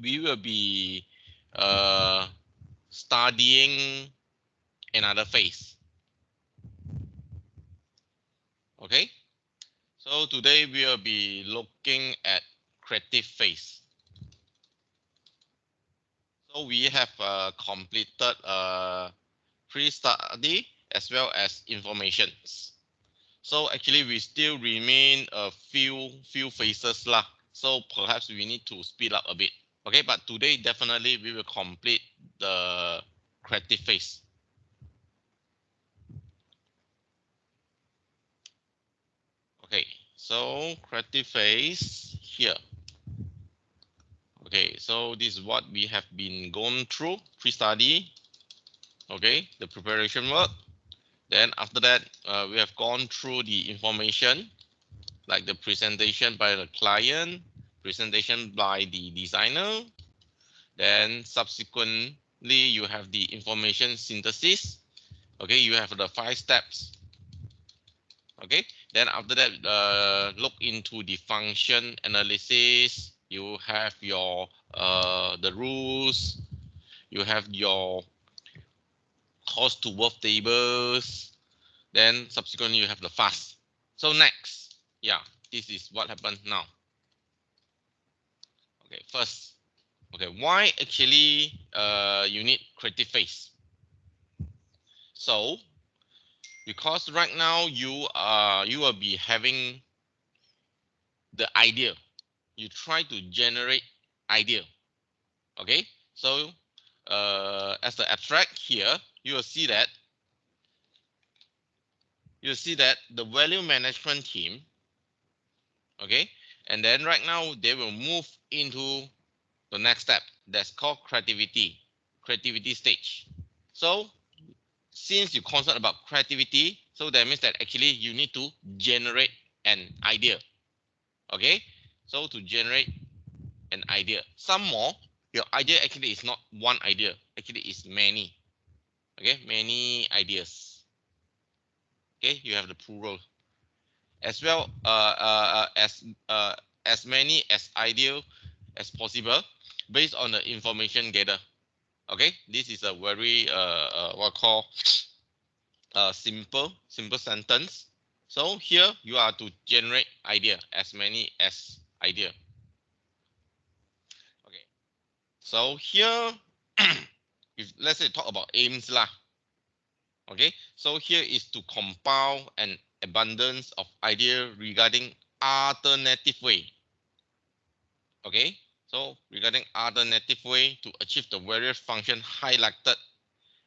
we will be studying another phase. Okay, so today we will be looking at creative phase. So we have completed pre-study as well as informations. So actually we still remain a few phases lah. So perhaps we need to speed up a bit. Okay, but today definitely we will complete the creative phase. Okay, so creative phase here. Okay, so this is what we have been going through pre-study. Okay, the preparation work. Then after that, we have gone through the information like the presentation by the client, presentation by the designer. Then subsequently, you have the information synthesis. Okay, you have the 5 steps. Okay, then after that, look into the function analysis. You have your the rules. You have your cost to worth tables. Then subsequently, you have the fast. So next, yeah, this is what happened now. Okay, first, okay, why actually you need creative phase? So because right now you will be having the idea. You try to generate idea. Okay, so as the abstract here, you will see that the value management team, okay, and then right now they will move into the next step that's called creativity stage. So since you're concerned about creativity, so that means that actually you need to generate an idea. Okay, so to generate an idea, some more, your idea actually is not one idea, actually is many. Okay, many ideas. Okay, you have the plural as well, as many as ideal as possible based on the information gathered. Okay, this is a very what call simple sentence. So here you are to generate idea, as many as idea. Okay, so here if let's say talk about aims lah. Okay, so here is to compile an abundance of idea regarding alternative way. Okay, so regarding alternative way to achieve the various function highlighted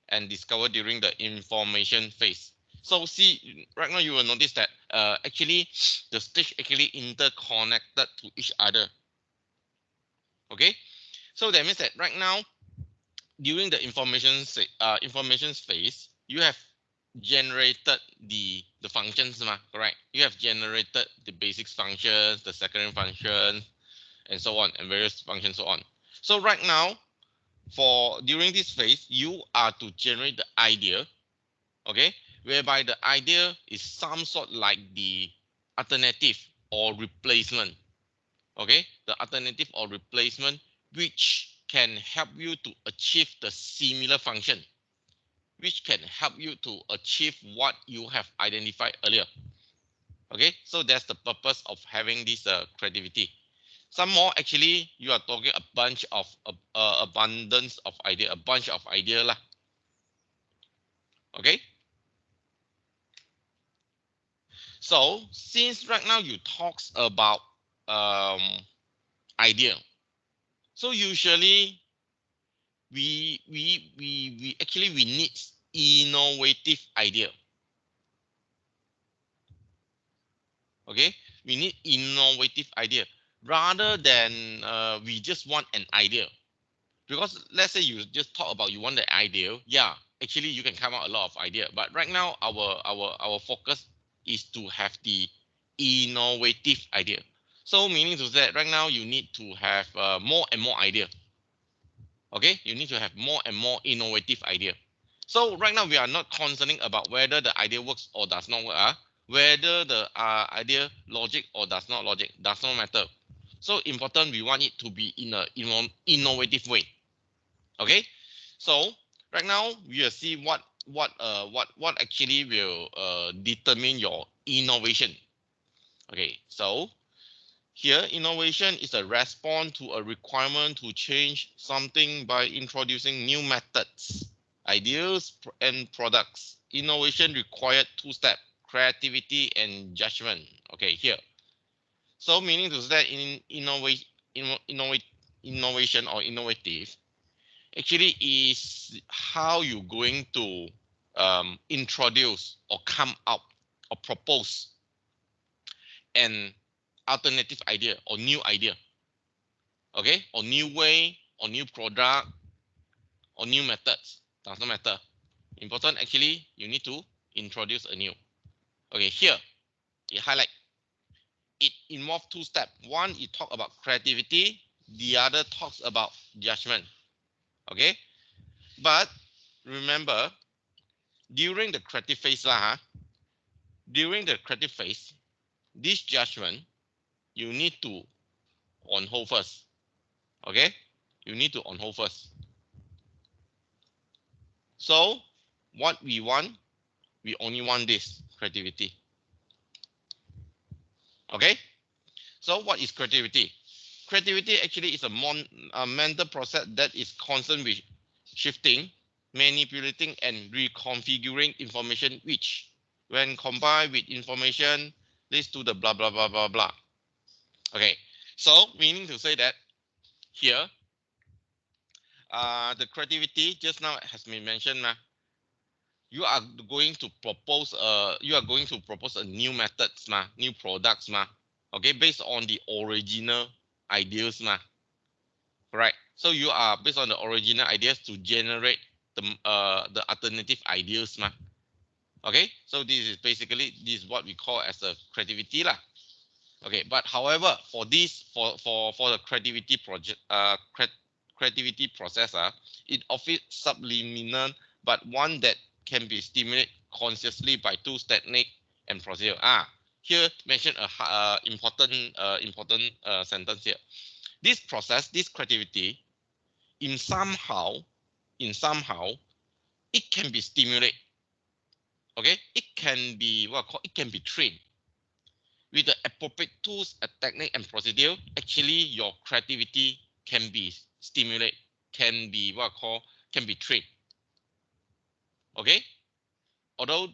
and discovered during the information phase. So see, right now you will notice that actually the stage actually interconnected to each other. Okay, so that means that right now during the information phase, you have generated the functions, correct? You have generated the basic functions, the secondary functions, and so on, and various functions, so on. So right now, for during this phase, you are to generate the idea, okay, whereby the idea is some sort like the alternative or replacement, okay, the alternative or replacement which can help you to achieve the similar function, which can help you to achieve what you have identified earlier. Okay, so that's the purpose of having this creativity. Some more, actually, you are talking a bunch of abundance of idea, a bunch of idea lah. Okay. So since right now you talks about idea, so usually we actually we need innovative idea. Okay, we need innovative idea rather than we just want an idea. Because let's say you just talk about you want the idea, yeah, actually you can come out a lot of idea. But right now our focus is to have the innovative idea. So meaning to say that right now you need to have more and more idea. Okay, you need to have more and more innovative idea. So right now we are not concerning about whether the idea works or does not work. Whether the idea logic or does not matter. So important, we want it to be in a innovative way. Okay, so right now we will see what actually will determine your innovation. Okay, so here innovation is a response to a requirement to change something by introducing new methods, ideas, and products. Innovation required two steps: creativity and judgment. Okay, here. So meaning to say that innovation or innovative actually is how you're going to introduce or come up or propose an alternative idea or new idea, okay, or new way or new product or new methods. Does not matter. Important actually, you need to introduce a new. Okay, here it highlight. It involves two steps. One, it talk about creativity. The other talks about judgment. Okay, but remember, during the creative phase lah, during the creative phase, this judgment you need to on hold first. Okay, you need to on hold first. So what we want, we only want this creativity. Okay, so what is creativity? Creativity actually is a mental process that is constant with shifting, manipulating, and reconfiguring information, which, when combined with information, leads to the blah blah blah blah blah. Okay, so meaning to say that here, the creativity just now has been mentioned. You are going to propose a new methods, new products, okay, based on the original ideas, right? So you are based on the original ideas to generate the alternative ideas, okay. So this is what we call as a creativity lah. Okay, but however, for the creativity project creativity processor, it offers subliminal but one that can be stimulated consciously by two technique and procedure. Here mention a important sentence here. This process, this creativity, in somehow, it can be stimulated. Okay, it can be it can be trained with the appropriate tools, a technique, and procedure. Actually, your creativity can be stimulated, can be can be trained. Okay, although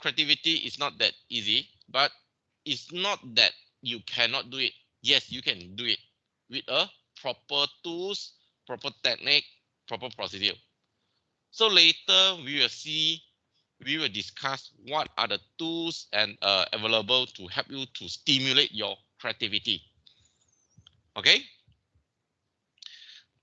creativity is not that easy, but it's not that you cannot do it. Yes, you can do it with a proper tools, proper technique, proper procedure. So later we will discuss what are the tools and available to help you to stimulate your creativity. Okay.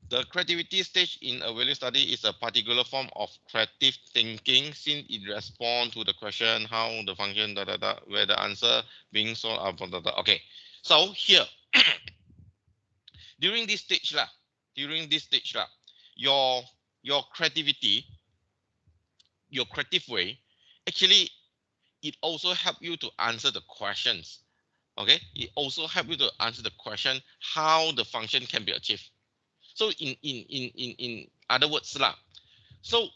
The creativity stage in a value study is a particular form of creative thinking, since it responds to the question how the function where the answer being solved. Okay, so here during this stage your creativity, your creative way, actually it also help you to answer the questions. Okay, it also help you to answer the question how the function can be achieved. So in other words lah, so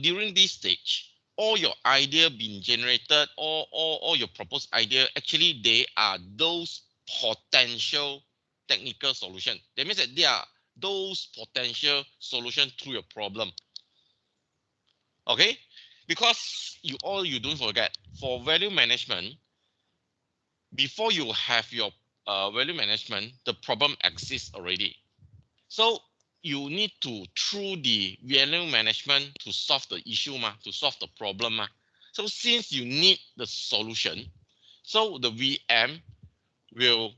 during this stage, all your idea being generated, all your proposed idea, actually they are those potential technical solution. That means that they are those potential solution to your problem. Okay, because you don't forget, for value management, before you have your value management, the problem exists already. So you need to, through the value management, to solve the issue, to solve the problem. So since you need the solution, so the VM will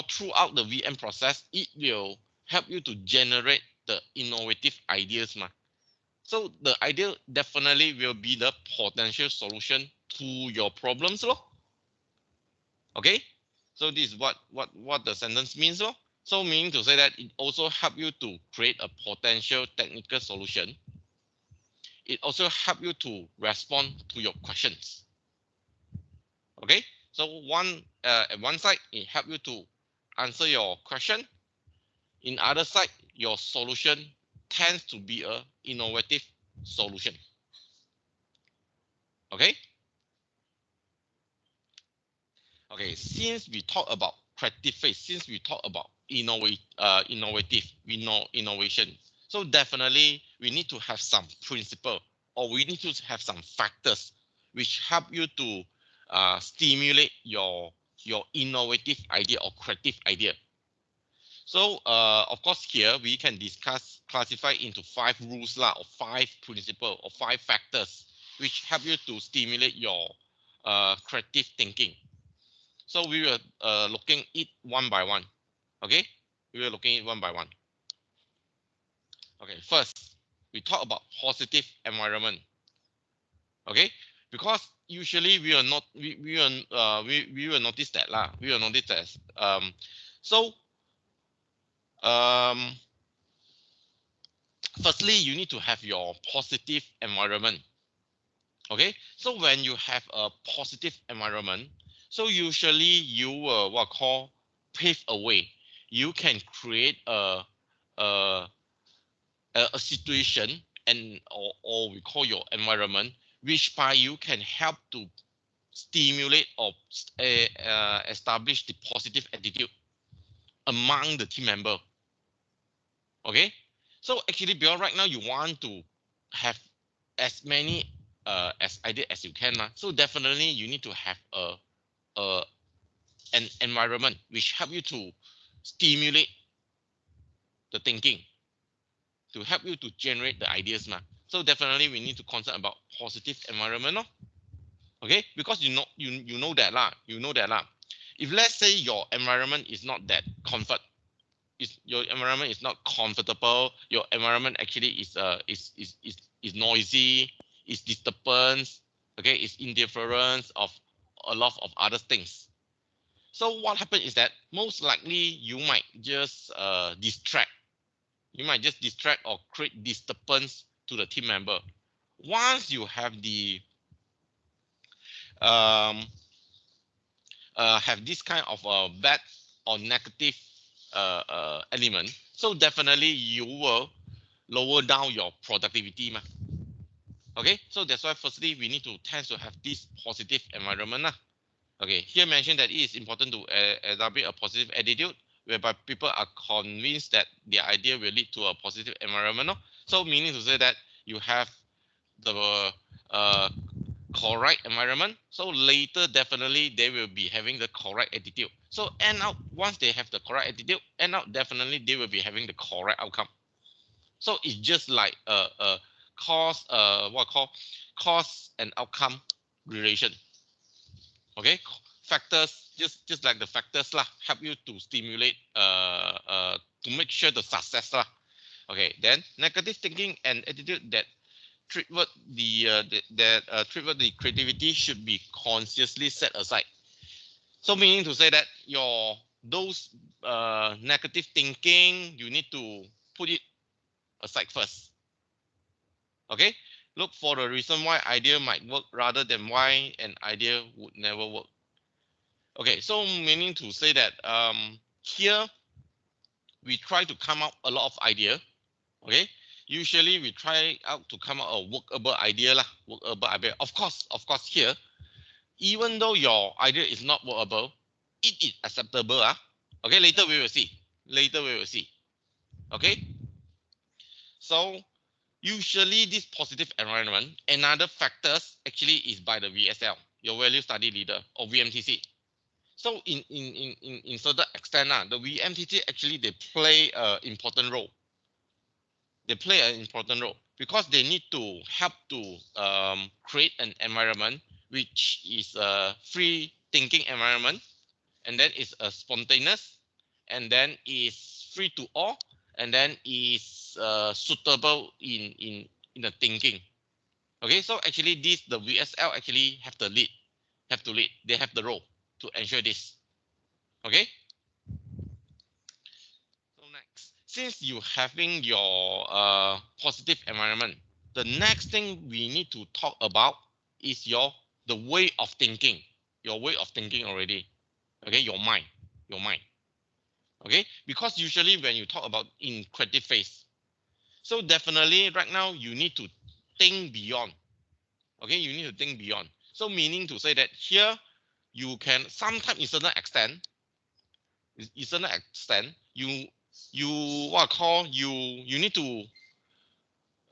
throughout the VM process, it will help you to generate the innovative ideas. So the idea definitely will be the potential solution to your problems. Okay, so this is what the sentence means. So meaning to say that it also help you to create a potential technical solution. It also help you to respond to your questions. Okay, so at one side, it help you to answer your question. In other side, your solution tends to be a innovative solution. Okay. Okay, since we talk about creative phase, since we talk about innovation, so definitely we need to have some principle, or we need to have some factors which help you to stimulate your innovative idea or creative idea. So of course here we can classify into 5 rules or 5 principles or 5 factors which help you to stimulate your creative thinking. So we were looking it one by one. Okay, we were looking it one by one. Okay, first we talk about positive environment. Okay, because usually we will not we will notice that lah. We will notice that. So firstly, you need to have your positive environment. Okay, so when you have a positive environment, so usually you will what call pave a way. You can create a situation and or we call your environment, which by you can help to stimulate or establish the positive attitude among the team member. Okay, so actually, because right now you want to have as many as idea as you can, so definitely you need to have an environment which help you to stimulate the thinking, to help you to generate the ideas, So definitely we need to concern about positive environment, okay? Because you know that lah. If let's say your environment is not that comfort, your environment is not comfortable, your environment actually is noisy, is disturbance, okay, is interference of a lot of other things. So what happens is that most likely you might just distract. You might just distract or create disturbance to the team member. Once you have the have this kind of bad or negative element, so definitely you will lower down your productivity. Okay, so that's why firstly we need to tend to have this positive environment. Okay, here mentioned that it is important to establish a positive attitude whereby people are convinced that their idea will lead to a positive environment. So meaning to say that you have the correct environment, so later definitely they will be having the correct attitude. So end out, once they have the correct attitude, end out definitely they will be having the correct outcome. So it's just like a cause cause and outcome relation. Okay, factors just like the factors help you to stimulate to make sure the success Okay, then negative thinking and attitude that trigger the creativity should be consciously set aside. So meaning to say that those negative thinking, you need to put it aside first. Okay, look for the reason why idea might work rather than why an idea would never work. Okay, so meaning to say that here we try to come up a lot of idea. Okay, usually we try out to come up a workable idea workable idea. Of course here, even though your idea is not workable, it is acceptable. Okay, later we will see. Okay, so usually this positive environment, another factors actually is by the VSL, your value study leader, or VMTC. So in certain extent, the VMTC actually they play an important role. They play an important role because they need to help to create an environment which is a free thinking environment, and then it's a spontaneous, and then is free to all, and then is suitable in the thinking. Okay, so actually the VSL actually have to lead. They have the role to ensure this. Okay. So next, since you having your positive environment, the next thing we need to talk about is the way of thinking. Your way of thinking already. Okay, your mind. Okay, because usually when you talk about in creative phase, so definitely right now you need to think beyond. Okay, you need to think beyond. So meaning to say that here you can sometimes in certain extent, you what I call you need to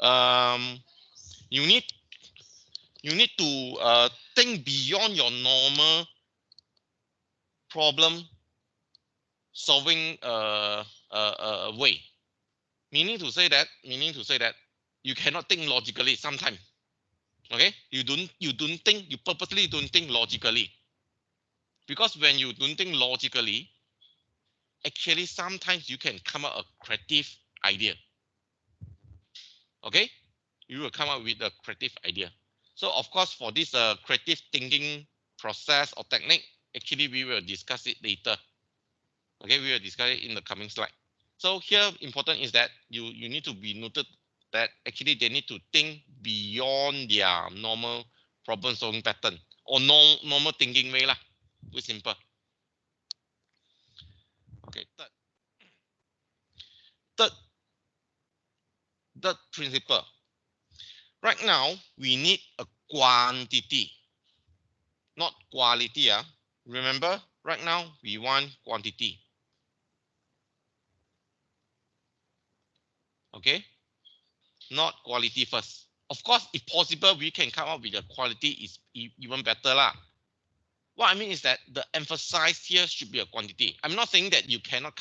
um you need you need to think beyond your normal problem solving way. Meaning to say that you cannot think logically sometimes. Okay, you don't think, you purposely don't think logically, because when you don't think logically, actually sometimes you can come up a creative idea. Okay, you will come up with a creative idea. So of course for this creative thinking process or technique, actually we will discuss it later. Okay, we will discuss it in the coming slide. So here important is that you need to be noted that actually they need to think beyond their normal problem solving pattern or normal thinking way lah. Very simple. Okay, third third principle. Right now we need a quantity, not quality. Remember, right now we want quantity. Okay, not quality first. Of course, if possible, we can come up with a quality is even better lah. What I mean is that the emphasis here should be a quantity. I'm not saying that you cannot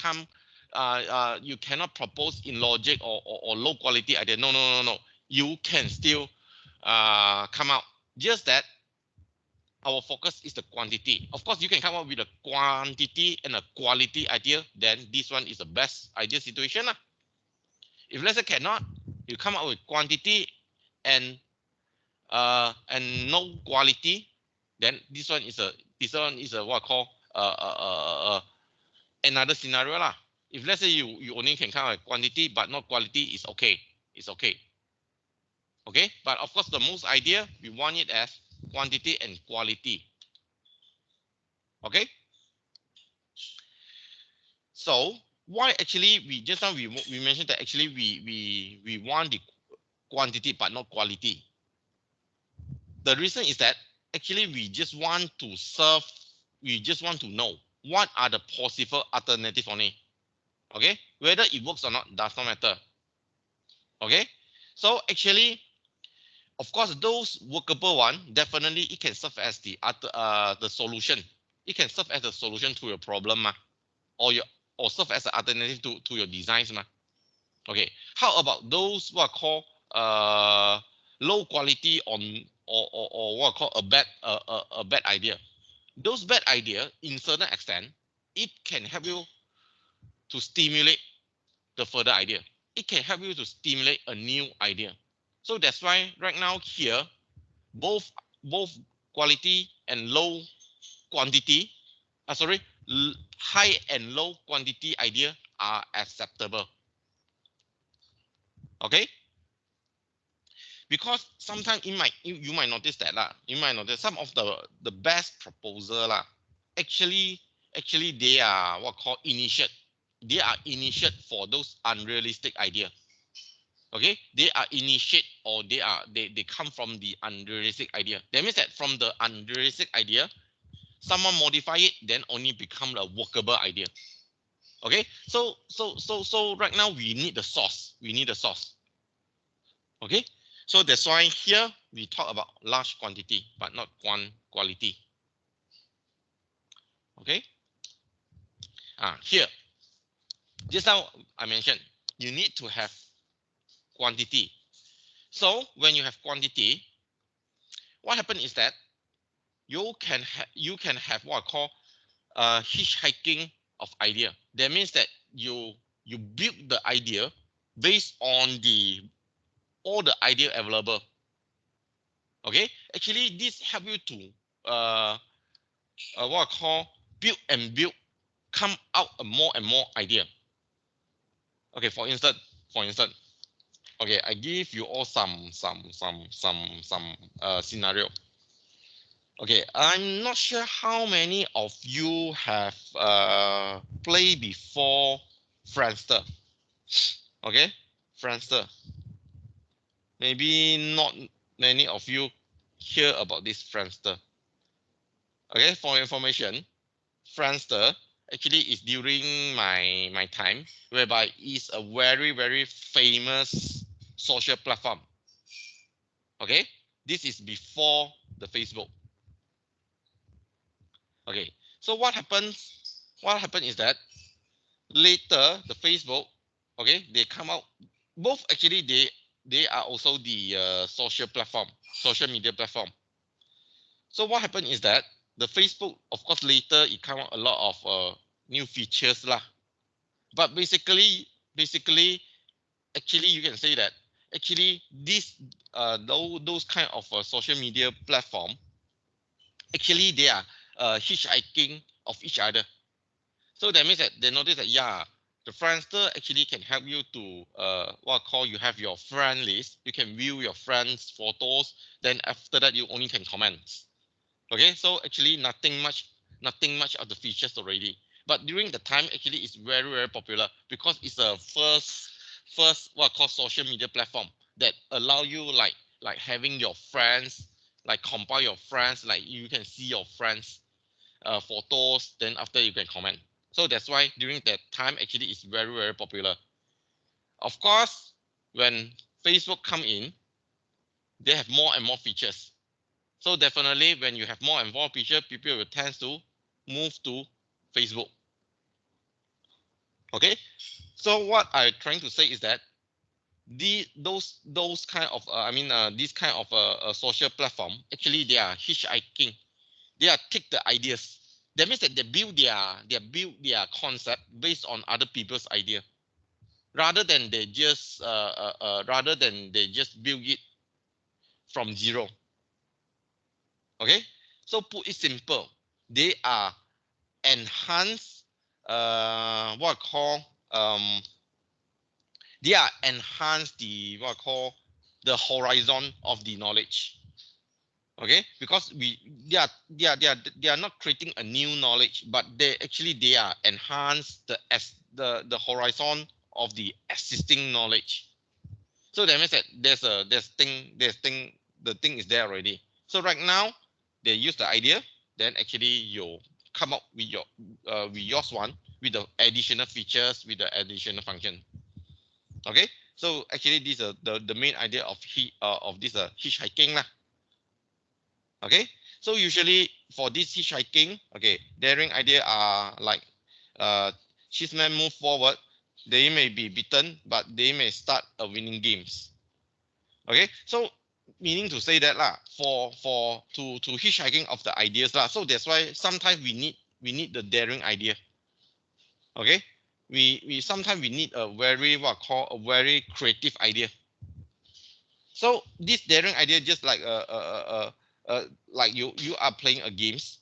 you cannot propose in logic or low quality idea. No. You can still come out. Just that our focus is the quantity. Of course, you can come up with a quantity and a quality idea. Then this one is the best ideal situation lah. If let's say cannot, you come up with quantity and no quality, then this one is a what I call another scenario lah. If let's say you only can count quantity but not quality, it's okay. It's okay. Okay, but of course the most idea we want it as quantity and quality. Okay. So why actually we just now we mentioned that actually we want the quantity but not quality. The reason is that actually we just want to know what are the possible alternatives only. Okay, whether it works or not does not matter. Okay, so actually, of course, those workable one definitely it can serve as the solution. It can serve as a solution to your problem, or serve as an alternative to your designs, ma. Okay, how about those what I call low quality or what I call a bad idea? Those bad idea, in certain extent, it can help you to stimulate the further idea. It can help you to stimulate a new idea. So that's why right now here, both quality and low quantity, high and low quantity idea are acceptable. Okay, because sometimes you might notice that lah. You might notice some of the best proposal lah. Actually they are what called initiate. They are initiate for those unrealistic idea. Okay, they are initiate or they come from the unrealistic idea. That means that from the unrealistic idea, someone modify it, then only become a workable idea. Okay, so right now we need the source. We need the source. Okay, so that's why here we talk about large quantity but not quality. Okay, here just now I mentioned you need to have quantity. So when you have quantity, what happens is that you can have what I call hitchhiking of idea. That means that you build the idea based on all the idea available. Okay, actually this help you to what I call build, come out a more and more idea. Okay, for instance, okay, I give you all some scenario. Okay, I'm not sure how many of you have played before Friendster. Okay, Friendster. Maybe not many of you hear about this Friendster. Okay, for information, Friendster actually is during my time, whereby it's a very famous social platform. Okay, this is before the Facebook. Okay, so what happens? What happened is that later the Facebook, okay, they come out. Both actually they are also the social platform, social media platform. So what happened is that the Facebook, of course, later it come out a lot of new features lah. But basically, actually, you can say that actually this those kind of social media platform, actually they are hitchhiking of each other. So that means that they notice that yeah, the Friendster actually can help you to what call you have your friend list. You can view your friends' photos. Then after that, you only can comment. Okay, so actually nothing much of the features already. But during the time, actually, it's very popular because it's a first what called social media platform that allow you like having your friends, like compile your friends, like you can see your friends photos, then after you can comment. So that's why during that time actually it's very popular. Of course, when Facebook come in, they have more and more features. So definitely when you have more and more features, people will tend to move to Facebook. Okay. So what I'm trying to say is that those kind of this kind of social platform actually they are hitchhiking. They are take the ideas. That means that they build their concept based on other people's idea, rather than they just build it from zero. Okay, so put it simple, they are enhance what I call they are enhance the what I call the horizon of the knowledge. Okay, because they are not creating a new knowledge, but they are enhance the horizon of the existing knowledge. So that means that the thing is there already. So right now they use the idea, then actually you come up with yours one with the additional features, with the additional function. Okay, so actually this is the main idea of this hitchhiking lah. Okay, so usually for this hitchhiking, okay, daring idea are like chismen move forward, they may be beaten, but they may start a winning games. Okay, so meaning to say that lah, for to hitchhiking of the ideas lah. So that's why sometimes we need the daring idea. Okay, we sometimes we need a very what call a very creative idea. So this daring idea just like like you are playing a games.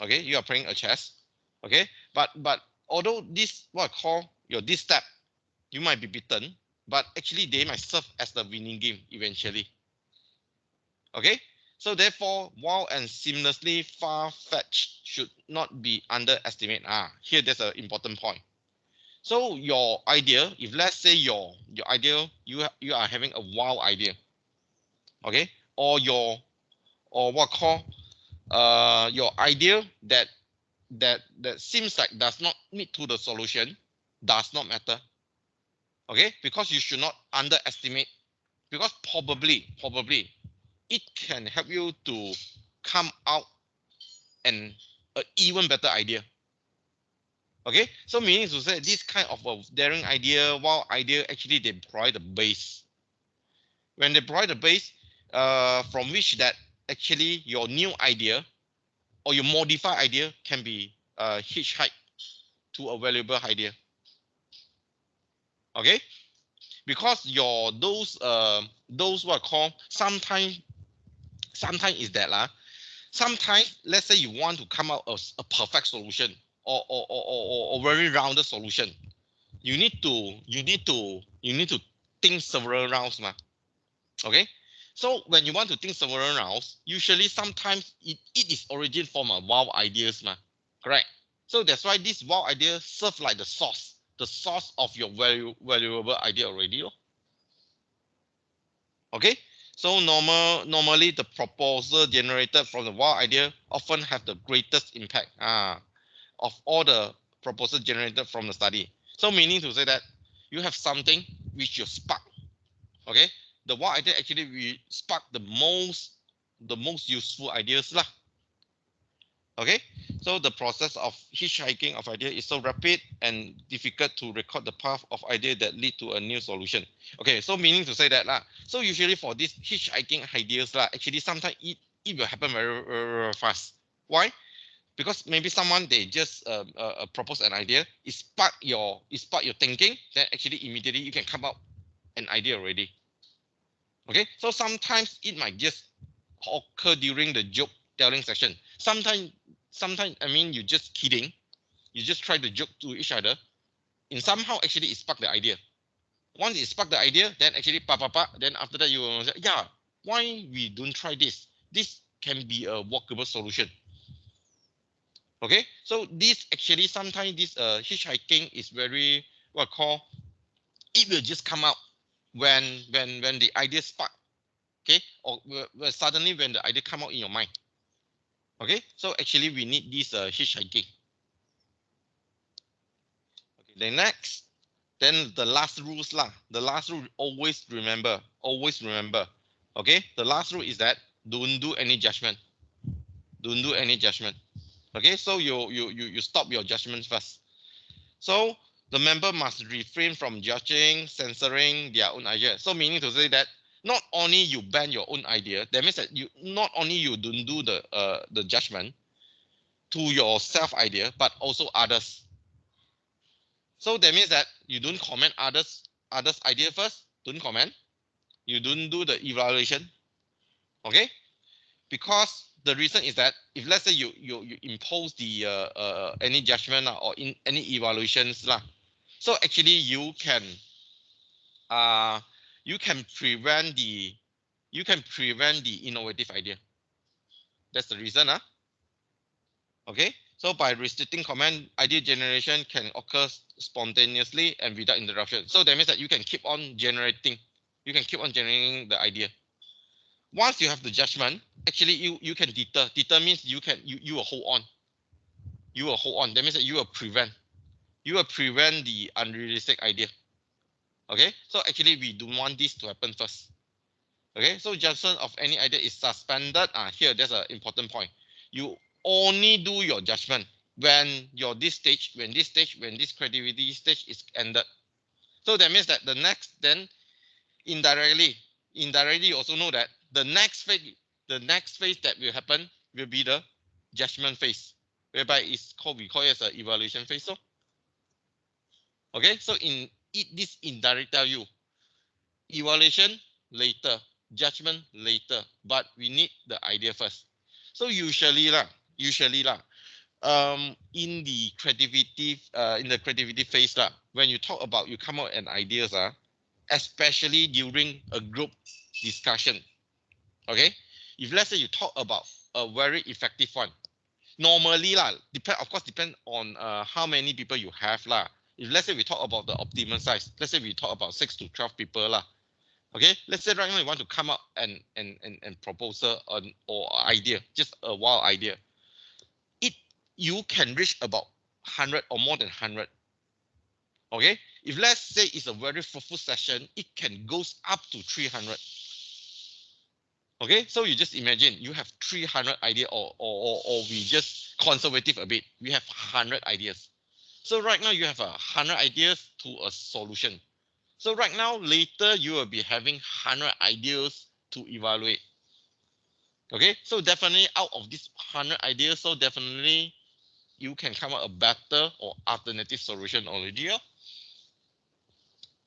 Okay, you are playing a chess. Okay, but although this what I call your this step, you might be beaten, but actually they might serve as the winning game eventually. Okay, so therefore, wild and seamlessly far-fetched should not be underestimated. Here there's an important point. So your idea, if let's say your idea, you are having a wild idea, okay, or or what call your idea that seems like does not meet to the solution, does not matter, okay, because you should not underestimate, because probably it can help you to come out an even better idea. Okay, so meaning to say this kind of a daring idea, wild idea, actually they provide the base. When they provide the base, from which that actually your new idea or your modified idea can be hitchhiked to a valuable idea. Okay, because your those what I call sometimes is that lah. Sometimes let's say you want to come out as a perfect solution or very rounded solution, you need to think several rounds ma. Okay, So when you want to think several rounds, usually sometimes it is origin from a wild ideas, correct? So that's why this wild idea serve like the source of your valuable idea already. Okay, so normally the proposal generated from the wild idea often have the greatest impact of all the proposal generated from the study. So meaning to say that you have something which you spark. Okay, the wild idea actually we spark the most useful ideas lah. Okay, so the process of hitchhiking of idea is so rapid and difficult to record the path of idea that lead to a new solution. Okay, so meaning to say that lah. So usually for this hitchhiking ideas lah, actually sometimes it will happen very fast. Why? Because maybe someone they just propose an idea, it spark your thinking, then actually immediately you can come up an idea already. Okay, so sometimes it might just occur during the joke telling session. Sometimes I mean you just kidding, you just try to joke to each other, and somehow actually it spark the idea. Once it spark the idea, then actually then after that you will say, yeah, why we don't try this? This can be a workable solution. Okay, so this actually sometimes this hitchhiking is very what I call, it will just come out when the idea spark. Okay, or suddenly when the idea come out in your mind. Okay, so actually we need this hitchhiking. Okay, then next, then the last rules lah. The last rule, always remember. Okay, the last rule is that don't do any judgment. Don't do any judgment. Okay, so you stop your judgment first. So the member must refrain from judging, censoring their own idea. So meaning to say that not only you ban your own idea, that means that you not only you don't do the judgment to your self idea, but also others. So that means that you don't comment others idea first. Don't comment. You don't do the evaluation. Okay, because the reason is that if let's say you impose the any judgment or in any evaluations lah, so actually you can prevent the innovative idea. That's the reason. Okay, so by restricting comment, idea generation can occur spontaneously and without interruption. So that means that you can keep on generating. You can keep on generating the idea. Once you have the judgment, actually you can deter. Deter means you will hold on. You will hold on. That means that you will prevent. You will prevent the unrealistic idea. Okay, so actually we don't want this to happen first. Okay, so judgment of any idea is suspended. Here there's an important point. You only do your judgment when this creativity stage is ended. So that means that the next, then indirectly you also know that the next phase that will happen will be the judgment phase, whereby we call it as an evaluation phase. So okay, so this indirect tell you evaluation later, judgment later, but we need the idea first. So usually lah, in the creativity phase lah, when you talk about you come out and ideas especially during a group discussion. Okay, if let's say you talk about a very effective one, normally lah, depend on how many people you have lah. If let's say we talk about the optimal size, let's say we talk about 6 to 12 people lah. Okay, let's say right now you want to come up and proposal or idea, just a wild idea. You can reach about 100 or more than 100. Okay, if let's say it's a very fruitful session, it can goes up to 300. Okay, so you just imagine you have 300 idea, or we just conservative a bit, we have 100 ideas. So right now you have 100 ideas to a solution. So right now, later you will be having 100 ideas to evaluate. Okay, so definitely out of these 100 ideas, so definitely you can come up a better or alternative solution already.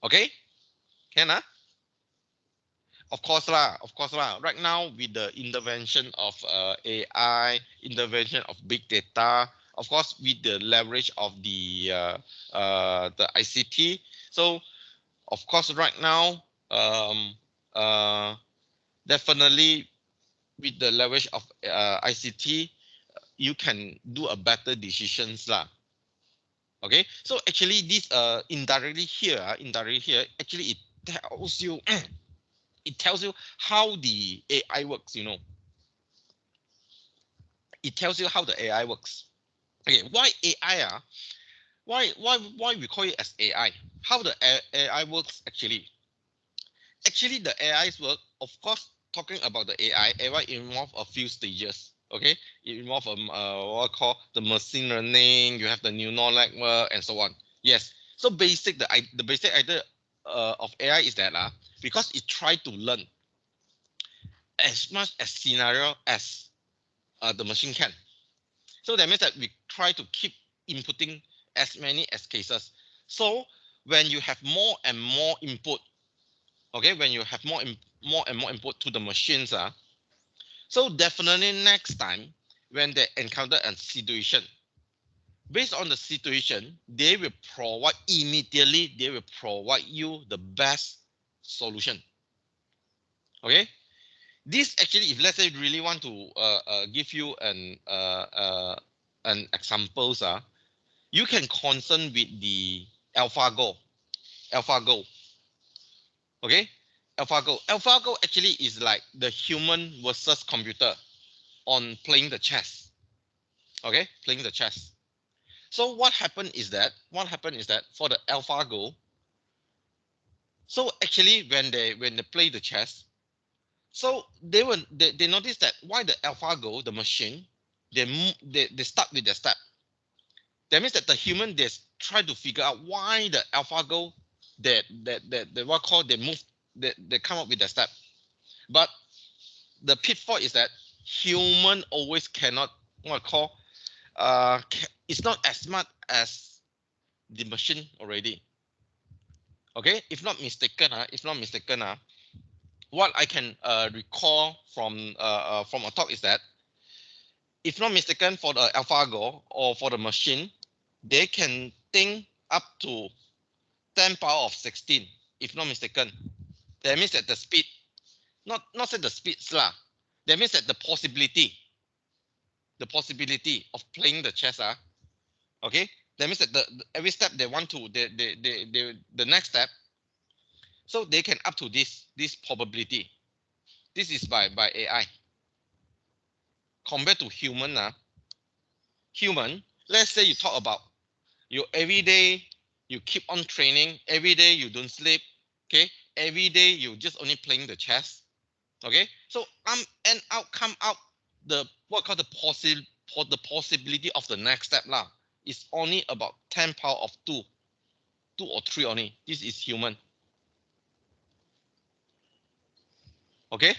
Okay, can Of course lah. Right now with the intervention of AI, intervention of big data, of course with the leverage of the ICT. So of course right now definitely with the leverage of ICT, you can do a better decisions lah. Okay, so actually this indirectly here, actually it tells you it tells you how the AI works, you know. It tells you how the AI works. Okay, why AI? Why we call it as AI? How the AI works actually? Actually, the AI's work, of course, talking about the AI involve a few stages. Okay, it involves what I call the machine learning. You have the neural network and so on. Yes. So the basic idea of AI is that because it try to learn as much as scenario as the machine can. So that means that we try to keep inputting as many as cases. So when you have more and more input, okay, when you have more and more input to the machines, so definitely next time when they encounter a situation, based on the situation, they will provide immediately, they will provide you the best solution. Okay, this actually, if let's say you really want to give you an examples, you can concern with the AlphaGo. AlphaGo. Okay, AlphaGo. AlphaGo actually is like the human versus computer on playing the chess. Okay, playing the chess. So what happened is that for the AlphaGo, so actually when they play the chess, so they notice that why the AlphaGo, the machine, they start with the step. That means that the human they try to figure out why the AlphaGo that what called they move they come up with the step. But the pitfall is that human always cannot what I call it's not as smart as the machine already. Okay, if not mistaken, what I can recall from a talk is that if not mistaken, for the AlphaGo or for the machine, they can think up to 10 power of 16, if not mistaken. That means that the speed, not say the speeds lah. That means that the possibility of playing the chess, okay. That means that every step they want to, the next step, so they can up to this probability. This is by AI. Compared to human, let's say you talk about you every day you keep on training, every day you don't sleep, okay, every day you just only playing the chess, okay. So and out come out the what called the possibility of the next step lah is only about 10 power of 2 or 3 only. This is human. Okay,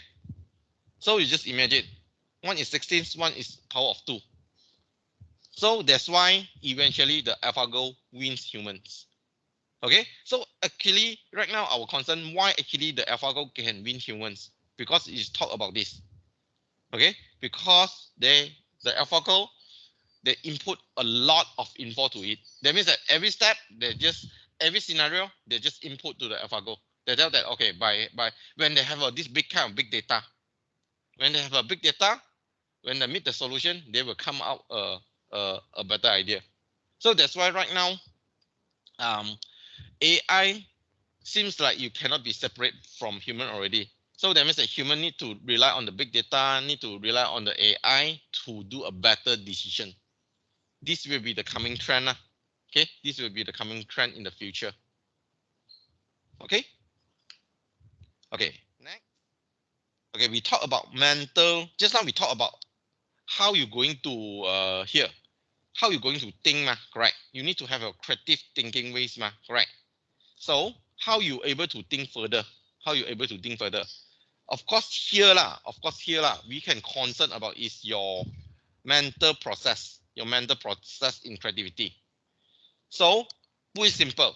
so you just imagine one is 16, one is power of 2. So that's why eventually the AlphaGo wins humans. Okay, so actually right now our concern why actually the AlphaGo can win humans, because it's talk about this. Okay, because the AlphaGo they input a lot of info to it. That means that every step every scenario they just input to the AlphaGo. They tell that okay by when they have this big kind of big data, when they have a big data, when they meet the solution, they will come out a better idea. So that's why right now AI seems like you cannot be separate from human already. So that means that human need to rely on the big data, need to rely on the AI to do a better decision. This will be the coming trend. Okay, this will be the coming trend in the future. Okay. Okay. Next. Okay, we talk about mental. Just now we talk about how you're going to here. How you're going to think, correct? You need to have a creative thinking ways, correct? So how you able to think further? How you able to think further? Of course here we can concern about is your mental process in creativity. So put it simple,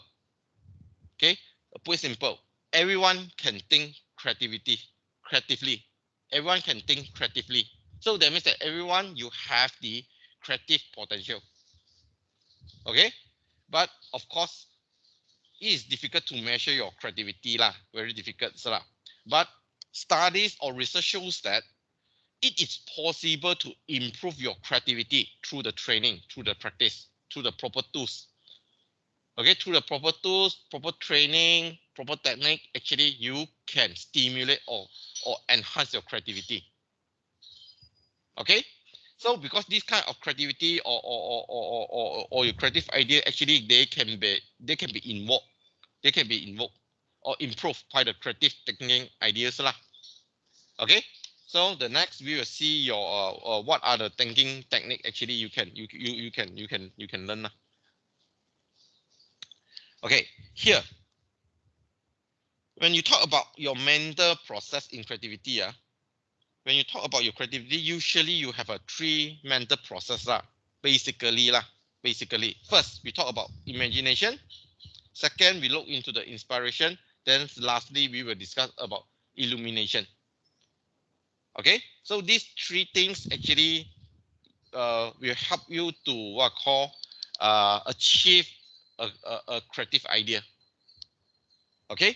okay, put it simple, everyone can think creatively, everyone can think creatively. So that means that everyone you have the creative potential. Okay, but of course it is difficult to measure your creativity lah, very difficult lah. But studies or research shows that it is possible to improve your creativity through the training, through the practice, through the proper tools. Okay, through the proper tools, proper training, proper technique, actually you can stimulate or enhance your creativity. Okay, so because this kind of creativity or your creative idea, actually they can be invoked or improved by the creative technique ideas lah. Okay, so the next we will see your what are the thinking technique actually you can learn lah. Okay, here when you talk about your mental process in creativity, when you talk about your creativity, usually you have a 3 mental process lah. Basically, first we talk about imagination. Second, we look into the inspiration. Then lastly, we will discuss about illumination. Okay, so these 3 things actually will help you to what call achieve a creative idea. Okay,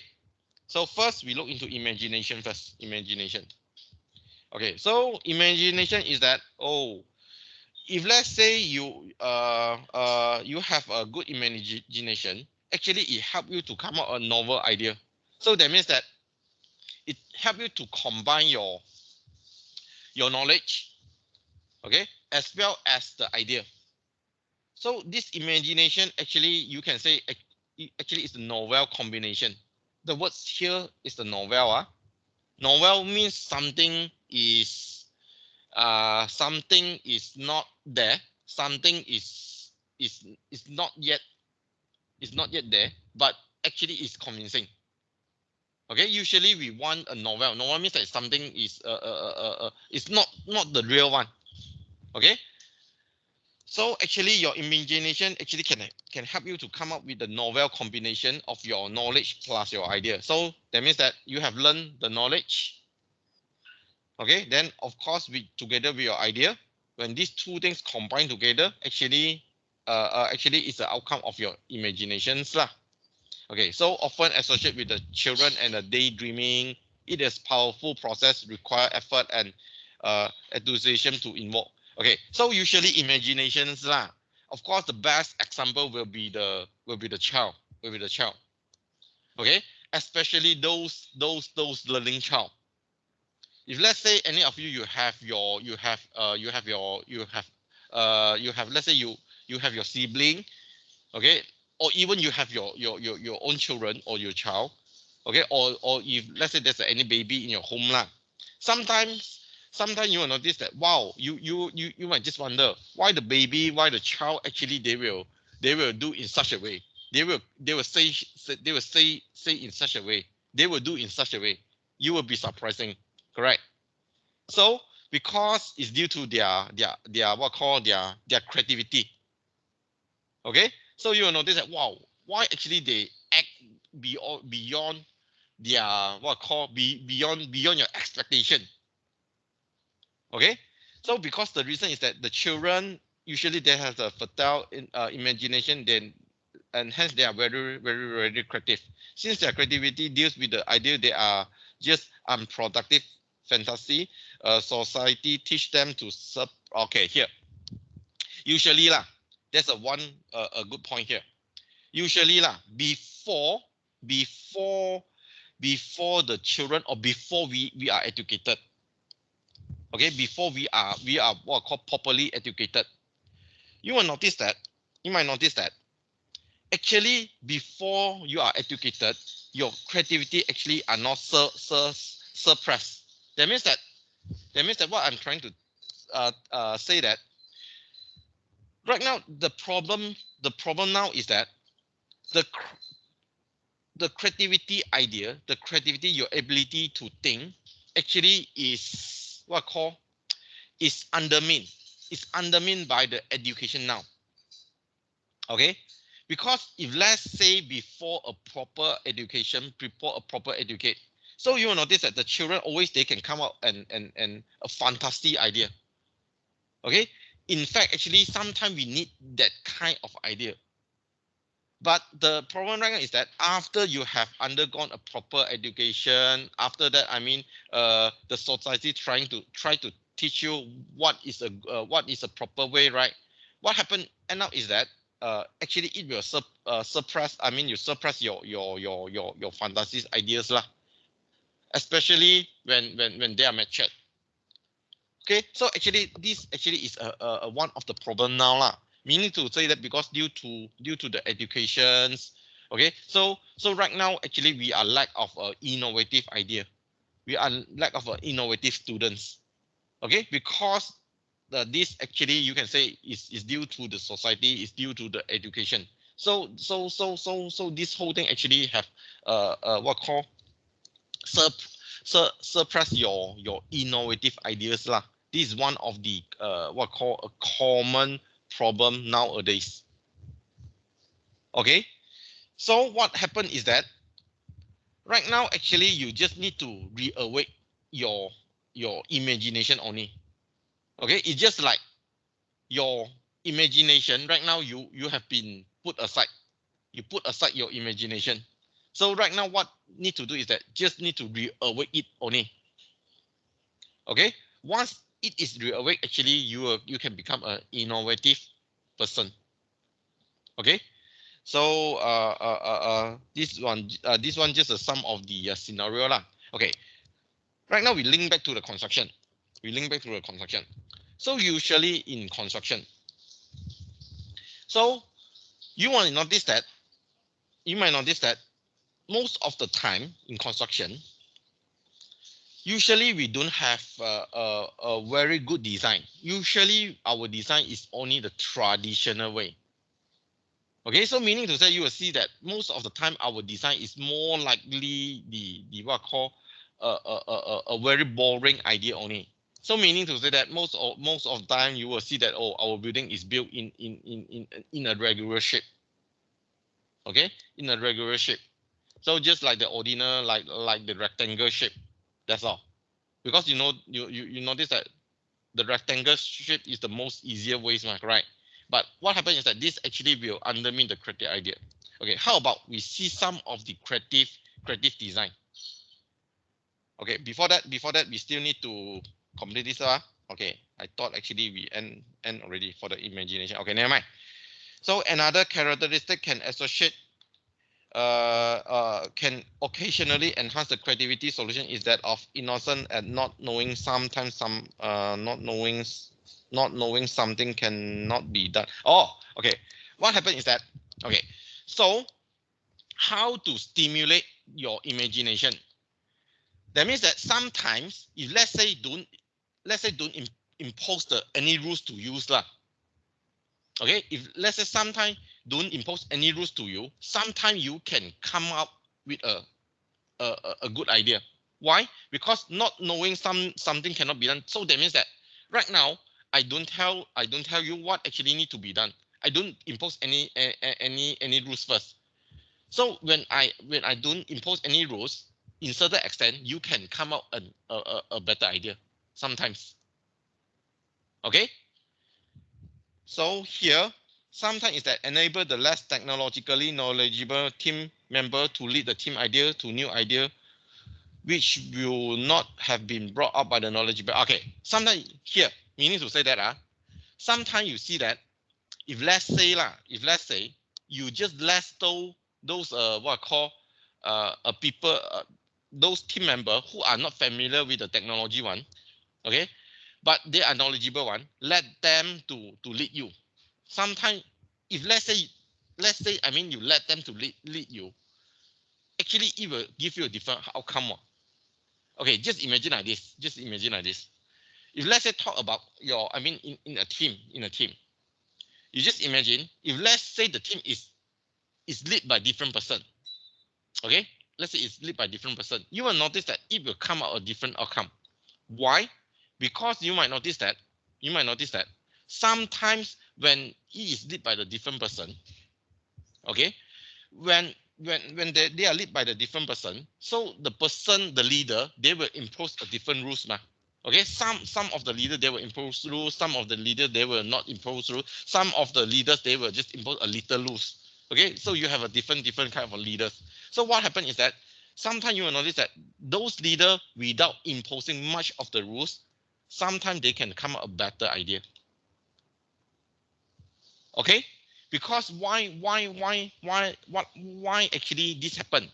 so first we look into imagination first. Imagination. Okay, so imagination is that, if let's say you you have a good imagination, actually it help you to come up a novel idea. So that means that it help you to combine your knowledge, okay, as well as the idea. So this imagination actually you can say actually is the novel combination. The words here is the novel. Novel means something is not there, something is not yet there, but actually is convincing. Okay, usually we want a novel. Novel means that something is it's not the real one. Okay, so actually your imagination actually can help you to come up with the novel combination of your knowledge plus your idea. So that means that you have learned the knowledge. Okay, then of course together with your idea, when these 2 things combine together, actually it's the outcome of your imaginations lah. Okay, so often associated with the children and the daydreaming, it is powerful process, require effort and enthusiasm to invoke. Okay, so usually imaginations lah. Of course, the best example will be the child. Okay, especially those learning child. If let's say any of you have let's say you have your sibling, okay, or even you have your own children or your child, okay, or if let's say there's any baby in your home lah, sometimes you will notice that, wow, you might just wonder why the child actually they will do in such a way, they will say in such a way, they will do in such a way. You will be surprising, correct? So because it's due to their what call their creativity. Okay, so you will notice that, wow, why actually they act beyond their beyond your expectation. Okay, so because the reason is that the children usually they have a fertile imagination, then and hence they are very creative. Since their creativity deals with the idea, they are just unproductive fantasy. Society teach them to okay, here usually lah, there's a good point here. Usually lah, before the children, or before we are educated, okay, before we are what called properly educated, you might notice that actually before you are educated, your creativity actually are not suppressed. That means that what I'm trying to say that right now the problem now is that the creativity idea, the creativity, your ability to think actually is what call is undermined. It's undermined by the education now. Okay, because if let's say before a proper education, before a proper educate, so you will notice that the children always they can come up and a fantastic idea. Okay, in fact, actually sometimes we need that kind of idea. But the problem right now is that after you have undergone a proper education, after that, I mean, the society try to teach you what is a proper way, right? What happened end up is that actually it will suppress. I mean, you suppress your fantasies ideas lah, especially when they are matured. Okay, so actually this actually is a one of the problem now lah. Meaning to say that because due to the educations, okay, so right now actually we are lack of innovative idea. We are lack of innovative students. Okay, because this actually you can say is due to the society, is due to the education. So this whole thing actually have what call suppress your innovative ideas lah. This is one of the what call a common problem nowadays. Okay, so what happened is that right now actually you just need to reawake your imagination only. Okay, it's just like your imagination right now you have been put aside. You put aside your imagination. So right now what need to do is that just need to reawake it only. Okay, once it is reawake, actually you can become an innovative person. Okay, so this one just a sum of the scenario lah. Okay, right now we link back to the construction. So usually in construction, so you want to notice that you might notice that most of the time in construction, usually we don't have a very good design. Usually our design is only the traditional way. Okay, so meaning to say you will see that most of the time our design is more likely the what call a very boring idea only. So meaning to say that most of the time you will see that our building is built in a regular shape. Okay, in a regular shape. So just like the ordinary, like the rectangle shape. That's all. Because you notice that the rectangle shape is the most easier ways, right? But what happens is that this actually will undermine the creative idea. Okay, how about we see some of the creative design? Okay, before that we still need to complete this. Okay, I thought actually we end already for the imagination. Okay, never mind. So another characteristic can associate can occasionally enhance the creativity solution is that of innocent and not knowing sometimes not knowing something cannot be done. Oh, okay. What happened is that okay. So how to stimulate your imagination? That means that sometimes if let's say don't impose any rules to use lah. Okay, if let's say sometimes don't impose any rules to you, sometimes you can come up with a good idea. Why? Because not knowing something cannot be done. So that means that right now I don't tell you what actually need to be done. I don't impose any rules first. So when I don't impose any rules, in certain extent you can come out a better idea sometimes. Okay. So here, sometimes is that enable the less technologically knowledgeable team member to lead the team idea to new idea, which will not have been brought up by the knowledgeable. Okay, sometimes here, meaning to say that sometimes you see that if let's say you just let those what I call people those team member who are not familiar with the technology one, okay, but they are knowledgeable one, let them to lead you. Sometimes if let's say I mean you let them to lead you, actually it will give you a different outcome. Okay, just imagine like this. If let's say talk about your, I mean in a team, you just imagine if let's say the team is led by different person. Okay, let's say it's led by different person, you will notice that it will come out a different outcome. Why? Because you might notice that sometimes when he is led by the different person, okay, when they are led by the different person, so the leader, they will impose a different rules. Okay, some of the leaders they will impose rules, some of the leaders they will not impose rules, some of the leaders they will just impose a little rules. Okay, so you have a different kind of leaders. So what happened is that sometimes you will notice that those leaders, without imposing much of the rules, sometimes they can come up a better idea. Okay, because why actually this happen?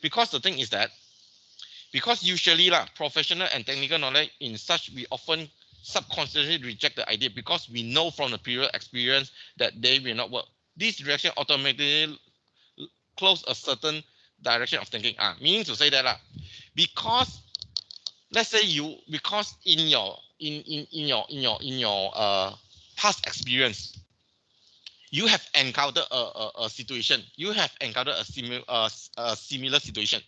Because the thing is that, because usually lah, professional and technical knowledge in such, we often subconsciously reject the idea because we know from the previous experience that they will not work. This reaction automatically close a certain direction of thinking. Meaning to say that because let's say you, because in your past experience, you have encountered a situation, you have encountered a similar situation.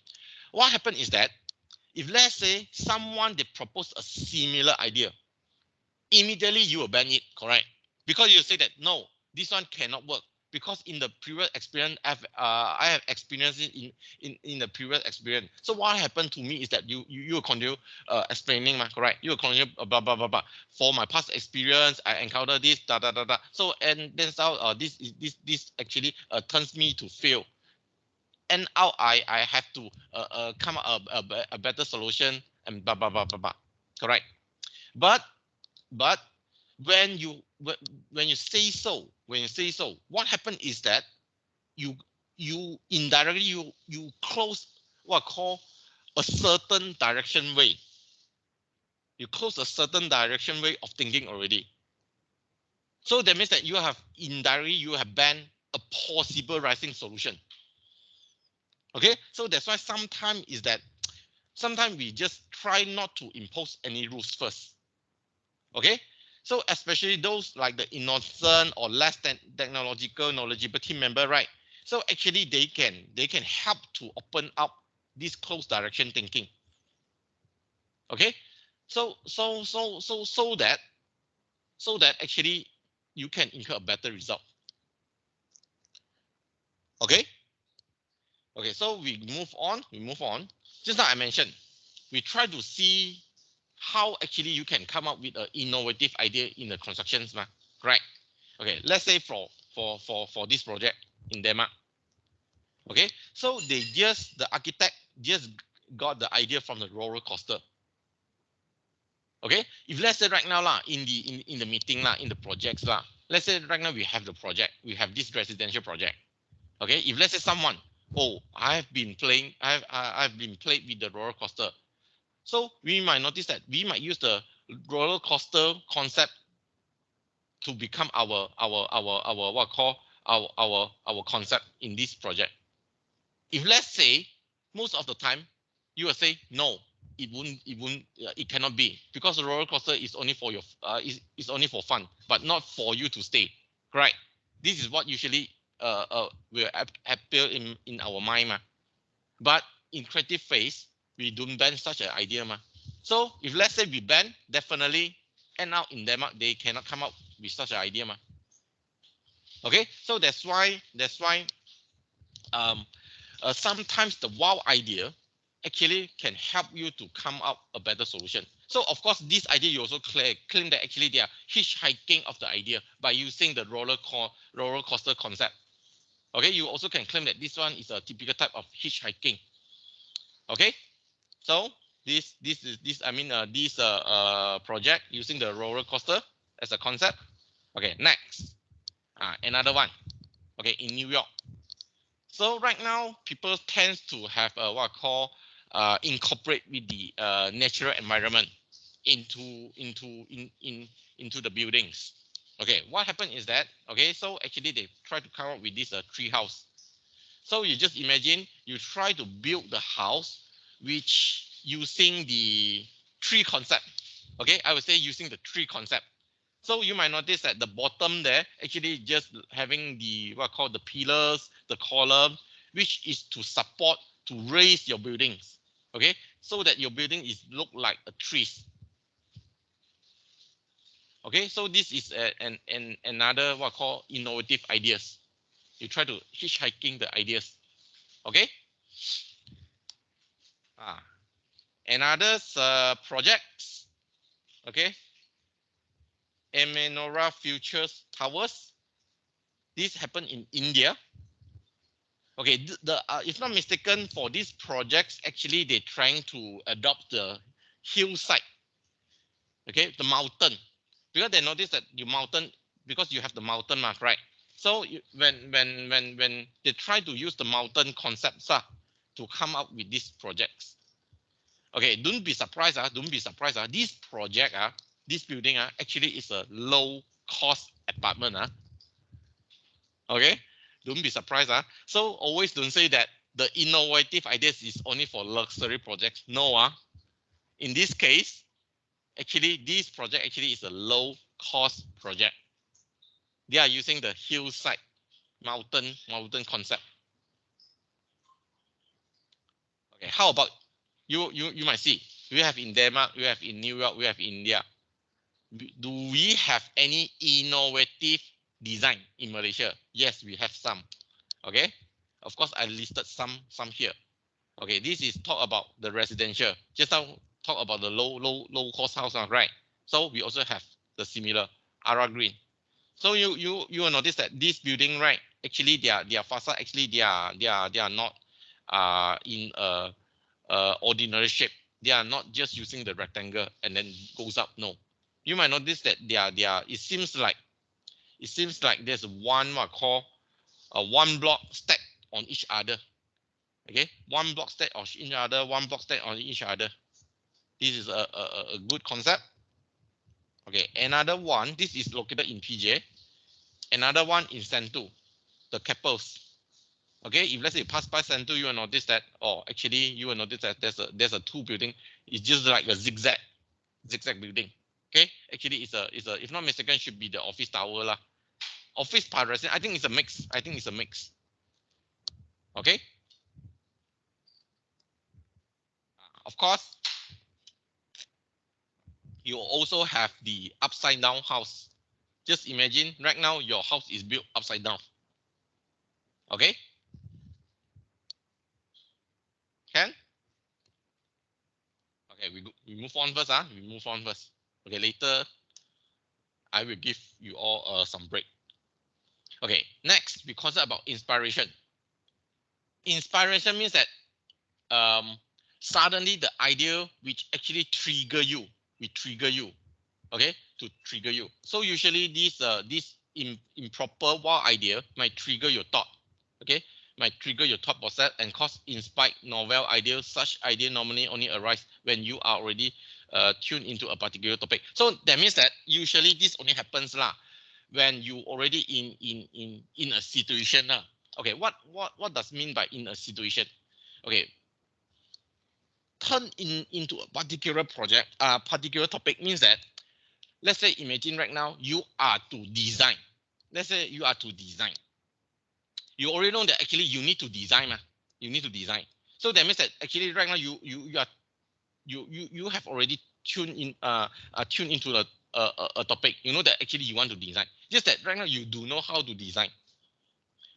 What happened is that if let's say someone they propose a similar idea, immediately you will ban it, correct? Because you say that no, this one cannot work, because in the previous experience I have experienced it in the previous experience. So what happened to me is that you will continue explaining, correct? You will continue blah blah blah blah. For my past experience, I encountered this da da da da. So and then how this actually turns me to fail. And out I have to come up a better solution and blah blah blah blah blah. Correct. But when you say so, what happened is that you indirectly you close what I call a certain direction way. You close a certain direction way of thinking already. So that means that you have indirectly you have banned a possible rising solution. Okay, so that's why sometimes we just try not to impose any rules first. Okay, so especially those like the innocent or less than technological knowledgeable team member, right? So actually they can help to open up this closed direction thinking. Okay, so that actually you can incur a better result. Okay, so we move on. Just like I mentioned, we try to see how actually you can come up with an innovative idea in the constructions, right? Okay, let's say for this project in Denmark. Okay, so the architect just got the idea from the roller coaster. Okay, if let's say right now in the meeting in the projects let's say right now we have the project, we have this residential project. Okay, if let's say someone, oh, I've been played with the roller coaster. So we might notice that we might use the roller coaster concept to become our what call our concept in this project. If let's say most of the time you will say no, it cannot be, because the roller coaster is only for your is only for fun, but not for you to stay. Right? This is what usually will appear in our mind. But in creative phase, we don't ban such an idea. So if let's say we ban, definitely end out in Denmark, they cannot come up with such an idea. Okay, so that's why sometimes the wild idea actually can help you to come up a better solution. So of course, this idea you also claim that actually they are hitchhiking of the idea by using the roller coaster concept. Okay, you also can claim that this one is a typical type of hitchhiking. Okay, so this project using the roller coaster as a concept. Okay, next, another one. Okay, in New York. So right now, people tend to have what I call incorporate with the natural environment into the buildings. Okay, what happened is that, okay, so actually they try to come up with this tree house. So you just imagine you try to build the house which using the tree concept. Okay, I would say using the tree concept. So you might notice that the bottom there actually just having the what I call the pillars, the column, which is to support, to raise your buildings. Okay, so that your building is look like a tree. Okay, so this is another what I call innovative ideas. You try to hitchhiking the ideas. Okay. Another projects. Okay. Amenora Futures Towers. This happened in India. Okay, if not mistaken, for these projects, actually they're trying to adopt the hillside. Okay, the mountain, because they notice that you mountain, because you have the mountain mark, right? So when they try to use the mountain concepts to come up with these projects. Okay, don't be surprised. Don't be surprised. This project, this building actually is a low cost apartment. Okay, don't be surprised. So always don't say that the innovative ideas is only for luxury projects. No. In this case, actually, this project actually is a low cost project. They are using the hillside mountain concept. Okay, how about you might see we have in Denmark, we have in New York, we have India. Do we have any innovative design in Malaysia? Yes, we have some. Okay, of course I listed some here. Okay, this is talk about the residential. Just now talk about the low cost house, right? So we also have the similar Ara Green. So you will notice that this building, right? Actually, their facade actually they are not in a ordinary shape. They are not just using the rectangle and then goes up. No, you might notice that they are it seems like there's one what call one block stack on each other. Okay, one block stack on each other, one block stack on each other. This is a good concept. Okay, another one. This is located in PJ. Another one in Sentul, the Keppels. Okay, if let's say you pass by Sentul, you will notice that, oh, actually you will notice that there's a two building. It's just like a zigzag building. Okay, actually it's a if not mistaken should be the office tower lah. Office part resident. I think it's a mix. Okay. Of course, you also have the upside down house. Just imagine right now your house is built upside down. Okay. Can? Okay, we move on first. We move on first. Okay, later I will give you all some break. Okay, next we consider about inspiration. Inspiration means that suddenly the idea which actually trigger you, okay, to trigger you. So usually this improper wild idea might trigger your thought, okay, might trigger your thought process and cause inspired novel ideas. Such idea normally only arise when you are already tuned into a particular topic. So that means that usually this only happens when you already in a situation. Okay, what does mean by in a situation? Okay, turn into a particular project, particular topic means that, let's say, imagine right now you are to design. Let's say you are to design. You already know that actually you need to design. You need to design. So that means that actually right now you have already tuned into a topic. You know that actually you want to design. Just that right now you do know how to design.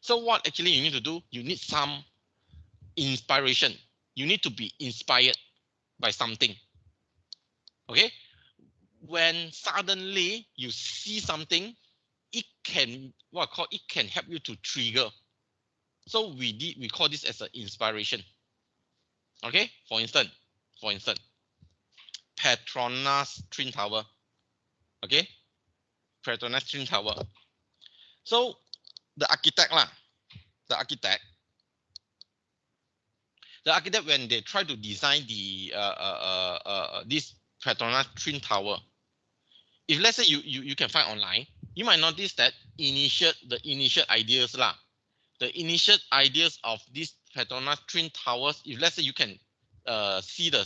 So what actually you need to do? You need some inspiration. You need to be inspired by something. Okay, when suddenly you see something, it can it can help you to trigger. So we call this as an inspiration. Okay, for instance, Petronas Twin Tower. Okay, Petronas Twin Tower. So the architect when they try to design the this Petronas Twin Tower, if let's say you can find online, you might notice that the initial ideas of this Petronas Twin Towers. If let's say you can see the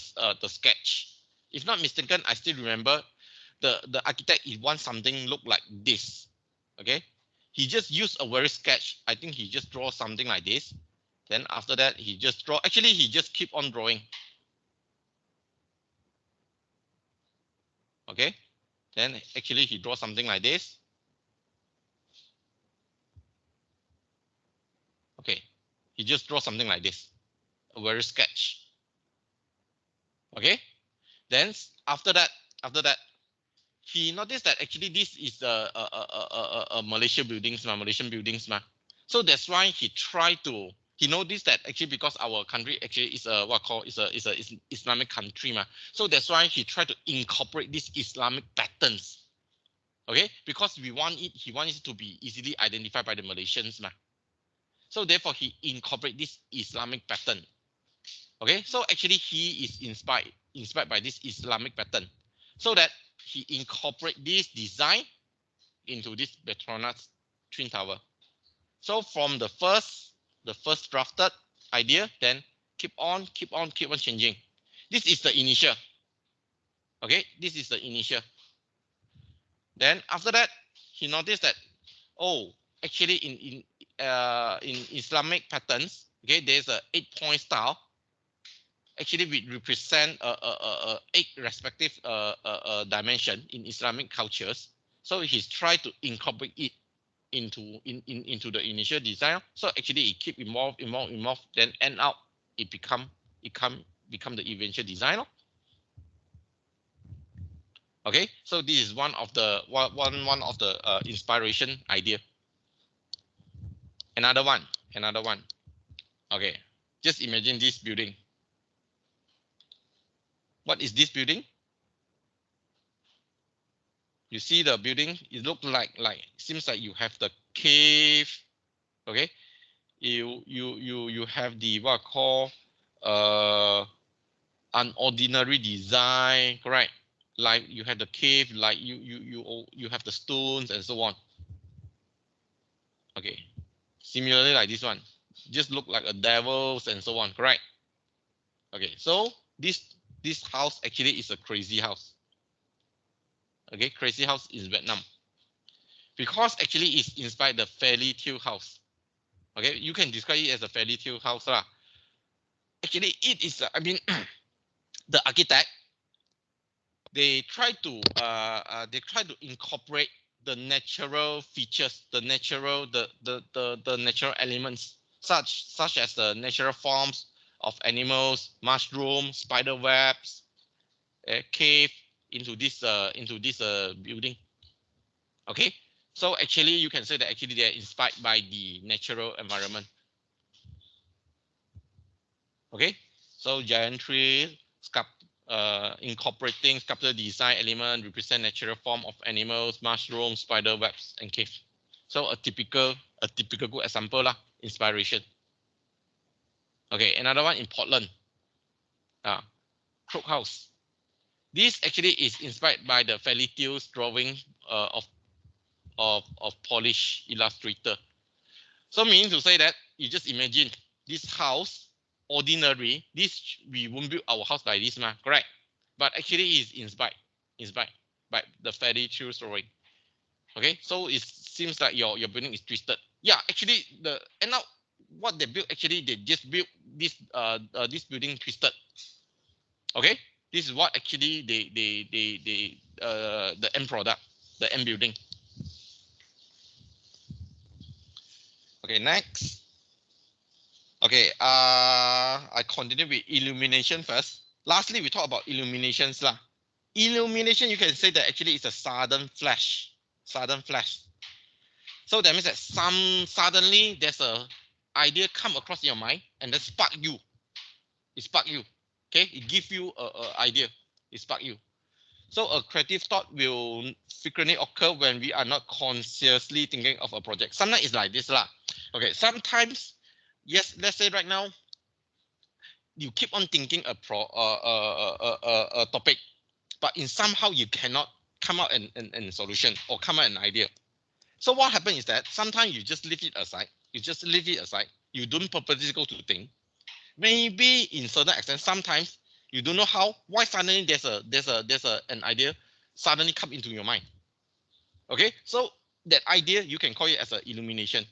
sketch, if not mistaken, I still remember the architect, he wants something look like this. Okay, he just used a very sketch. I think he just draw something like this. Then after that, he just draw. Actually, he just keep on drawing. Okay, then actually he draw something like this. Okay, he just draw something like this, a very sketch. Okay, then after that, he noticed that actually this is a Malaysian buildings, So that's why he tried to He noticed that actually because our country actually is a Islamic country, ma. So that's why he tried to incorporate these Islamic patterns. Okay, because he wants it to be easily identified by the Malaysians, ma. So therefore he incorporate this Islamic pattern. Okay, so actually he is inspired by this Islamic pattern, so that he incorporate this design into this Petronas Twin Tower. So from the first drafted idea, then keep on changing. This is the initial. Okay, this is the initial. Then after that, he noticed that, oh, actually in Islamic patterns, okay, there's a 8-point style. Actually, we represent eight respective dimension in Islamic cultures. So he's tried to incorporate it into the initial design. So actually it keep evolve, then end up it become the eventual design. Okay, so this is one of the inspiration idea. Another one. Okay, just imagine this building. What is this building? You see the building, it looks like seems like you have the cave. Okay, you have the what I call an ordinary design, correct? Like you have the cave, like you have the stones and so on. Okay, similarly like this one, just look like a devils and so on, correct? Okay, so this house actually is a crazy house. Okay, crazy house is Vietnam, because actually it's inspired the fairy tale house. Okay, you can describe it as a fairy tale house lah. Actually, it is. I mean, the architect, they try to incorporate the natural features, the natural elements, such as the natural forms of animals, mushrooms, spider webs, cave into this building. Okay, so actually you can say that actually they are inspired by the natural environment. Okay, so giant tree, incorporating sculpture design element represent natural form of animals, mushrooms, spider webs, and cave. So a typical good example lah, inspiration. Okay, another one in Portland, Crook House. This actually is inspired by the fairy tales drawing of Polish illustrator. So meaning to say that you just imagine this house, ordinary, this we won't build our house like this, correct? But actually is inspired by the fairy tale story. Okay, so it seems like your building is twisted. Yeah, actually the end up what they built, actually they just built this this building twisted. Okay, this is what actually the end product, the end building. Okay, next. Okay, I continue with illumination first. Lastly, we talk about illuminations lah. Illumination, you can say that actually it's a sudden flash. So that means that suddenly there's a idea come across your mind and then spark you. It spark you. Okay, it gives you a idea. It spark you. So a creative thought will frequently occur when we are not consciously thinking of a project. Sometimes it's like this lah. Okay, sometimes, yes, let's say right now, you keep on thinking a topic, but in somehow you cannot come out and solution or come out an idea. So what happens is that sometimes you just leave it aside. You don't purposely go to think. Maybe in certain extent, sometimes you don't know why suddenly there's an idea suddenly come into your mind. Okay, so that idea you can call it as an illumination.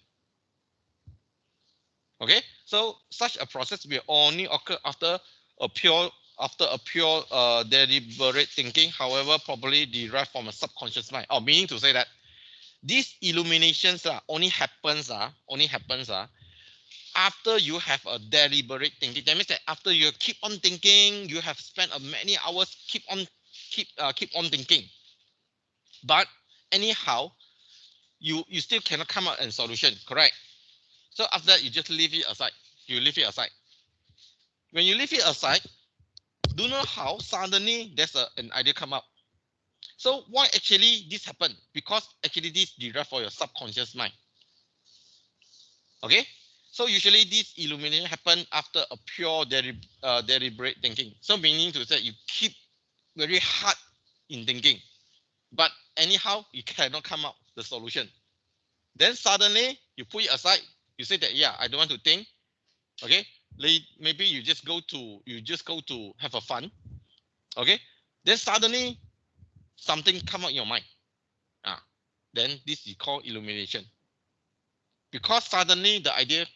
Okay, so such a process will only occur after a pure deliberate thinking, however probably derived from a subconscious mind. Meaning to say that these illuminations only happens after you have a deliberate thinking. That means that after you keep on thinking, you have spent many hours keep on thinking, but anyhow you still cannot come up with a solution, correct? So after that you just leave it aside. You leave it aside. When you leave it aside, do you know how suddenly there's an idea come up? So why actually this happened? Because actually this derived for your subconscious mind. Okay, so usually this illumination happen after a pure deliberate thinking. So meaning to say you keep very hard in thinking, but anyhow you cannot come up the solution. Then suddenly you put it aside. You say that yeah, I don't want to think. Okay, maybe you just go to have a fun. Okay, then suddenly something come out in your mind. Then this is called illumination. Because suddenly the idea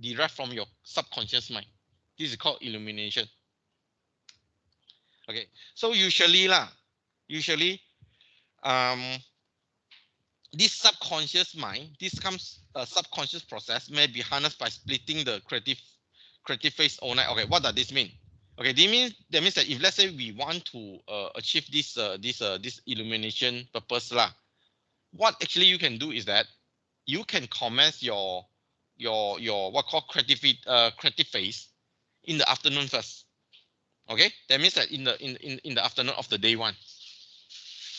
derived from your subconscious mind. This is called illumination. Okay, so usually this subconscious mind, this comes subconscious process may be harnessed by splitting the creative phase overnight. Okay, what does this mean? Okay, that means that if let's say we want to achieve this illumination purpose lah, what actually you can do is that you can commence your what called creative phase in the afternoon first. Okay, that means that in the afternoon of the day one,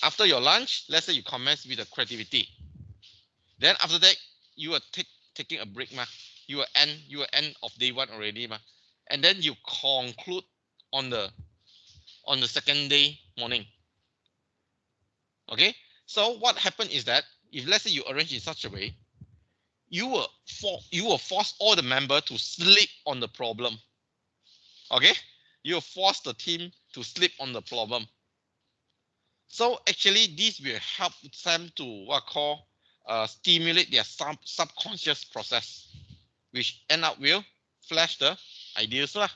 after your lunch, let's say you commence with the creativity. Then after that, you are taking a break, ma. You will end of day one already, ma. And then you conclude on the second day morning. Okay, so what happened is that if let's say you arrange in such a way, you will force all the member to sleep on the problem. Okay, you will force the team to sleep on the problem. So actually, this will help them to what call stimulate their subconscious process, which end up will flash the ideas lah.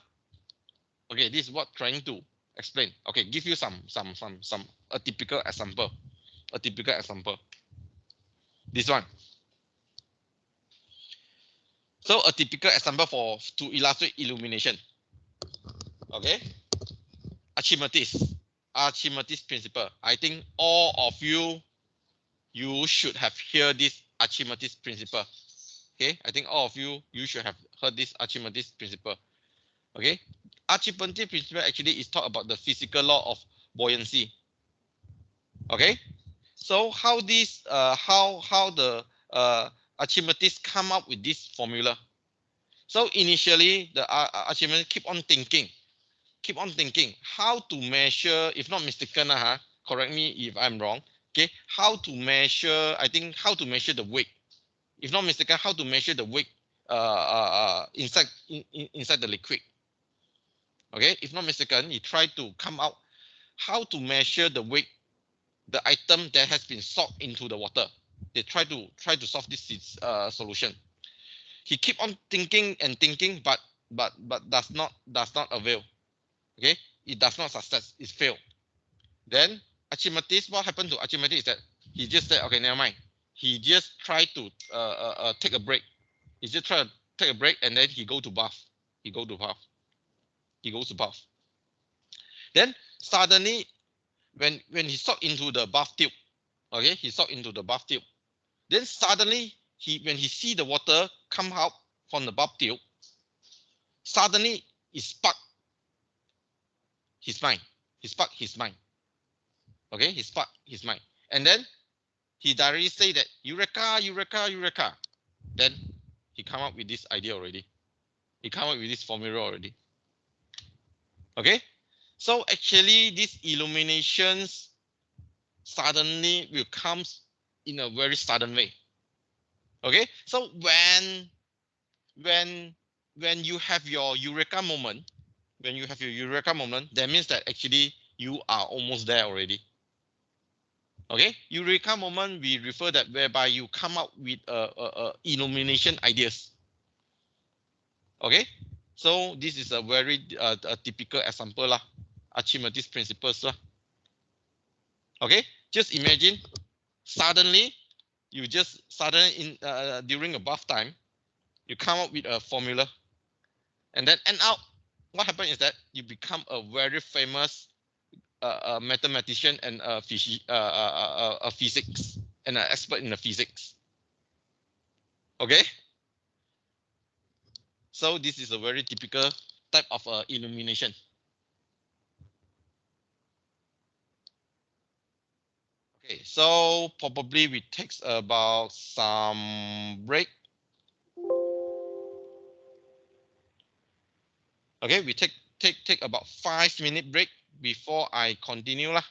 Okay, this is what trying to explain. Okay, give you a typical example. A typical example. This one. So a typical example to illustrate illumination. Okay, Archimedes principle. I think all of you should have heard this Archimedes principle. Okay, I think all of you should have heard this Archimedes principle. Okay, Archimedes principle actually is talk about the physical law of buoyancy. Okay, so how this how the Archimedes come up with this formula? So initially the Archimedes keep on thinking how to measure, if not mistaken, correct me if I'm wrong. Okay, how to measure? I think how to measure the weight. If not mistaken, how to measure the weight inside the liquid. Okay, if not mistaken, he tried to come out how to measure the weight, the item that has been soaked into the water. They try to solve this solution. He keep on thinking and thinking, but does not avail. Okay, it does not success. It failed. Then Archimedes, what happened to Archimedes is that he just said, okay, never mind. He just tried to take a break. He just tried to take a break, and then he go to bath. He goes to bath. Then suddenly, when he saw into the bath tube, okay, he saw into the bath tube. Then suddenly, when he see the water come out from the bath tube, suddenly it sparked his mind. Okay, he sparked his mind. And then he directly say that Eureka, Eureka, Eureka. Then he come up with this idea already. He come up with this formula already. Okay, so actually these illuminations suddenly will come in a very sudden way. Okay, so when you have your Eureka moment, that means that actually you are almost there already. Okay, Eureka moment, we refer that whereby you come up with illumination ideas. Okay, so this is a very a typical example lah, Archimedes principles lah. Okay, just imagine suddenly in during a bath time, you come up with a formula, and then end up what happens is that you become a very famous mathematician and a physics and an expert in the physics. Okay, So this is a very typical type of illumination. Okay, so probably we takes about some break. Okay, we take about 5 minute break before I continue lah.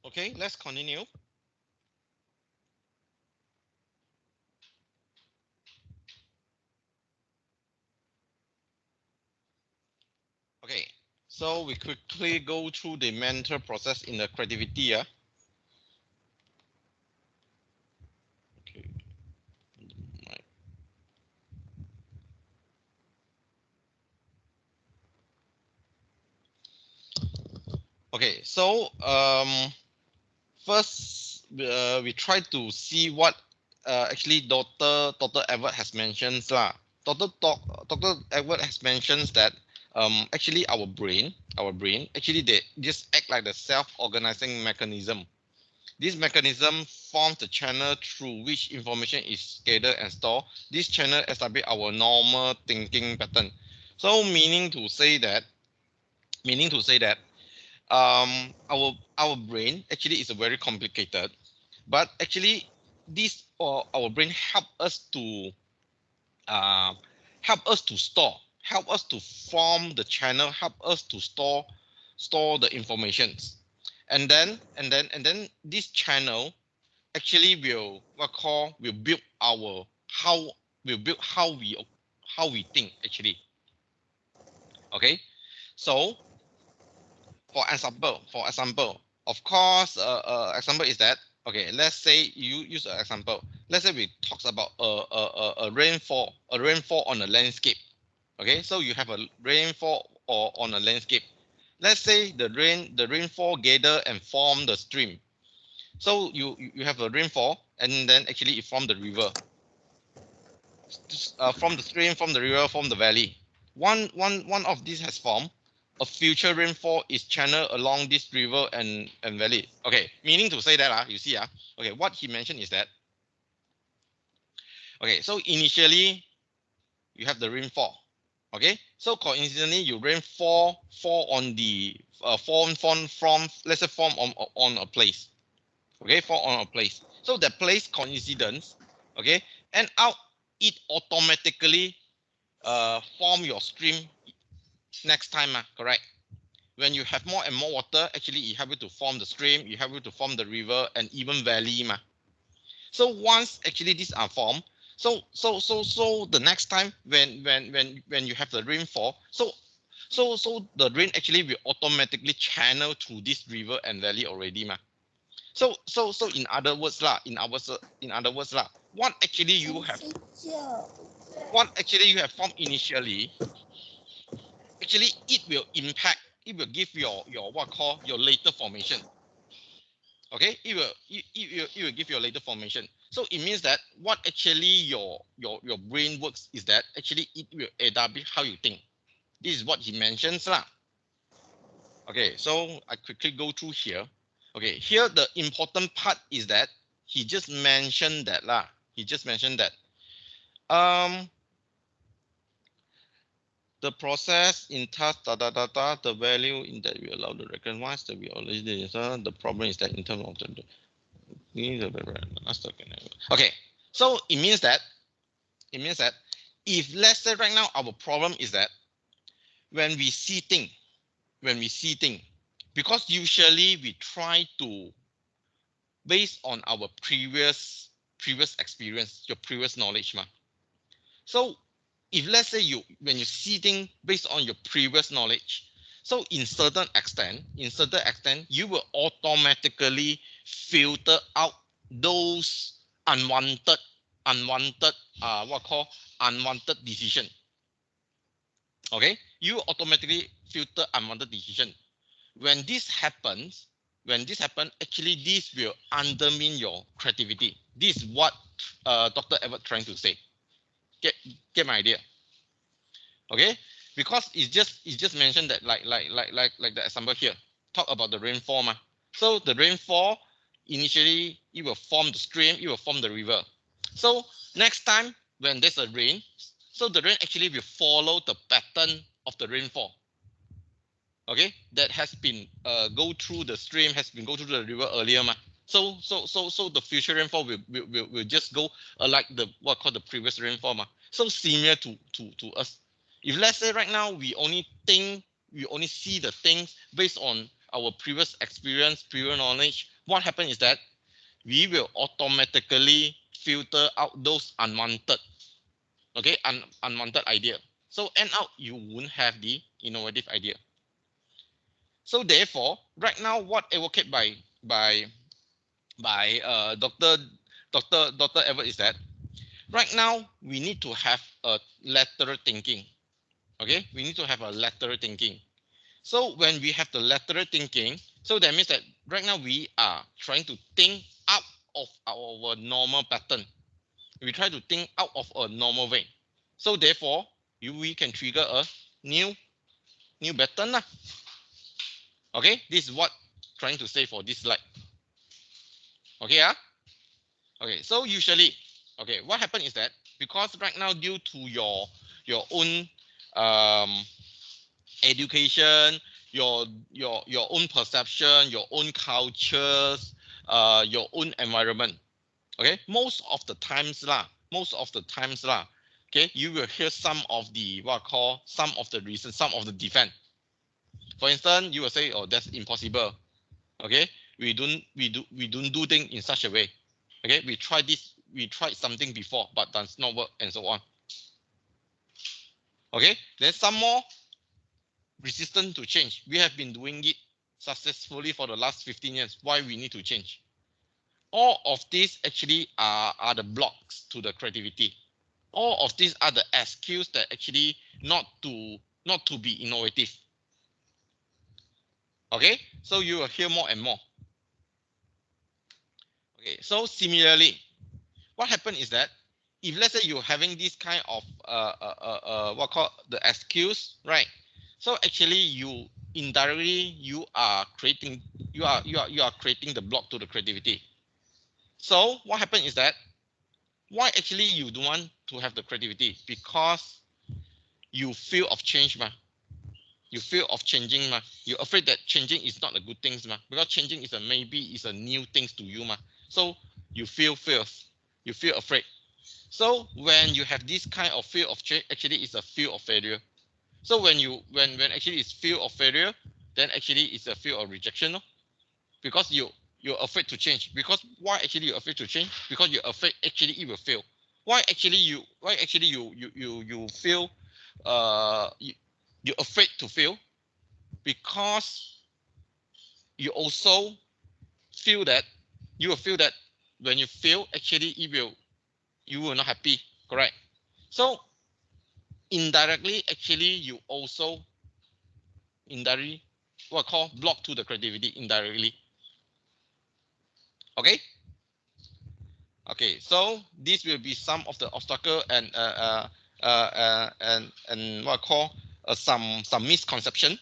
Okay, let's continue. Okay, so we quickly go through the mental process in the creativity. Yeah. Okay. Okay, so first we try to see what actually Dr. Edward has mentioned lah. Dr. Edward has mentioned that actually our brain actually they just act like the self-organizing mechanism. This mechanism forms the channel through which information is gathered and stored. This channel establish our normal thinking pattern. So meaning to say that our brain actually is a very complicated, but actually this or our brain uh, help us to help us to form the channel, help us to store the informations, and then this channel actually will build our how we think actually. Okay, so for example, of course, example is that, okay, let's say you use an example. Let's say we talks about a rainfall on a landscape. Okay, so you have a rainfall or on a landscape. Let's say the rainfall gather and form the stream. So you have a rainfall, and then actually it form the river. From the stream, from the river, from the valley. One of these has formed. A future rainfall is channeled along this river and valley. Okay, meaning to say that you see okay, what he mentioned is that, okay, so initially you have the rainfall. Okay, so coincidentally you rainfall fall on the from let's say form on a place. Okay, fall on a place. So that place coincidence, okay, and out it automatically form your stream next time, correct? When you have more and more water, actually it help you to form the stream, it help you to form the river and even valley. So once actually these are formed, so the next time when you have the rainfall, so the rain actually will automatically channel through this river and valley already. So in other words what actually you have formed initially, actually it will give your what call your later formation. Okay, it will give your later formation. So it means that what actually your brain works is that actually it will adapt how you think. This is what he mentions lah. Okay, so I quickly go through here. Okay, here the important part is that he just mentioned that um the process in task the value in that we allow the recognize that we already did. The problem is that in terms of the okay, so it means that if let's say right now our problem is that when we see thing because usually we try to based on our previous experience, your previous knowledge so if let's say when you see things based on your previous knowledge, so in certain extent you will automatically filter out those unwanted what call unwanted decision. Okay, you automatically filter unwanted decision. When this happens actually this will undermine your creativity. This is what Dr. Edward trying to say. Get my idea. Okay, because it's just mentioned that like the example here talk about the rainfall so the rainfall initially it will form the stream, it will form the river. So next time when there's a rain, so the rain actually will follow the pattern of the rainfall. Okay, that has been go through the stream, has been go through the river earlier so the future rainfall will just go like the what called the previous rainfall so similar to us. If let's say right now we only see the things based on our previous experience, previous knowledge, what happens is that we will automatically filter out those unwanted, okay, unwanted idea. So end out, you won't have the innovative idea. So therefore, right now, what advocated by Dr. Everett is that right now we need to have a lateral thinking. Okay, we need to have a lateral thinking. So when we have the lateral thinking, so that means that right now we are trying to think out of our normal pattern. We try to think out of a normal way. So therefore, we can trigger a new pattern lah. Okay, this is what trying to say for this slide. Okay, okay. So usually, okay, what happens is that because right now due to your own education, your own perception, your own cultures, your own environment. Okay, most of the times lah, okay, you will hear some of the what I call some of the reasons, some of the defense. For instance, you will say, "Oh, that's impossible." Okay, we don't do things in such a way. Okay, we tried something before, but does not work, and so on. Okay, then some more resistant to change. We have been doing it successfully for the last 15 years. Why we need to change? All of these actually are the blocks to the creativity. All of these are the excuses that actually not to be innovative. Okay, so you will hear more and more. Okay, so similarly, what happened is that if let's say you're having this kind of what called the excuse, right? So actually you indirectly you are creating creating the block to the creativity. So what happened is that why actually you don't want to have the creativity? Because you fear of change, ma. You fear of changing, ma. You're afraid that changing is not a good thing, ma. Because changing is a new things to you, ma. So you feel fears. You feel afraid. So when you have this kind of fear of change, actually it's a fear of failure. So when actually it's fear of failure, then actually it's a fear of rejection, no? Because you're afraid to change. Because why actually you're afraid to change? Because you're afraid actually it will fail. Why actually you feel you're afraid to fail? Because you also feel that you will feel that when you fail, actually you will not happy, correct? So indirectly, actually you also indirectly what I call block to the creativity indirectly. Okay. Okay, so this will be some of the obstacle and what I call some misconception.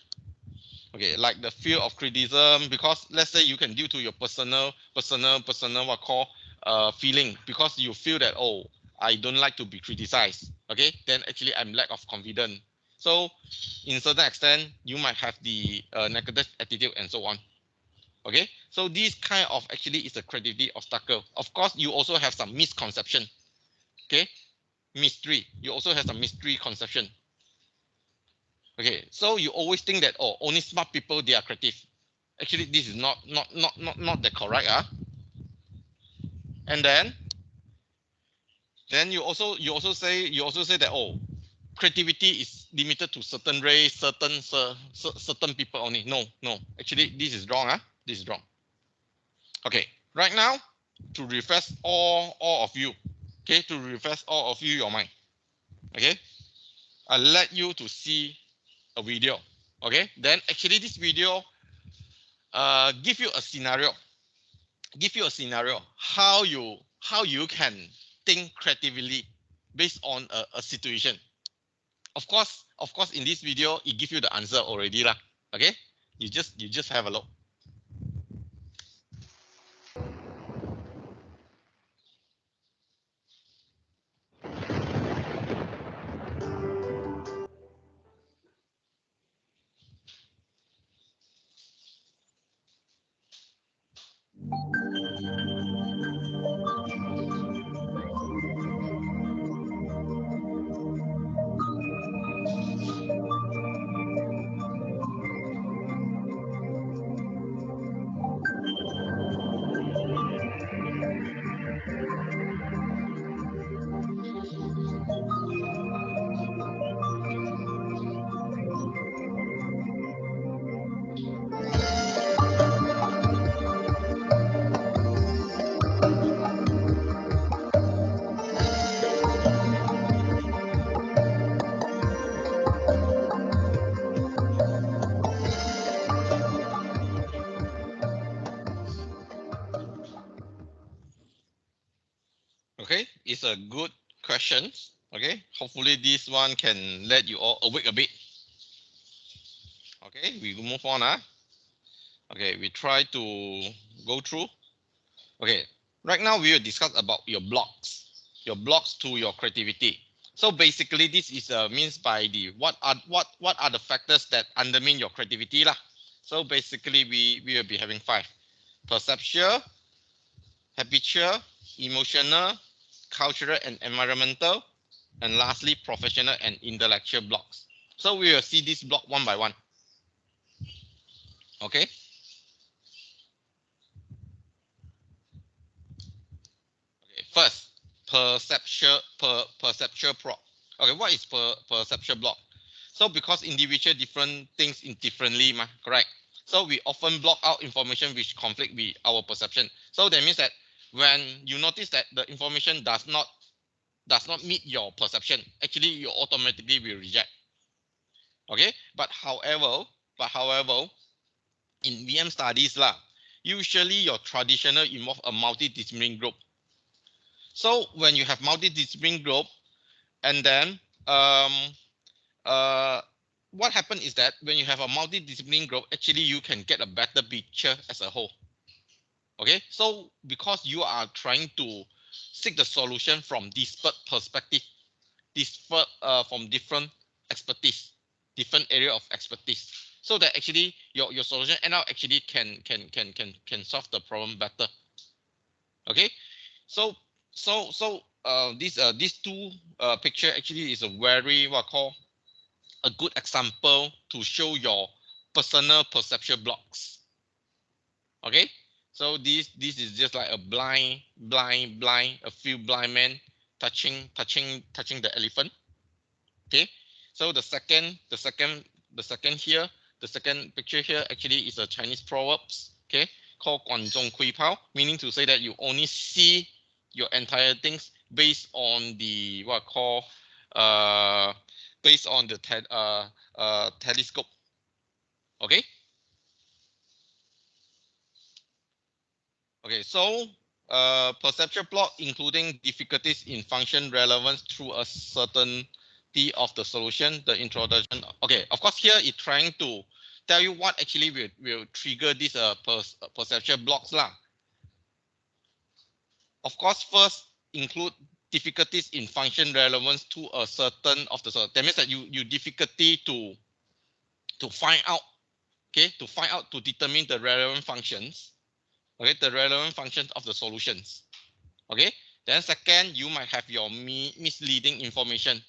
Okay, like the fear of criticism, because let's say you can due to your personal what I call feeling, because you feel that, oh, I don't like to be criticized. Okay, then actually I'm lack of confidence. So in certain extent, you might have the negative attitude and so on. Okay, so this kind of actually is a creativity obstacle. Of course, you also have some misconception. Okay, mystery. You also have some mystery conception. Okay, so you always think that, oh, only smart people they are creative. Actually, this is not the correct. And then you also say that, oh, creativity is limited to certain race, certain people only. No. Actually, this is wrong. This is wrong. Okay, right now, to refresh all of you, okay, to refresh all of you your mind. Okay, I'll let you to see a video. Okay, then actually this video give you a scenario. How you can think creatively based on a situation. Of course, in this video, it gives you the answer already lah. Okay, you just have a look. it's a good question. Okay, hopefully this one can let you all awake a bit. Okay, we move on. Okay, we try to go through. Okay, right now we will discuss about your blocks to your creativity. So basically, this is means by the what are the factors that undermine your creativity lah. So basically, we will be having 5: perceptual, habitual, emotional, cultural and environmental, and lastly, professional and intellectual blocks. So we will see this block one by one. Okay. First, perceptual block. Okay, what is perceptual block? So because individual different things in differently, correct? So we often block out information which conflict with our perception. So that means that when you notice that the information does not meet your perception, actually you automatically will reject. Okay, but however, in VM studies usually your traditional involve a multidisciplinary group. So when you have multidisciplinary group, and then what happens is that when you have a multidisciplinary group, actually you can get a better picture as a whole. Okay, so because you are trying to seek the solution from disparate perspective, from different expertise, different area of expertise, so that actually your solution end up actually can solve the problem better. Okay, so these two picture actually is a very what I call a good example to show your personal perceptual blocks. Okay, so this is just like a a few blind men touching the elephant. Okay, so the second picture here actually is a Chinese proverbs. Okay, called 管中窥豹, meaning to say that you only see your entire things based on the what I call based on the telescope. Okay. Okay, so perceptual block including difficulties in function relevance through a certainty of the solution, the introduction. Okay, of course here it's trying to tell you what actually will trigger these perceptual blocks lah. Of course, first include difficulties in function relevance to a certain of the that means that you difficulty to find out, okay, to determine the relevant functions, okay, the relevant functions of the solutions. Okay, then second, you might have your misleading information.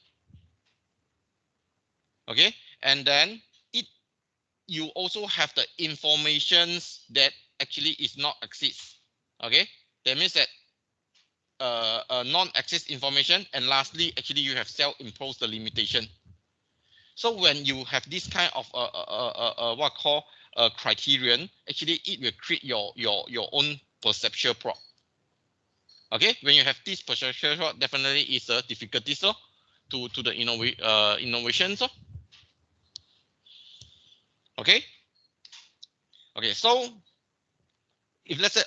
Okay, and then you also have the informations that actually is not exist. Okay, that means that non-exist information, and lastly, actually you have self-imposed the limitation. So when you have this kind of what call a criterion, actually it will create your own perceptual problem. Okay, when you have this perceptual problem, definitely is a difficulty to the innovations. Okay. Okay, so if let's say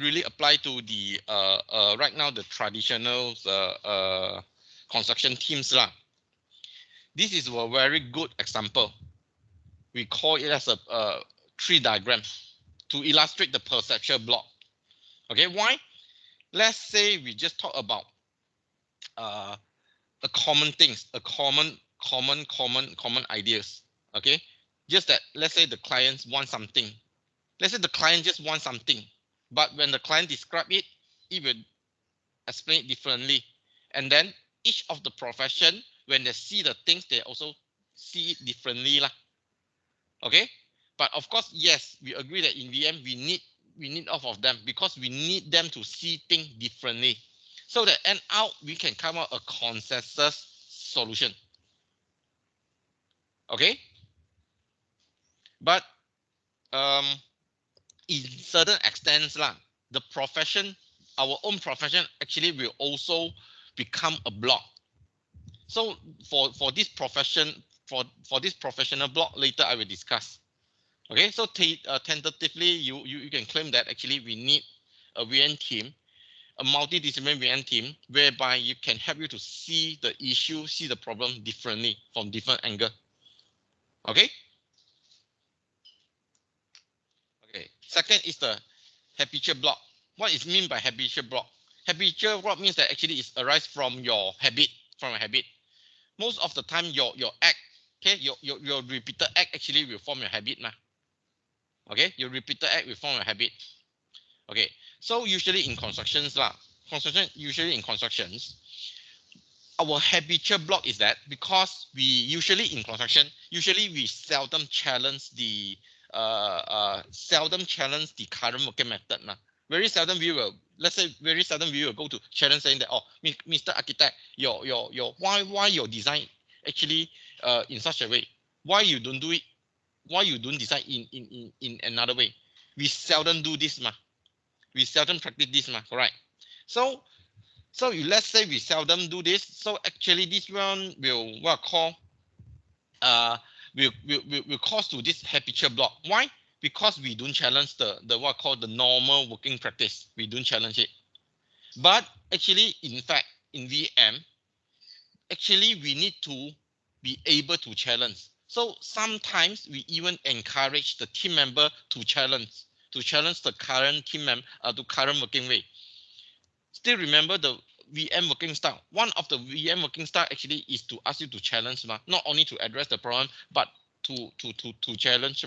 really apply to the right now the traditional construction teams lah. This is a very good example. We call it as a tree diagram to illustrate the perceptual block. Okay, why? Let's say we just talk about the common things, common ideas. Okay, just that let's say the clients want something. Let's say the client just wants something, but when the client describe it, it will explain it differently. And then each of the profession, when they see the things, they also see it differently lah. Okay, but of course, yes, we agree that in VM we need all of them because we need them to see things differently, so that end out we can come up a consensus solution. Okay, but in certain extents lah, the profession, our own profession actually will also become a block. So for this profession, for this professional block, later I will discuss. Okay, so tentatively you can claim that actually we need a VM team, a multidisciplinary VM team whereby you can help you to see the issue, see the problem differently from different angle. Okay. Okay. Second is the habitual block. What is mean by habitual block? Habitual block means that actually it arises from your habit, from a habit. Most of the time, your act, okay, your repeated act actually will form your habit, nah. Okay, your repeated act will form a habit. Okay, so usually in constructions lah, usually in constructions, our habitual block is that because we usually in construction, usually we seldom challenge the current working method nah. Very seldom we will, let's say very seldom we will go to challenge saying that, oh, Mr. Architect, your why your design actually in such a way, why you don't do it, why you don't design in another way. We seldom do this ma. We seldom practice this ma, correct? So let's say we seldom do this. So actually this one will what call will cause to this habitual block. Why? Because we don't challenge the what called the normal working practice. We don't challenge it. But actually, in fact, in VM, actually we need to be able to challenge. So sometimes we even encourage the team member to challenge the current team member to current working way. Still remember the VM working style. One of the VM working style actually is to ask you to challenge, not only to address the problem, but to challenge.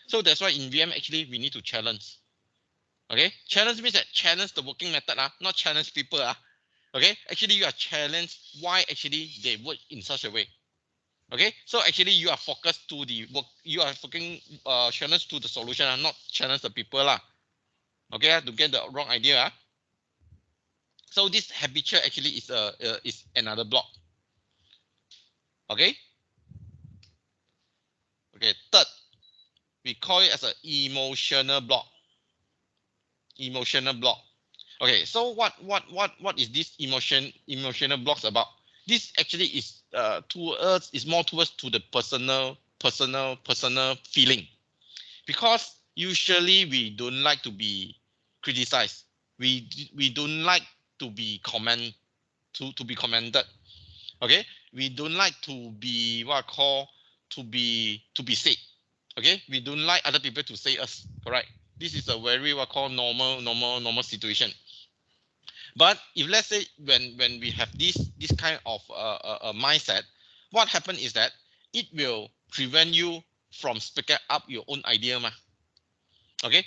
So that's why in VM actually we need to challenge. Okay, challenge means that challenge the working method, not challenge people. Okay, actually you are challenged why actually they work in such a way. Okay, so actually you are focused to the work, you are fucking challenge to the solution, not challenge the people lah. Okay, to get the wrong idea. So this habitual actually is another block. Okay. Okay. Third, we call it as an emotional block. Emotional block. Okay. So what is this emotional blocks about? This actually is more towards to the personal feeling, because usually we don't like to be criticized. We don't like to be commended. Okay, we don't like to be what I call to be said. Okay, we don't like other people to say us. Correct. This is a very what I call normal situation. But if let's say when we have this kind of mindset, what happens is that it will prevent you from speaking up your own idea, Okay,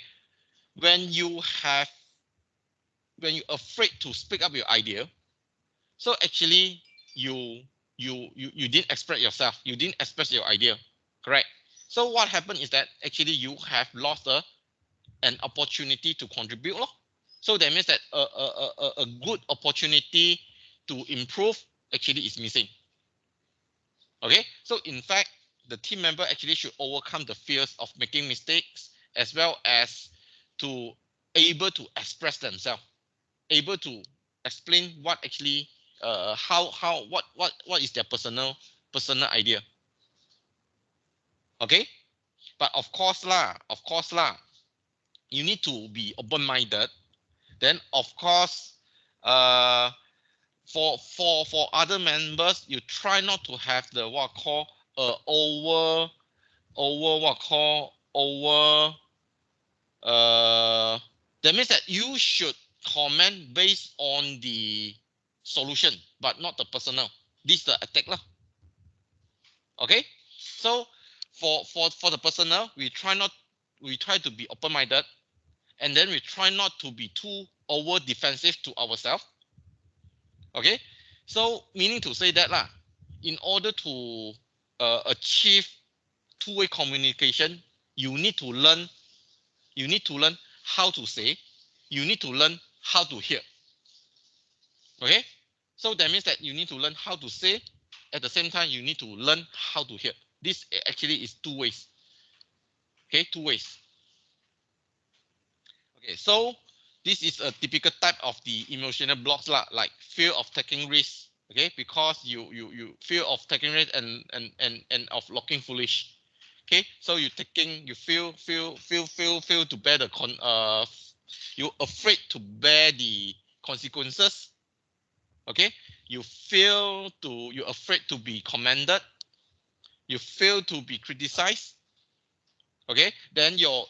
when you're afraid to speak up your idea, so actually you didn't express yourself, you didn't express your idea, correct? So what happened is that actually you have lost an opportunity to contribute. So that means that a good opportunity to improve actually is missing. Okay, so in fact, the team member actually should overcome the fears of making mistakes, as well as to able to express themselves, able to explain what actually what is their personal idea. Okay, but of course lah, you need to be open-minded. Then of course, for other members, you try not to have the what call over what call over that means that you should comment based on the solution but not the personal. This is the attack lah. Okay, so for the personal, we try to be open-minded, and then we try not to be too over defensive to ourselves. Okay, so meaning to say that lah, in order to achieve two-way communication, you need to learn how to say, you need to learn how to hear. Okay, so that means that you need to learn how to say, at the same time you need to learn how to hear. This actually is two ways. Okay, two ways. Okay, so this is a typical type of the emotional blocks lah, like fear of taking risks. Okay, because you fear of taking risks and of looking foolish. Okay, so you feel to bear the you're afraid to bear the consequences. Okay, you're afraid to be commended. You fail to be criticized. Okay, then your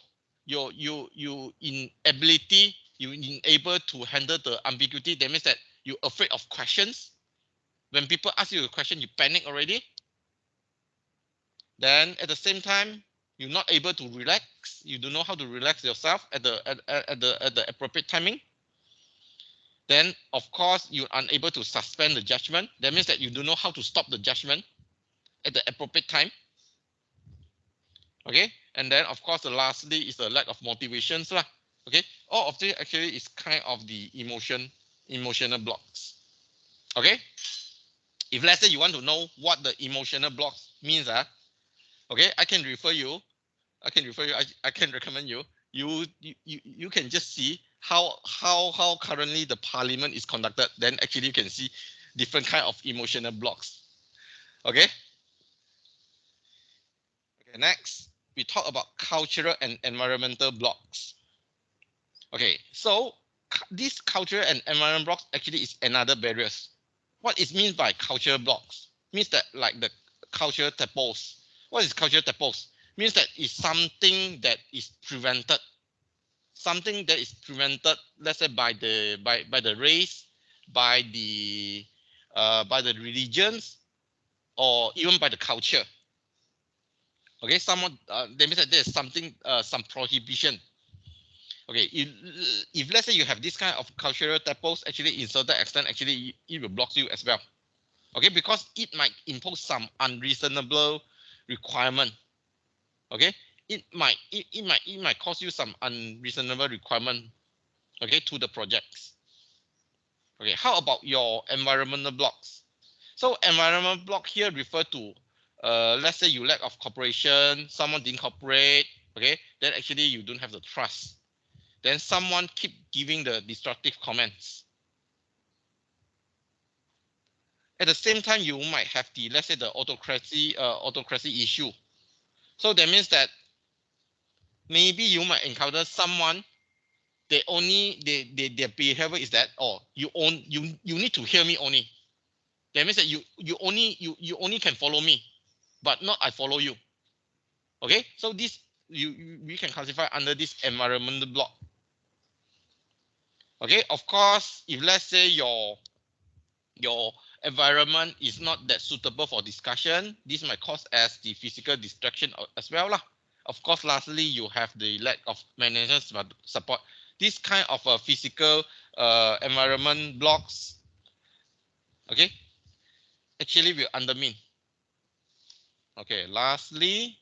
inability, you unable to handle the ambiguity. That means that you're afraid of questions. When people ask you a question, you panic already. Then at the same time, you're not able to relax. You don't know how to relax yourself at the appropriate timing. Then of course you're unable to suspend the judgment. That means that you don't know how to stop the judgment at the appropriate time. Okay, and then of course the lastly is the lack of motivations lah. Okay, all of this actually is kind of the emotional blocks. Okay, if let's say you want to know what the emotional blocks means, okay, I can recommend you. You can just see how currently the parliament is conducted. Then actually you can see different kind of emotional blocks. Okay. Okay, next we talk about cultural and environmental blocks. Okay, so this cultural and environmental blocks actually is another barriers. What it means by cultural blocks means that like the cultural taboos. What is cultural taboos? Means that it's something that is prevented. Something that is prevented, let's say by the race, by the religions, or even by the culture. Okay, someone that means that there's something some prohibition. Okay, if let's say you have this kind of cultural taboos, actually in certain extent, actually it will block you as well. Okay, because it might impose some unreasonable requirement. Okay, it might cause you some unreasonable requirement. Okay, to the projects. Okay, how about your environmental blocks? So environmental block here refer to let's say you lack of cooperation, someone didn't cooperate. Okay, then actually you don't have the trust. Then someone keep giving the destructive comments. At the same time, you might have the, let's say, the autocracy issue. So that means that maybe you might encounter someone, their behavior is that, oh, you need to hear me only. That means that you only can follow me, but not I follow you. Okay, so this we can classify under this environmental block. Okay, of course, if let's say your environment is not that suitable for discussion, this might cause as the physical distraction as well lah. Of course, lastly, you have the lack of management support. This kind of physical environment blocks, okay, actually will undermine. Okay, lastly,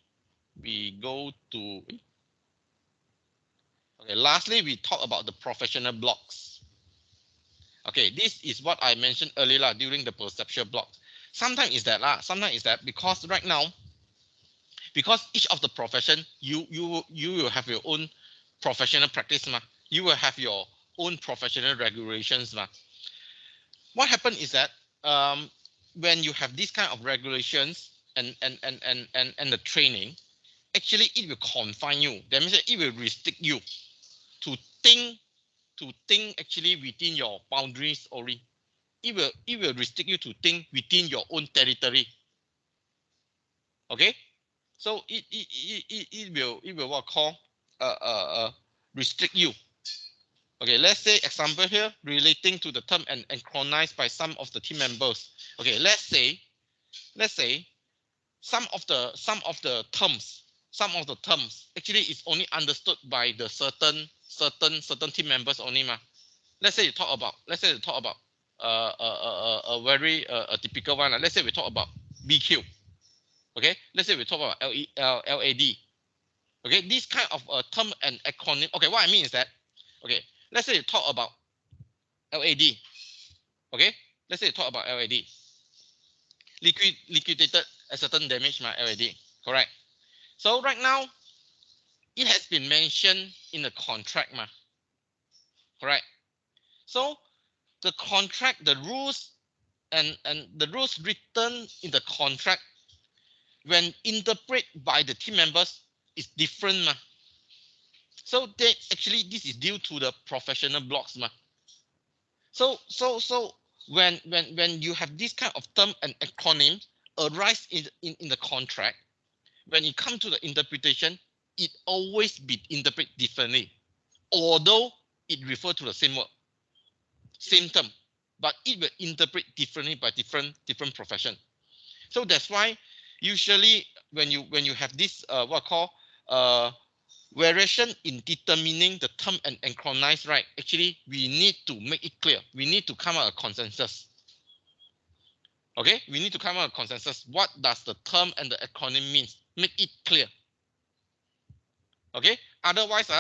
we go to lastly we talk about the professional blocks. Okay, this is what I mentioned earlier during the perceptual block. Sometimes is that because right now, because each of the profession, you will have your own professional practice, you will have your own professional regulations. What happens is that when you have this kind of regulations and the training, actually it will confine you. That means that it will restrict you to think actually within your boundaries only. It will restrict you to think within your own territory. Okay, so it will what call restrict you. Okay, let's say example here relating to the term and anachronized by some of the team members. Okay, let's say some of the terms actually is only understood by the certain team members only. Let's say you talk about a very typical one. Let's say we talk about BQ. Okay, let's say we talk about LAD. Okay, this kind of term and acronym. Okay, what I mean is that, okay, let's say you talk about LAD. Okay, let's say you talk about LAD. Liquidated certain damage, LAD. Correct. So right now, it has been mentioned in the contract, correct. So the contract, the rules, and the rules written in the contract, when interpreted by the team members, is different. So this is due to the professional blocks. So when you have this kind of term and acronym arise in the contract, when it comes to the interpretation, it always be interpreted differently, although it refers to the same word, same term, but it will interpret differently by different profession. So that's why usually when you have this what call variation in determining the term and acronyms, right? Actually, we need to make it clear. We need to come up with a consensus. Okay, we need to come up with a consensus. What does the term and the acronym means? Make it clear. Okay, otherwise,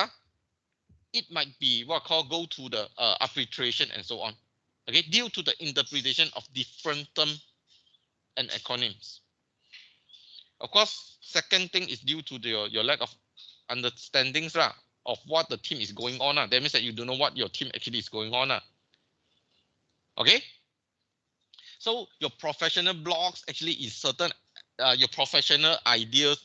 it might be what called go to the arbitration and so on. Okay, due to the interpretation of different term and acronyms. Of course, second thing is due to your lack of understandings of what the team is going on. That means that you don't know what your team actually is going on. Okay, so your professional blocks actually is certain your professional ideas,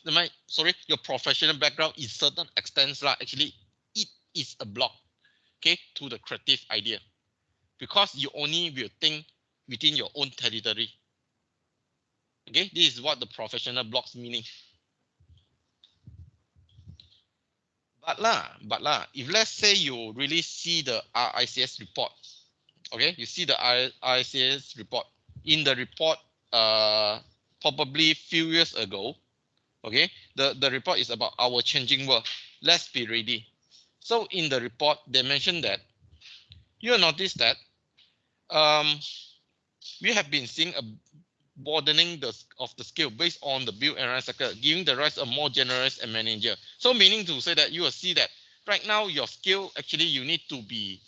your professional background is certain extents actually it is a block, okay, to the creative idea, because you only will think within your own territory. Okay, this is what the professional blocks meaning. But if let's say you really see the RICS report, okay, you see the RICS report. In the report, probably few years ago, okay, the report is about our changing world. Let's be ready. So in the report, they mentioned that you notice that we have been seeing a broadening of the skill based on the build and run cycle, giving the rise a more generous and manager. So meaning to say that you will see that right now your skill actually you need to be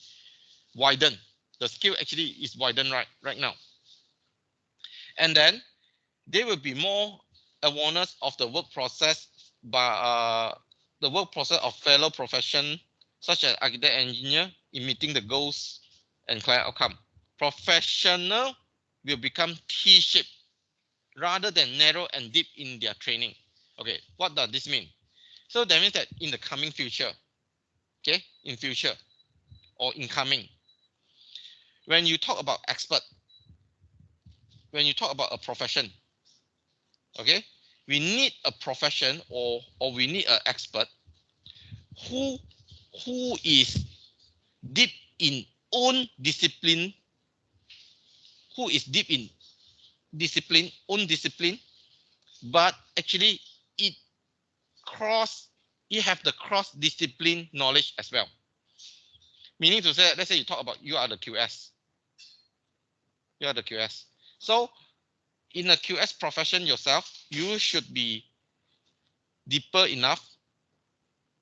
widened. The skill actually is widened right now. And then there will be more awareness of the work process by the work process of fellow profession such as architect and engineer in meeting the goals and client outcome. Professional will become T-shaped rather than narrow and deep in their training. Okay, what does this mean? So that means that in the coming future, okay, in future or incoming, when you talk about expert, when you talk about a profession, okay, we need a profession or we need an expert who is deep in own discipline, who is deep in discipline, own discipline, but actually it have the cross discipline knowledge as well. Meaning to say, let's say you talk about you are the QS. You are the QS. So in a QS profession yourself, you should be deeper enough.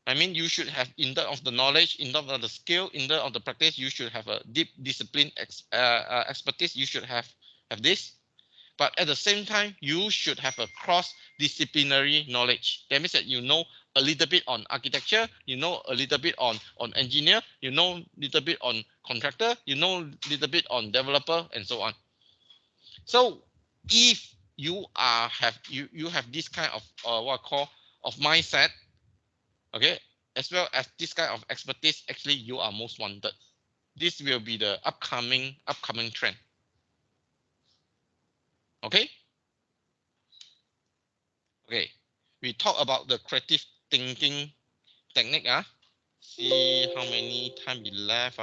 I mean, you should have in terms of the knowledge, in terms of the skill, in terms of the practice, you should have a deep discipline expertise. You should have this. But at the same time, you should have a cross-disciplinary knowledge. That means that you know a little bit on architecture, you know a little bit on engineer, you know a little bit on contractor, you know a little bit on developer, and so on. So if you have this kind of what I call of mindset, okay, as well as this kind of expertise, actually you are most wanted. This will be the upcoming trend. Okay. Okay, we talk about the creative thinking technique. See how many time we left.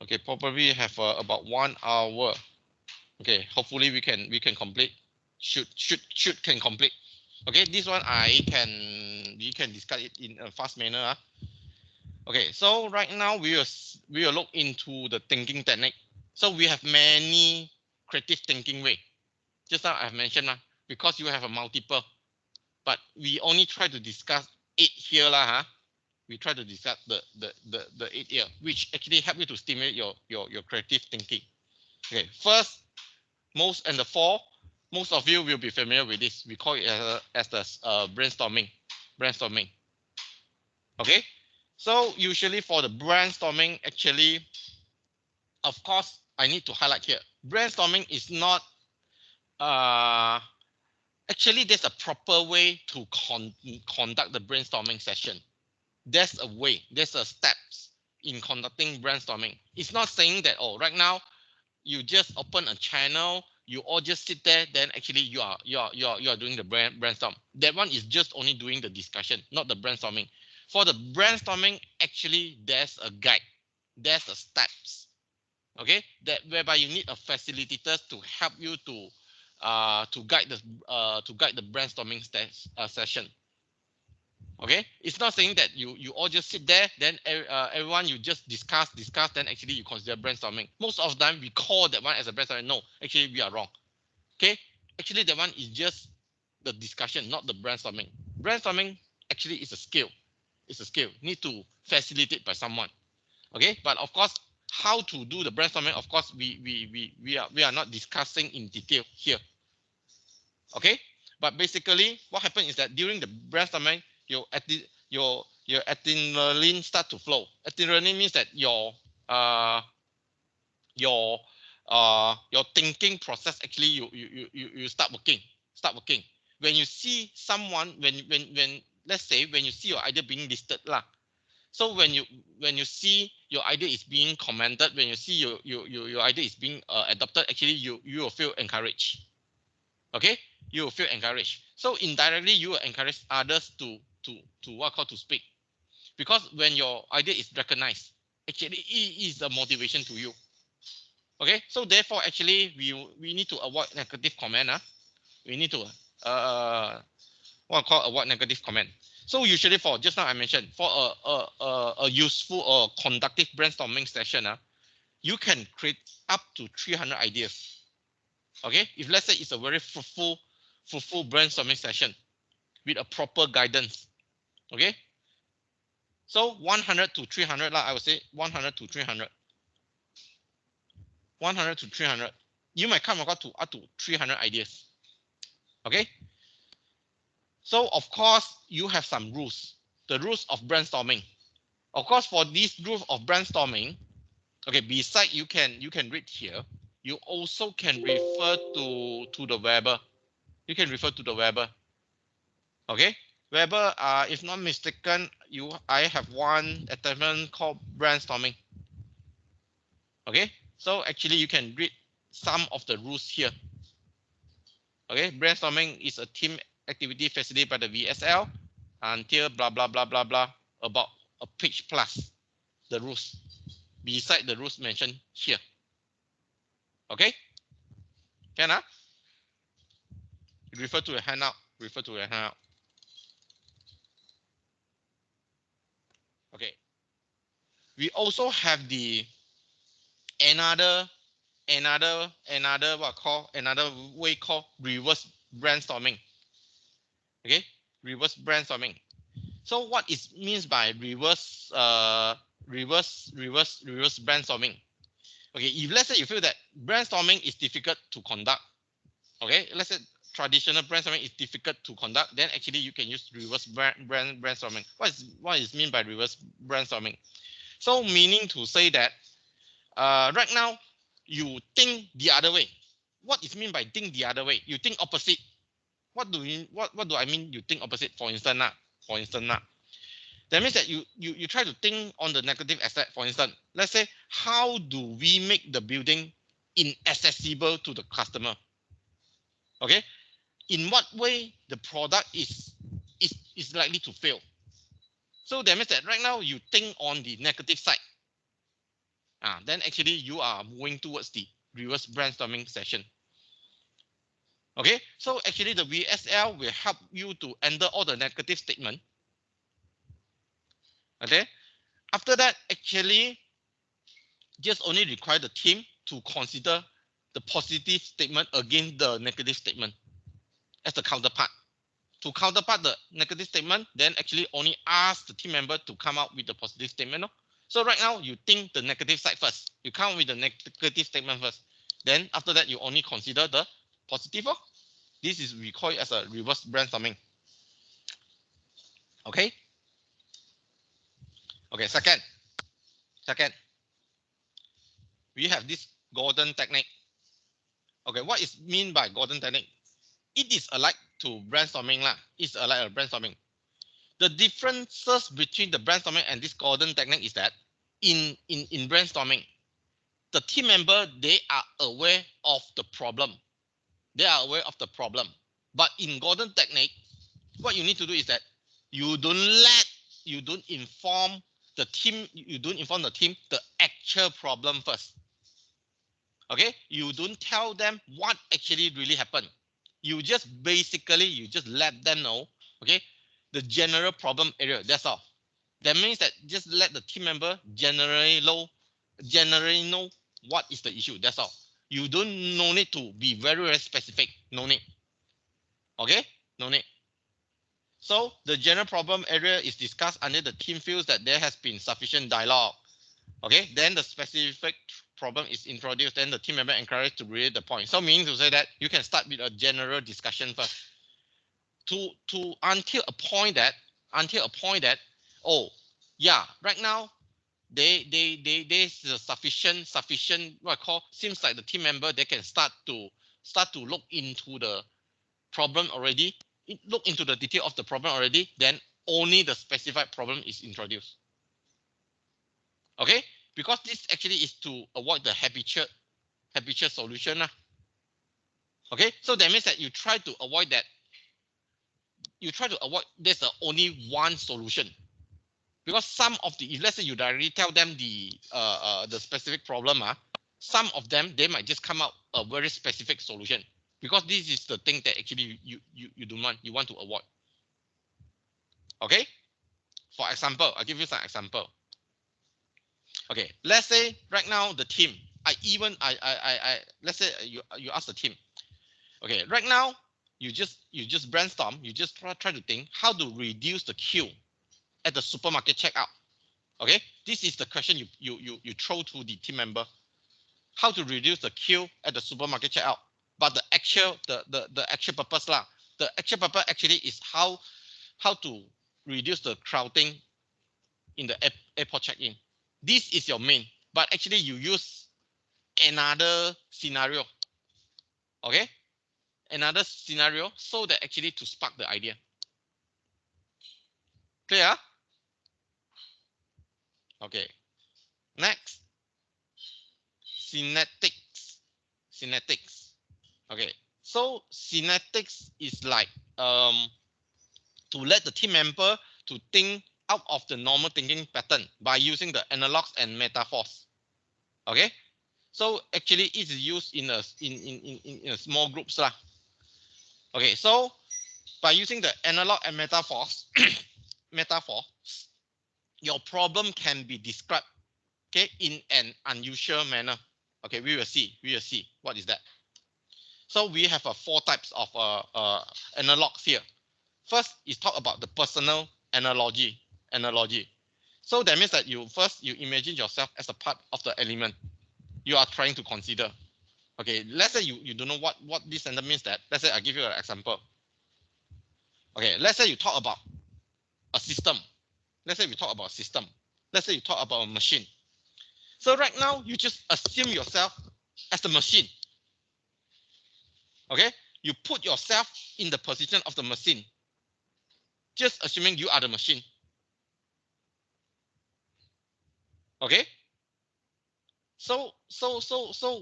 Okay, probably have about 1 hour. Okay, hopefully we can complete. Should can complete. Okay, this one we can discuss it in a fast manner. Okay, so right now we will look into the thinking technique. So we have many creative thinking way. Just now I've mentioned because you have a multiple, but we only try to discuss 8 here We try to discuss the 8 here, which actually help you to stimulate your creative thinking. Okay, first, most of you will be familiar with this. We call it as the brainstorming. Okay, so usually for the brainstorming, actually, of course, I need to highlight here. Brainstorming is not actually there's a proper way to conduct the brainstorming session. There's a way, there's a steps. in conducting brainstorming. It's not saying that, oh, right now you just open a channel, you all just sit there, then actually you are doing the brainstorm. That one is just only doing the discussion, not the brainstorming. For the brainstorming, actually there's a guide, there's the steps, okay, that whereby you need a facilitator to help you to guide the brainstorming session. Okay, it's not saying that you all just sit there, then everyone you just discuss, then actually you consider brainstorming. Most of the time we call that one as a brainstorming. No, actually we are wrong. Okay, actually that one is just the discussion, not the brainstorming. Brainstorming actually is a skill. It's a skill, need to facilitate by someone. Okay, but of course, how to do the brainstorming, of course, we are not discussing in detail here. Okay, but basically what happens is that during the brainstorming, your adrenaline start to flow. Adrenaline means that your thinking process, actually you start working. When you see someone, when let's say when you see your idea being listed lah. So when you see your idea is being commented, when you see your idea is being adopted, actually you will feel encouraged. Okay, you will feel encouraged. So indirectly you will encourage others to speak, because when your idea is recognized, actually it is a motivation to you. Okay, so therefore actually we need to avoid negative comment. We need to avoid negative comment. So usually, for just now I mentioned, for a useful or conductive brainstorming session, you can create up to 300 ideas. Okay, if let's say it's a very fruitful brainstorming session with a proper guidance. Okay, so 100 to 300 I would say 100 to 300. 100 to 300. You might come across to up to 300 ideas. Okay, so of course you have some rules, the rules of brainstorming. Of course, for this rules of brainstorming, okay, beside you can read here, you also can refer to the Weber. You can refer to the Weber. Okay, Weber, if not mistaken, I have one attachment called brainstorming. Okay, so actually you can read some of the rules here. Okay, brainstorming is a team activity facilitated by the VSL until blah blah blah blah blah, about a page plus the rules beside the rules mentioned here. Okay, can refer to the handout. Okay, we also have the another way called reverse brainstorming. Okay, reverse brainstorming. So what it means by reverse brainstorming? Okay, if let's say you feel that brainstorming is difficult to conduct, okay, let's say traditional brainstorming is difficult to conduct, then actually you can use reverse brainstorming. What is mean by reverse brainstorming? So meaning to say that right now you think the other way. What is mean by think the other way? You think opposite. What do I mean you think opposite? For instance, that means that you try to think on the negative aspect. For instance, let's say, how do we make the building inaccessible to the customer? Okay, in what way the product is likely to fail? So that means that right now you think on the negative side. Then actually you are moving towards the reverse brainstorming session. Okay, so actually the VSL will help you to enter all the negative statement. Okay, after that, actually just only require the team to consider the positive statement against the negative statement as the counterpart. To counterpart the negative statement, then actually only ask the team member to come out with the positive statement. So right now you think the negative side first. You come with the negative statement first. Then after that, you only consider the positive. This is we call it as a reverse brainstorming. Okay. Okay. Second, we have this Gordon technique. Okay, what is mean by Gordon technique? It is alike to brainstorming lah. It's alike a brainstorming. The differences between the brainstorming and this Gordon technique is that in brainstorming, the team member, they are aware of the problem. They are aware of the problem. But in Gordon technique, what you need to do is that you don't inform the team, the actual problem first. Okay, you don't tell them what actually really happened. You just let them know, okay, the general problem area. That's all. That means that just let the team member generally know what is the issue. That's all. You don't no need to be very, very specific. No need. Okay, no need. So the general problem area is discussed until the team feels that there has been sufficient dialogue. Okay, then the specific problem is introduced, then the team member encouraged to relate the point. So meaning to say that you can start with a general discussion first. Until a point that oh yeah, right now there's a sufficient what I call, seems like the team member, they can start to look into the problem already, look into the detail of the problem already, then only the specified problem is introduced. Okay, because this actually is to avoid the habitual solution. Okay, so that means that you try to avoid that. There's only one solution, because some of the, if let's say you directly tell them the specific problem, some of them, they might just come out a very specific solution, because this is the thing that actually you don't want, you want to avoid. Okay, for example, I'll give you some example. Okay, let's say right now the team, let's say you ask the team, okay, right now you just brainstorm, you just try to think how to reduce the queue at the supermarket checkout. Okay, this is the question you throw to the team member, how to reduce the queue at the supermarket checkout. But the actual purpose the actual purpose actually is how to reduce the crowding in the airport check-in. This is your main, but actually you use another scenario. Okay, another scenario, so that actually to spark the idea. Clear? Okay, next, synetics. Okay, so synetics is like to let the team member to think out of the normal thinking pattern by using the analogs and metaphors. Okay, so actually it's used in a small groups lah. Okay, so by using the analog and metaphors, your problem can be described, okay, in an unusual manner. Okay, we will see what is that. So we have 4 types of analogs here. First is talk about the personal analogy. So that means that you imagine yourself as a part of the element you are trying to consider. Okay, let's say you don't know what this sentence means. That, let's say I give you an example. Okay, let's say you talk about a system. Let's say we talk about a system. Let's say you talk about a machine. So right now you just assume yourself as the machine. Okay, you put yourself in the position of the machine, just assuming you are the machine. Okay, so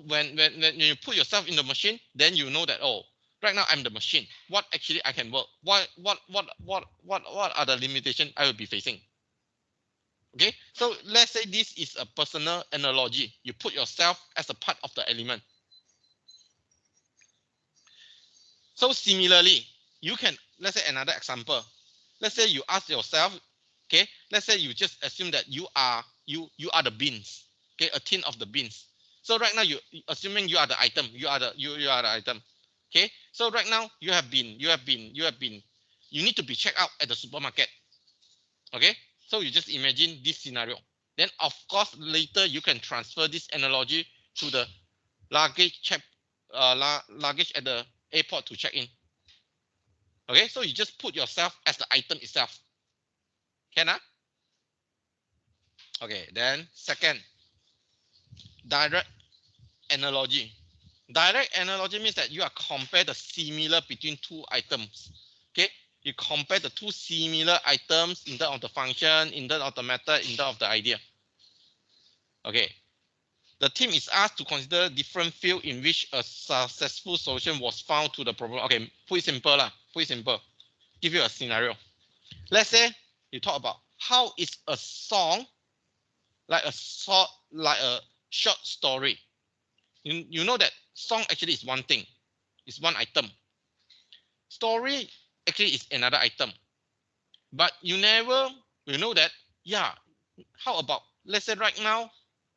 when you put yourself in the machine, then you know that, oh, right now I'm the machine. What actually I can work? What are the limitations I will be facing? Okay, so let's say this is a personal analogy. You put yourself as a part of the element. So similarly, you can, let's say another example. Let's say you ask yourself, okay, let's say you just assume that you are the beans, okay, a tin of the beans. So right now you assuming you are the item, you are the item. Okay, so right now you need to be checked out at the supermarket. Okay, so you just imagine this scenario. Then of course later you can transfer this analogy to the luggage check, luggage at the airport to check in. Okay, so you just put yourself as the item itself. Can I? Okay, then second, direct analogy. Direct analogy means that you are compare the similar between 2 items. Okay, you compare the 2 similar items in terms of the function, in terms of the method, in terms of the idea. Okay. The team is asked to consider different fields in which a successful solution was found to the problem. Okay, put it simple lah. Put it simple. Give you a scenario. Let's say you talk about how is a song like a short story. You know that song actually is one thing, it's one item. Story actually is another item. But you know that, yeah, how about, let's say right now,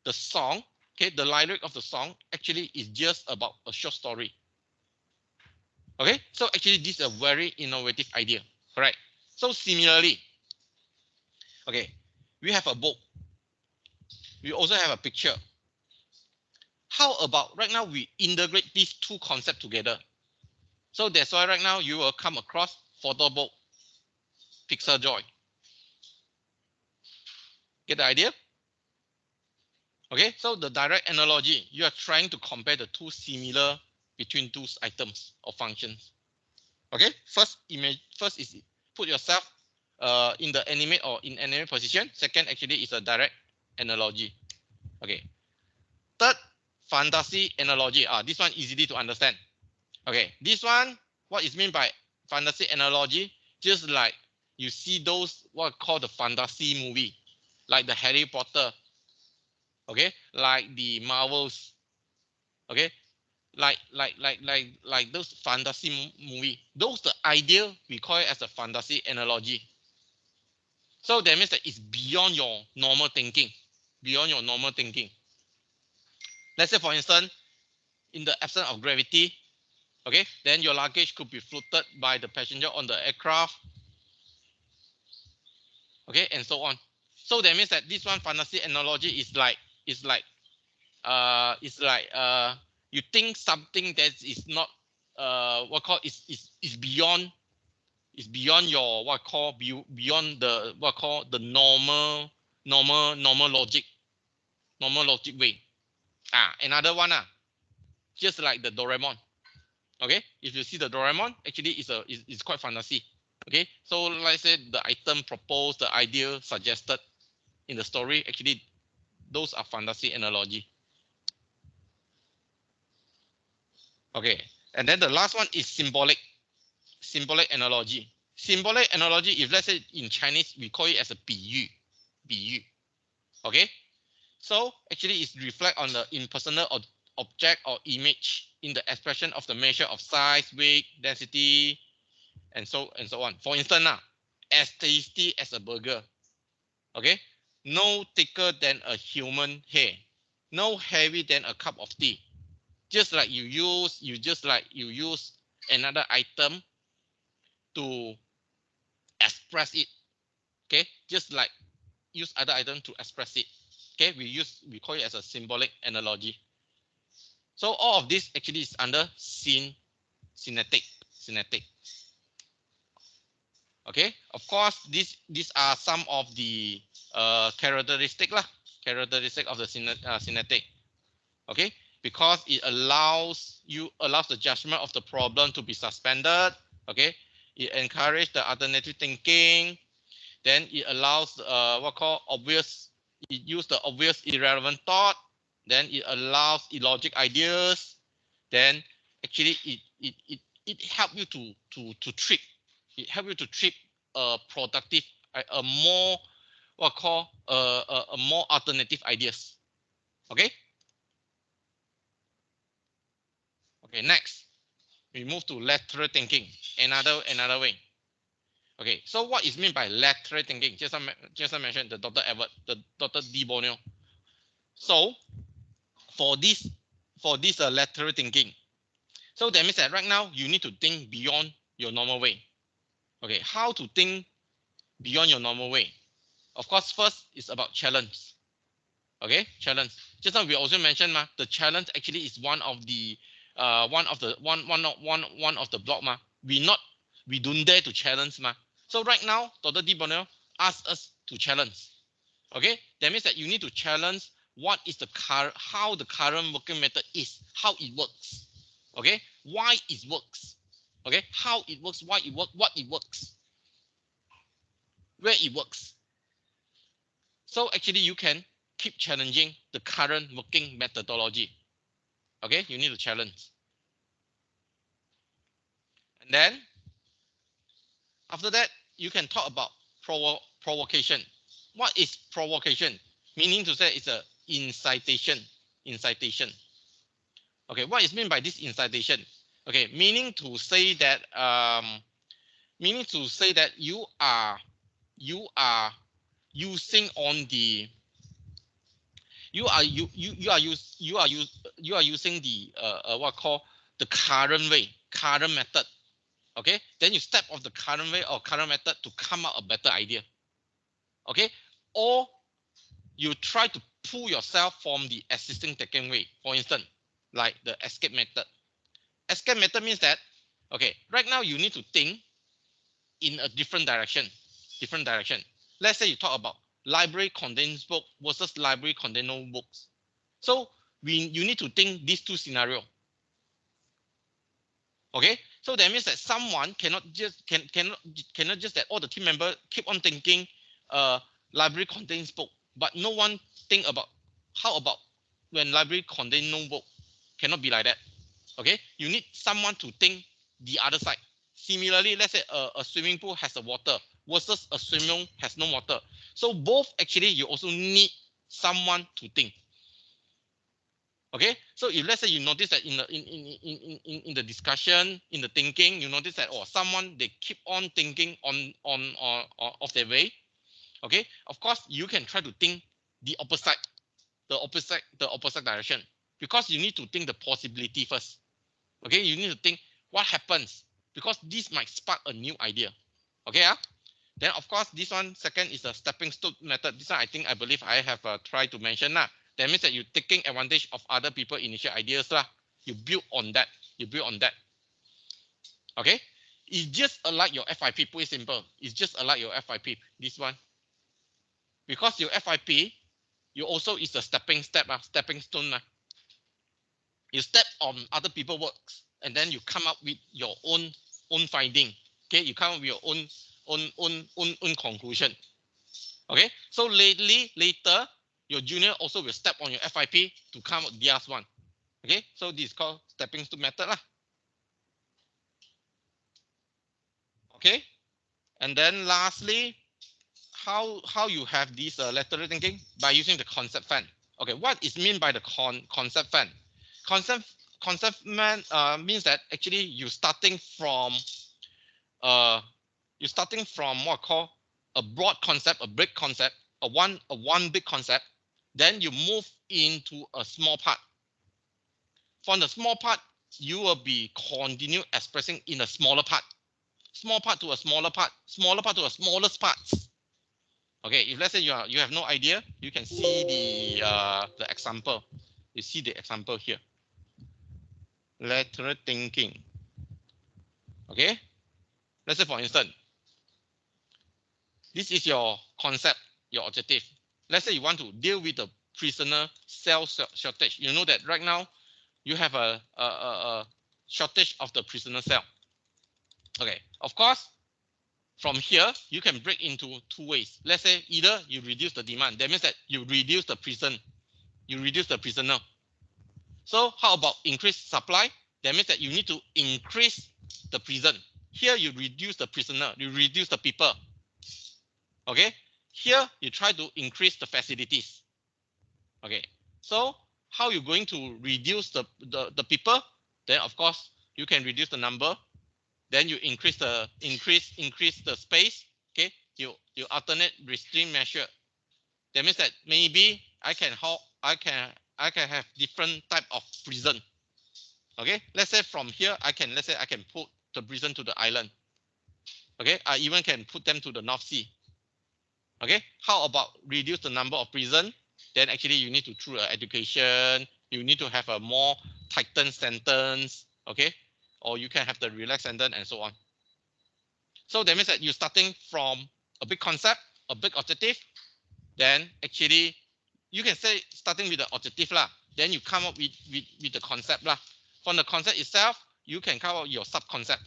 the song, okay, the lyric of the song actually is just about a short story. Okay, so actually this is a very innovative idea, correct? So similarly, okay, we have a book. We also have a picture. How about right now we integrate these two concepts together? So that's why right now you will come across photo book, Pixel Joy. Get the idea? Okay, so the direct analogy, you are trying to compare the two similar between those items or functions. Okay, first is put yourself in the animate or inanimate position. Second actually is a direct analogy. Okay, third, fantasy analogy. This one easily to understand. Okay, this one, what is meant by fantasy analogy? Just like you see those what called the fantasy movie, like the Harry Potter, okay, like the Marvels, okay, like those fantasy movie. Those the idea we call it as a fantasy analogy. So that means that it's beyond your normal thinking, beyond your normal thinking. Let's say, for instance, in the absence of gravity, okay, then your luggage could be floated by the passenger on the aircraft, okay, and so on. So that means that this one fantasy analogy is like you think something that is not what call is beyond your what call beyond the what call the normal logic way. Another one just like the Doraemon. Okay, if you see the Doraemon, actually it's quite fantasy. Okay, so like I said, the item proposed, the idea suggested in the story, actually those are fantasy analogy. Okay, and then the last one is symbolic analogy. Symbolic analogy, if let's say in Chinese, we call it as a 比喻. Okay, so actually it's reflect on the impersonal object or image in the expression of the measure of size, weight, density, and so on. For instance, as tasty as a burger. Okay, no thicker than a human hair, no heavy than a cup of tea. Just like you use another item to express it. Okay, just like use other item to express it. Okay, we call it as a symbolic analogy. So all of this actually is under synetic. Okay, of course these are some of the characteristic of the synetic. Okay, because it allows the judgment of the problem to be suspended. Okay, it encourages the alternative thinking. Then it allows what called obvious. It use the obvious irrelevant thought. Then it allows illogic ideas. Then actually it help you to trip. It help you to trip a productive, a more what call a more alternative ideas. Okay. Okay. Next, we move to lateral thinking. Another way. Okay, so what is meant by lateral thinking? Just I mentioned the Dr. Edward, the Dr. de Bono. So for this lateral thinking, so that means that right now you need to think beyond your normal way. Okay, how to think beyond your normal way? Of course, first is about challenge. Okay, challenge. Just now we also mentioned the challenge actually is one of the block we don't dare to challenge So right now, Dr. de Bono asks us to challenge. Okay, that means that you need to challenge what is how the current working method is, how it works. Okay, why it works. Okay, how it works, why it works, what it works, where it works. So actually you can keep challenging the current working methodology. Okay, you need to challenge. And then after that, you can talk about provocation. What is provocation? Meaning to say it's a incitation. Incitation. Okay, what is meant by this incitation? Okay, meaning to say that you are using on the you are using the what call the current way, current method. Okay, then you step off the current way or current method to come up a better idea. Okay, or you try to pull yourself from the existing thinking way. For instance, like the escape method. Escape method means that, okay, right now you need to think in a different direction. Different direction. Let's say you talk about library contains book versus library contain no books. So you need to think these two scenarios. Okay, so that means that someone cannot just that all the team members keep on thinking library contains book, but no one think about how about when library contain no book. Cannot be like that. Okay, you need someone to think the other side. Similarly, let's say a swimming pool has a water versus a swimming pool has no water. So both actually you also need someone to think. Okay, so if let's say you notice that in the discussion, in the thinking, you notice that someone they keep on thinking on of their way. Okay, of course you can try to think the opposite direction, because you need to think the possibility first. Okay, you need to think what happens, because this might spark a new idea. Okay, then of course this one second is a stepping stone method. This one I believe I have tried to mention now. That means that you're taking advantage of other people's initial ideas lah. You build on that. Okay, it's just like your FIP. Pretty simple. It's just like your FIP. This one, because your FIP, you also is a stepping stone. You step on other people's works, and then you come up with your own finding. Okay, you come up with your own conclusion. Okay, so later your junior also will step on your FIP to come up with theirs one. Okay, so this is called stepping stone method lah. Okay, and then lastly, how you have this lateral thinking? By using the concept fan. Okay, what is mean by the concept fan? Concept fan means that actually you're starting from what called a broad concept, a big concept, a one big concept. Then you move into a small part. From the small part, you will be continue expressing in a smaller part. Small part to a smaller part, smaller part to a smallest parts. Okay, if let's say you have no idea, you can see the example. You see the example here. Lateral thinking. Okay, let's say for instance, this is your concept, your objective. Let's say you want to deal with the prisoner cell shortage. You know that right now you have a shortage of the prisoner cell. Okay, of course, from here you can break into two ways. Let's say either you reduce the demand. That means that you reduce the prisoner. So how about increased supply? That means that you need to increase the prison. Here you reduce the prisoner, you reduce the people. Okay, here you try to increase the facilities. Okay, so how you're going to reduce the people? Then of course you can reduce the number. Then you increase the space. Okay, you alternate restraint measure. That means that maybe I can have different type of prison. Okay, let's say from here I can put the prison to the island. Okay, I even can put them to the North Sea. Okay, how about reduce the number of prison? Then actually you need to through education. You need to have a more tightened sentence. Okay, or you can have the relaxed sentence and so on. So that means that you're starting from a big concept, a big objective. Then actually you can say starting with the objective lah. Then you come up with the concept lah. From the concept itself, you can come up with your sub-concept.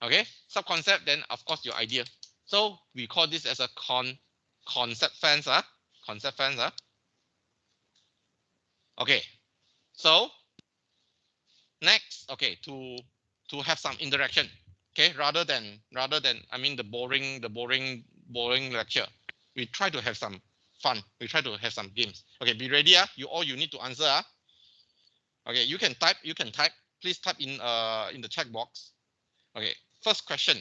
Okay, sub-concept, then of course your idea. So we call this as a concept fans, concept fans, Okay, so next, okay, to have some interaction, okay, rather than I mean the boring lecture, we try to have some fun. We try to have some games. Okay, be ready, you need to answer. Okay, you can type. Please type in the chat box. Okay, first question.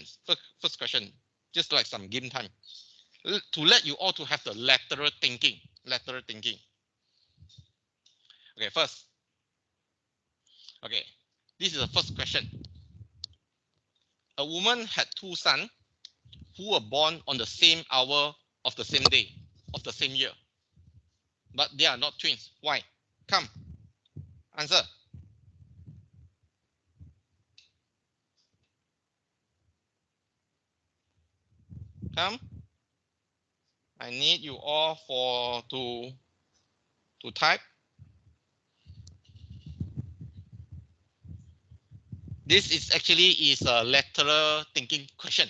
First question. Just like some game time. To let you all to have the lateral thinking. Lateral thinking. Okay, first. Okay, this is the first question. A woman had two sons who were born on the same hour of the same day of the same year, but they are not twins. Why? Come, answer. Come. I need you all to type. This is actually a lateral thinking question.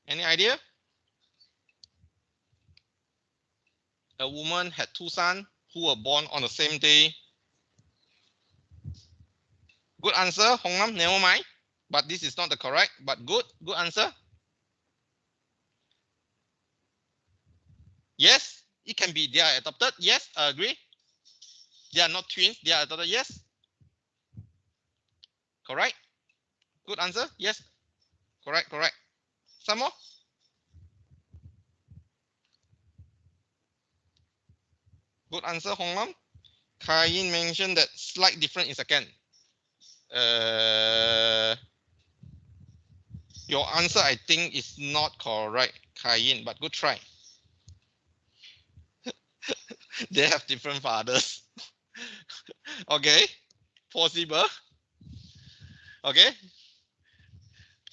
Any idea? A woman had two sons who were born on the same day. Good answer, Hong Nam, never mind. But this is not the correct, but good answer. Yes, it can be they are adopted. Yes, I agree. They are not twins, they are adopted. Yes. Correct. Good answer. Yes. Correct. Some more. Good answer, Hong Nam. Kain mentioned that slight difference in second. Your answer, I think, is not correct, Kain, but good try. They have different fathers. Okay, possible. Okay,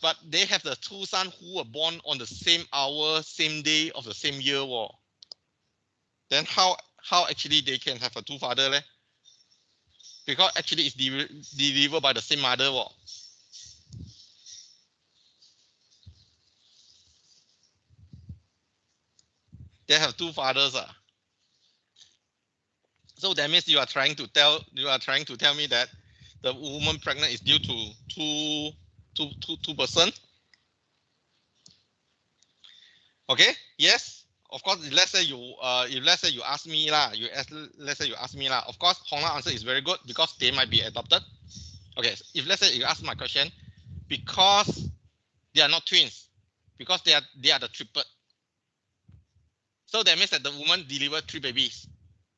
but they have the two sons who were born on the same hour, same day of the same year. Then how actually they can have a two father? Because actually it's delivered by the same mother. They have two fathers. So that means you are trying to tell me that the woman pregnant is due to two person. Okay. Yes. Of course, let's say you ask me lah. Let's say you ask me lah. Of course, Hong's answer is very good because they might be adopted. Okay. If let's say you ask my question, because they are not twins, because they are the triplet. So that means that the woman delivered 3 babies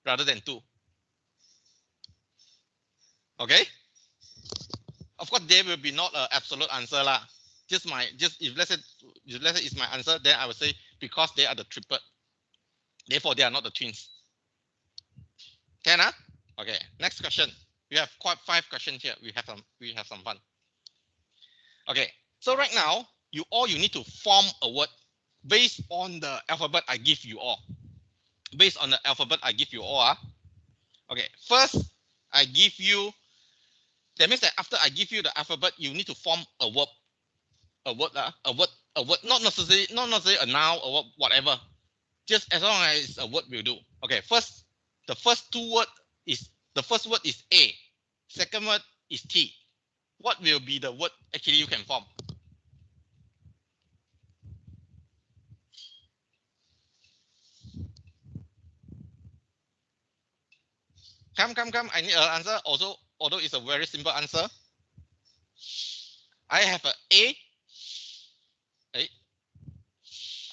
rather than 2. Okay. Of course, there will be not an absolute answer lah. If let's say it's my answer, then I would say because they are the triplet, therefore they are not the twins. Can Okay. Next question. We have quite 5 questions here. We have some fun. Okay. So right now, you need to form a word based on the alphabet I give you all. Based on the alphabet I give you all. Okay. First, I give you. That means that after I give you the alphabet, you need to form a word. A word. Not necessarily a noun or whatever. Just as long as it's a word will do. Okay. First, the first word is A. Second word is T. What will be the word actually you can form? Come. I need an answer. Also, although it's a very simple answer. I have A.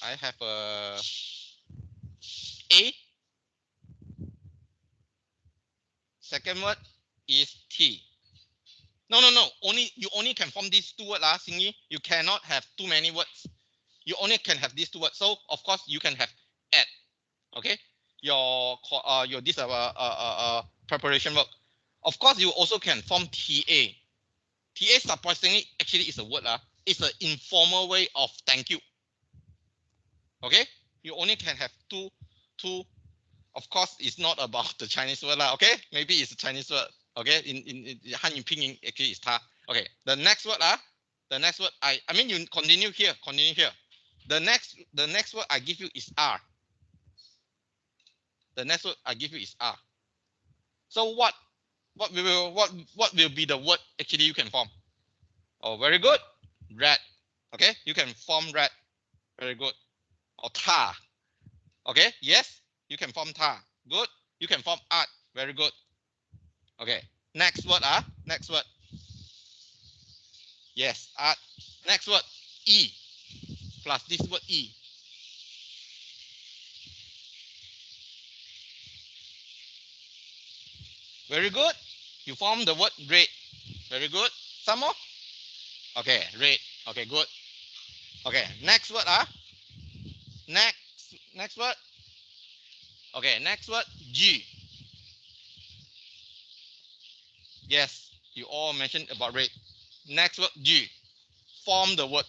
I have a A. Second word is T. No. You only can form these 2 words, Xingyi. You cannot have too many words. You only can have these 2 words. So of course you can have at. Okay. Your this preparation work. Of course, you also can form TA. TA surprisingly actually is a word. It's an informal way of thank you. Okay. You only can have two. Of course, it's not about the Chinese word. Okay. Maybe it's a Chinese word. Okay. In Hanyu Pinyin actually is ta. Okay. The next word The next word I mean you continue here. The next word I give you is R. The next word I give you is R. So what will be the word actually you can form? Oh, very good. Red. Okay, you can form red. Very good. Or tar. Okay, yes, you can form tar. Good. You can form art. Very good. Okay, next word. Next word. Yes, art. Next word. E plus this word E. Very good. You form the word red. Very good. Some more. Okay, red. Okay, good. Okay, next word. Next word. Okay, next word. G. Yes, you all mentioned about red. Next word. G. Form the word.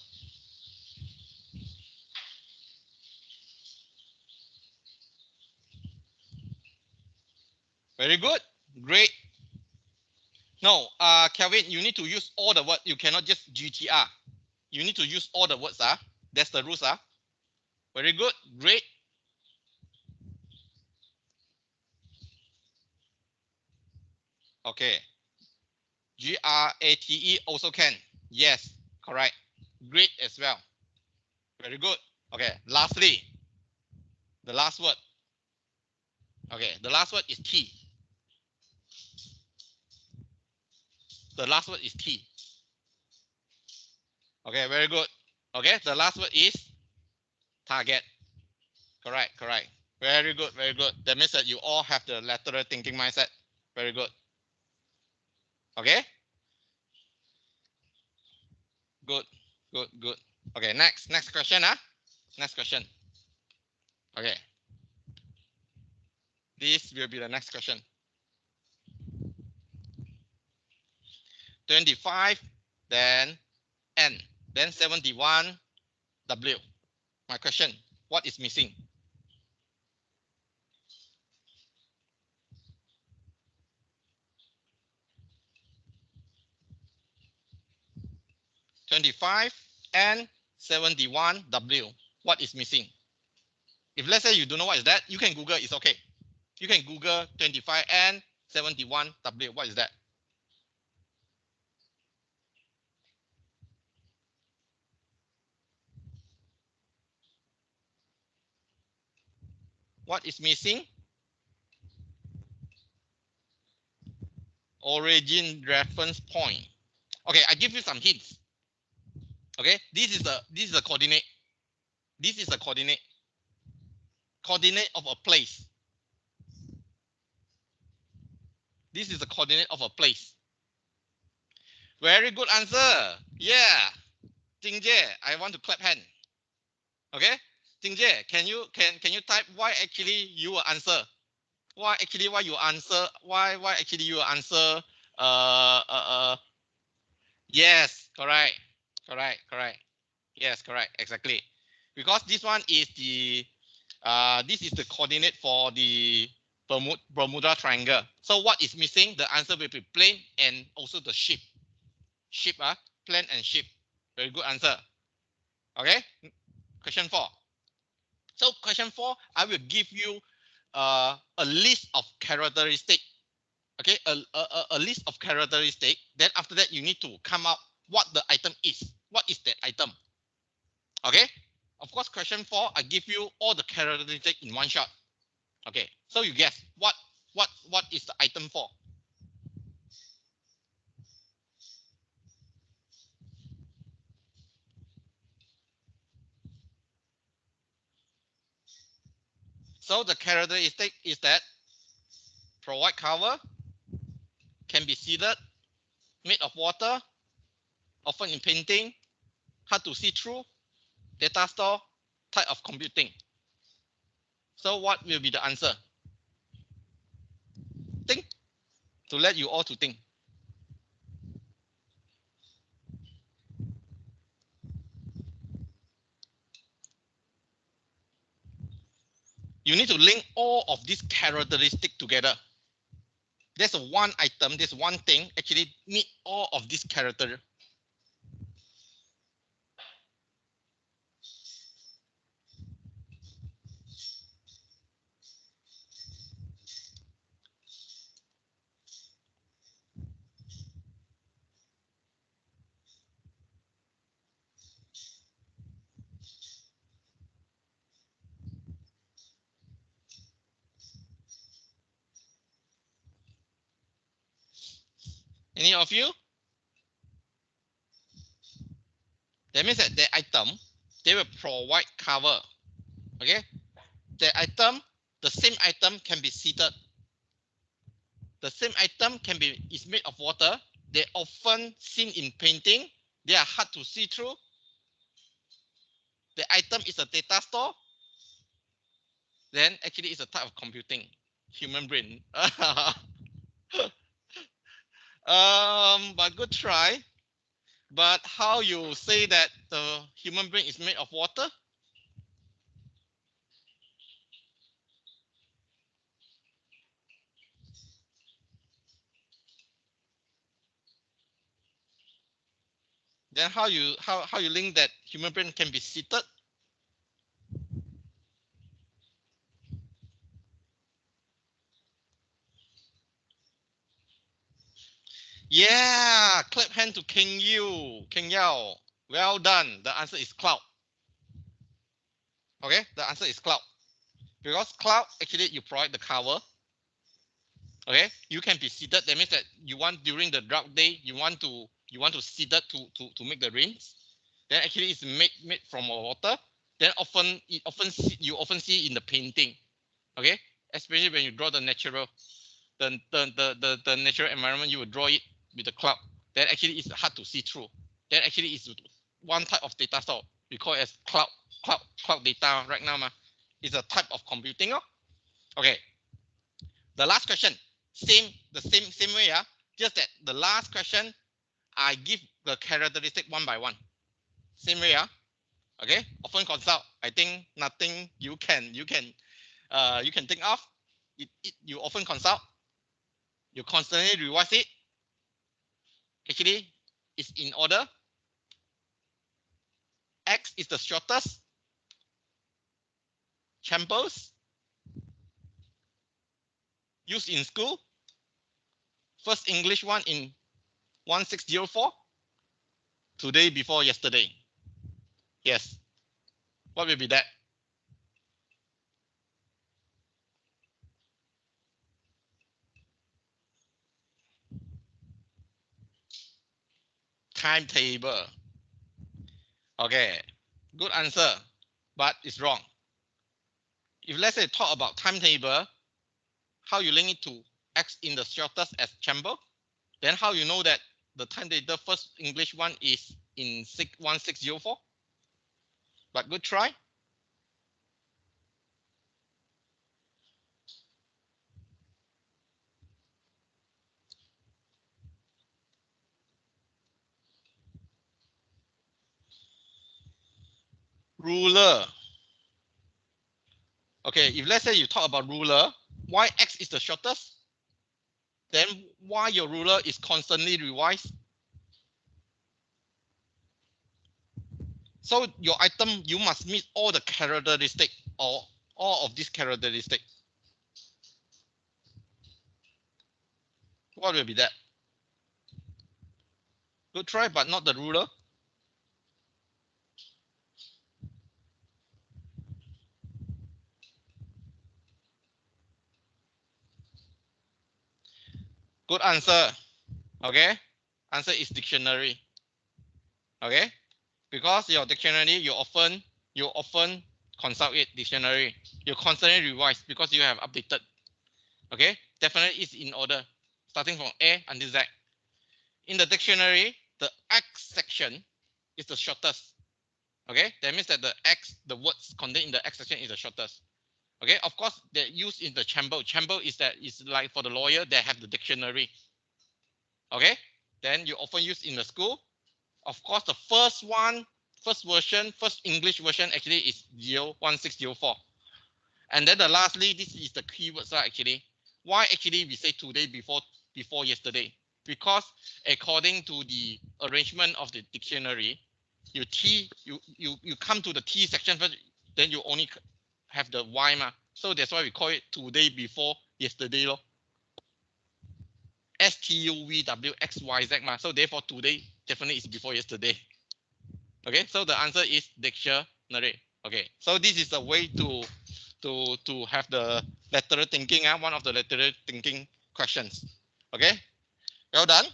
Very good. Great. No, Kelvin, you need to use all the words. You cannot just GTR. You need to use all the words. That's the rules. Very good. Great. Okay. GRATE also can. Yes, correct. Great as well. Very good. Okay. Lastly, the last word. Okay. The last word is T. The last word is T. Okay. Very good. Okay. The last word is target. Correct. Correct. Very good. Very good. That means that you all have the lateral thinking mindset. Very good. Okay. Good. Good. Good. Okay. Next question. Next question. Okay. This will be the next question. 25, then N, then 71, W. My question, what is missing? (25) and 71, W. What is missing? If let's say you don't know what is that, you can Google, it's okay. You can Google 25 and 71, W. What is that? What is missing? Origin reference point. Okay, I give you some hints. Okay, this is a coordinate. This is a coordinate. Coordinate of a place. This is the coordinate of a place. Very good answer. Yeah. Jingjie, I want to clap hand. Okay. Jingjie, can you type why actually you will answer? Why you answer? Why actually you will answer? Yes, correct. Correct. Yes, correct. Exactly. Because this one is this is the coordinate for the Bermuda Triangle. So what is missing? The answer will be plane and also the ship. Plane and ship. Very good answer. Okay. Question 4. So question 4, I will give you a list of characteristic. Okay, a list of characteristic. Then after that, you need to come up what the item is. What is that item? Okay. Of course, question 4, I give you all the characteristic in one shot. Okay. So you guess what is the item for? So the characteristic is that provide cover, can be seeded, made of water, often in painting, hard to see through, data store, type of computing. So what will be the answer? Think, to let you all to think. You need to link all of these characteristics together. There's one item, there's one thing actually meet all of these character. Any of you? That means that the item, they will provide cover. Okay, the item, the same item can be seated. The same item is made of water. They often seen in painting. They are hard to see through. The item is a data store. Then actually it's a type of computing, human brain. But good try. But how you say that the human brain is made of water? Then how you link that human brain can be seated? Yeah, clap hand to Keng Yao. Well done. The answer is cloud. Okay, the answer is cloud. Because cloud, actually you provide the cover. Okay, you can be seated. That means that you want during the drought day, you want to seated to make the rains. Then actually it's made from water. Then you often see in the painting. Okay, especially when you draw the natural natural environment, you will draw it with the cloud. Then actually it's hard to see through. Then actually it's one type of data store. We call it as cloud data right now. It's a type of computing. Okay. The last question, same way. Just that the last question, I give the characteristic one by one. Same way. Okay. Often consult. I think nothing you can think of. You often consult. You constantly revise it. Actually, it's in order. X is the shortest. Chambers used in school. First English one in 1604. Today before yesterday. Yes. What will be that? Timetable. Okay. Good answer, but it's wrong. If let's say talk about timetable, how you link it to X in the shortest as chamber, then how you know that the timetable first English one is in 1604? But good try. Ruler. Okay, if let's say you talk about ruler, why X is the shortest? Then why your ruler is constantly revised? So your item, you must meet all the characteristic or all of these characteristics. What will be that? Good try, but not the ruler. Good answer. Okay. Answer is dictionary. Okay. Because your dictionary, you often consult it dictionary. You constantly revise because you have updated. Okay. Definitely is in order, starting from A until Z. In the dictionary, the X section is the shortest. Okay. That means that the words contained in the X section is the shortest. Okay, of course, they're used in the chamber. Chamber is like for the lawyer, they have the dictionary. Okay, then you often use in the school. Of course, the first English version actually is 01604. And then lastly, this is the keywords actually. Why actually we say today before yesterday? Because according to the arrangement of the dictionary, you come to the T section first, then you only have the Y so that's why we call it today before yesterday STUVWXYZ so therefore today definitely is before yesterday. Okay, so the answer is dictionary. Okay, so this is a way to have the lateral thinking, one of the lateral thinking questions. Okay, well done.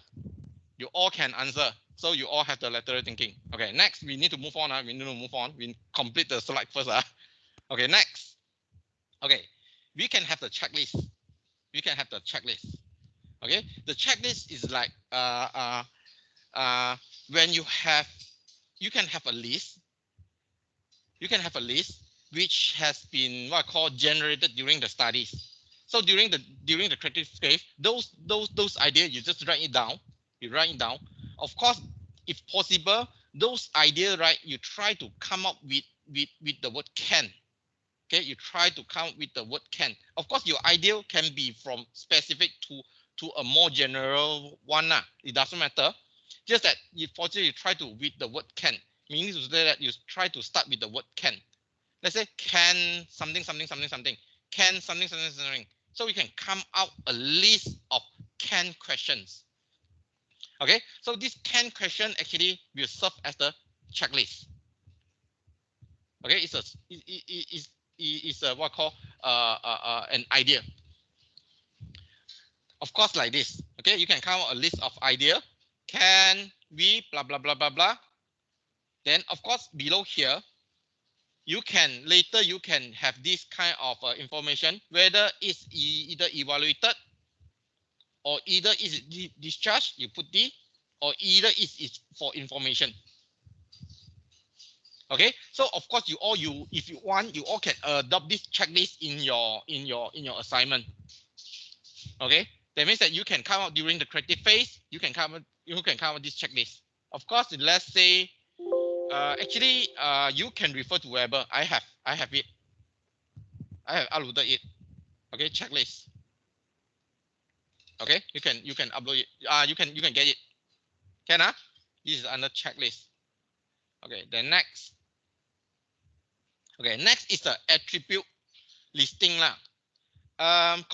You all can answer. So you all have the lateral thinking. Okay, next we need to move on. We need to move on. We complete the slide first. Okay, next. Okay, we can have the checklist. We can have the checklist. Okay, the checklist is like when you can have a list. You can have a list which has been what I call generated during the studies. So during the creative phase, those ideas you just write it down. You write it down. Of course, if possible, those ideas, right, you try to come up with the word can. Okay, you try to come up with the word can. Of course, your idea can be from specific to a more general one. It doesn't matter. Just that you fortunately you try to with the word can. Meaning to say that you try to start with the word can. Let's say can something something something something, can something something something. So we can come out a list of can questions. Okay, so this can question actually will serve as the checklist. Okay, it's a what I call an idea. Of course, like this. Okay, you can come out a list of idea. Can we blah blah blah blah blah. Then of course below here, you can later you can have this kind of information, whether it's either evaluated or either is discharged, you put D, or either it's for information. Okay, so of course if you want, you all can adopt this checklist in your assignment. Okay, that means that you can come out during the creative phase, you can come out this checklist. Of course, let's say actually you can refer to Weber. I have it. I have uploaded it. Okay, checklist. Okay, you can upload it. You can get it. Can This is under checklist. Okay, then next. Okay, next is the attribute listing lah.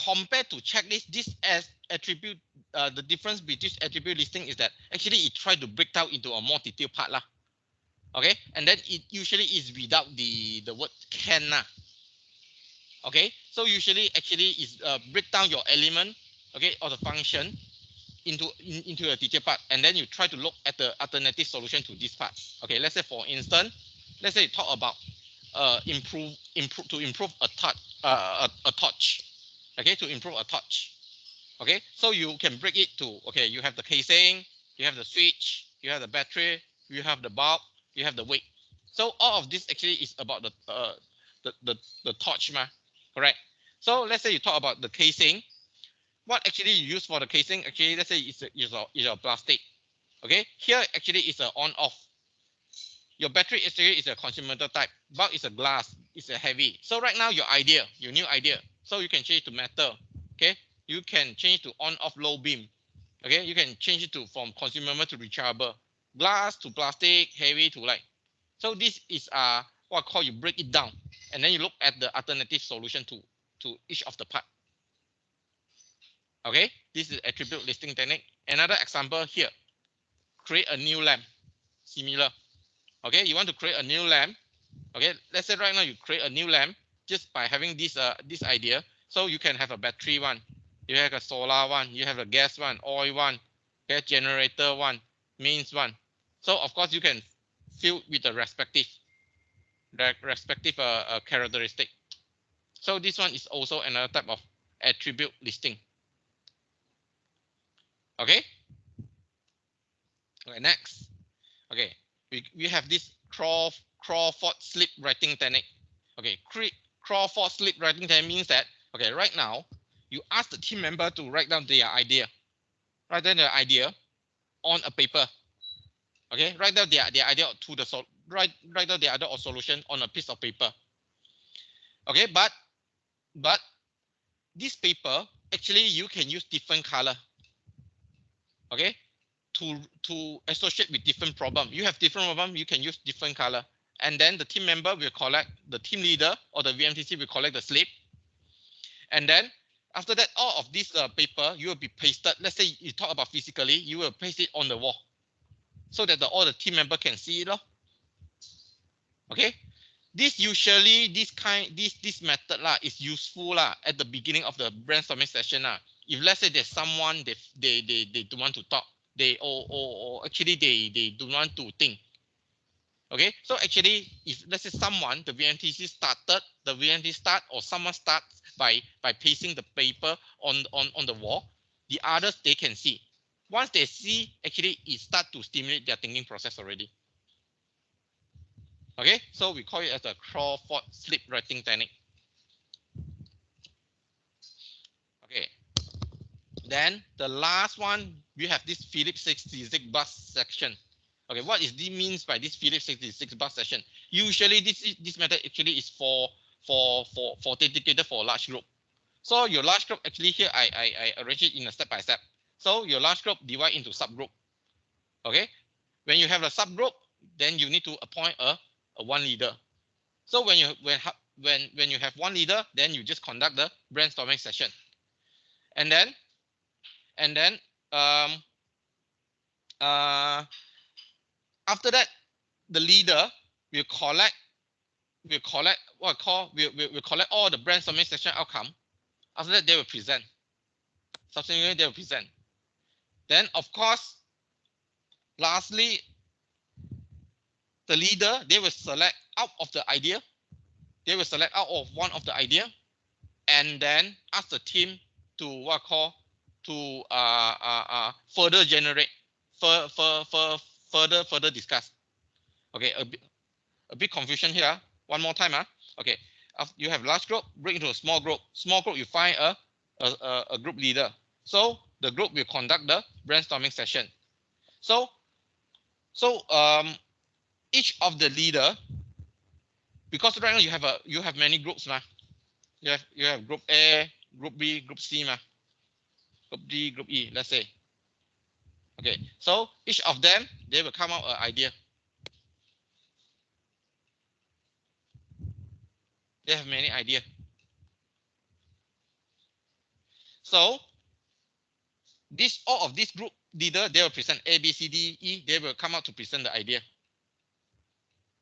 Compared to checklist, this as attribute, the difference between attribute listing is that actually it try to break down into a more detailed part lah. Okay, and then it usually is without the word can lah. Okay, so usually actually is break down your element, okay, or the function into a detailed part, and then you try to look at the alternative solution to this part. Okay, let's say for instance, let's say you talk about improve a touch. Okay, to improve a touch. Okay, so you can break it to, okay, you have the casing, you have the switch, you have the battery, you have the bulb, you have the weight. So all of this actually is about the touch, correct? So let's say you talk about the casing. What actually you use for the casing? Actually, let's say it's a plastic. Okay, here actually is a on off. Your battery actually is a consumer type. Bulb is a glass. It's a heavy. So right now your new idea. So you can change to metal. Okay, you can change to on off low beam. Okay, you can change it to from consumable to rechargeable, glass to plastic, heavy to light. So this is what I call you break it down, and then you look at the alternative solution to each of the part. Okay, this is attribute listing technique. Another example here, create a new lamp, similar. Okay, you want to create a new lamp. Okay, let's say right now you create a new lamp just by having this idea. So you can have a battery one, you have a solar one, you have a gas one, oil one, okay, generator one, mains one. So of course you can fill with the respective characteristic. So this one is also another type of attribute listing. Okay. Okay, next. Okay, we have this Crawford slip writing technique. Okay, Crawford slip writing technique means that, okay, right now you ask the team member to write down their idea. Write down their idea on a paper. Okay, write down their idea to the write down their idea or solution on a piece of paper. Okay, but this paper actually you can use different color. Okay, to associate with different problem. You have different problem, you can use different color. And then the team member will collect, the team leader or the VMTC will collect the slip. And then after that, all of this paper, you will be pasted. Let's say you talk about physically, you will paste it on the wall so that all the team member can see it. Okay. This usually, this method is useful at the beginning of the brainstorming session. If let's say there's someone they don't want to talk, or actually they do not want to think. Okay, so actually, if let's say someone, the VMTC started, the VMTC start or someone starts by pasting the paper on the wall, the others they can see. Once they see, actually it start to stimulate their thinking process already. Okay, so we call it as the Crawford slip writing technique. Okay, then the last one, we have this Phillips 66 bus section. Okay, what is this means by this Phillips 66 bus section? Usually this method actually is for dedicated for large group. So your large group actually here I arrange it in a step by step. So your large group divide into subgroup. Okay, when you have a subgroup, then you need to appoint a one leader. So when you have one leader, then you just conduct the brainstorming session, and then after that, the leader will collect we'll collect all the brainstorming session outcome. After that, they will present. Subsequently, they will present. Then, of course, lastly, the leader, they will select out of the idea. They will select out of one of the idea, and then ask the team to further generate, further discuss. Okay, a bit confusion here. One more time, okay. You have large group, break into a small group. Small group, you find a group leader. So the group will conduct the brainstorming session. So each of the leader, because right now you have many groups, you have group A, group B, group C, group D, group E, let's say. Okay, so each of them, they will come out an idea. They have many ideas. So all of this group leader, they will present A, B, C, D, E. They will come out to present the idea.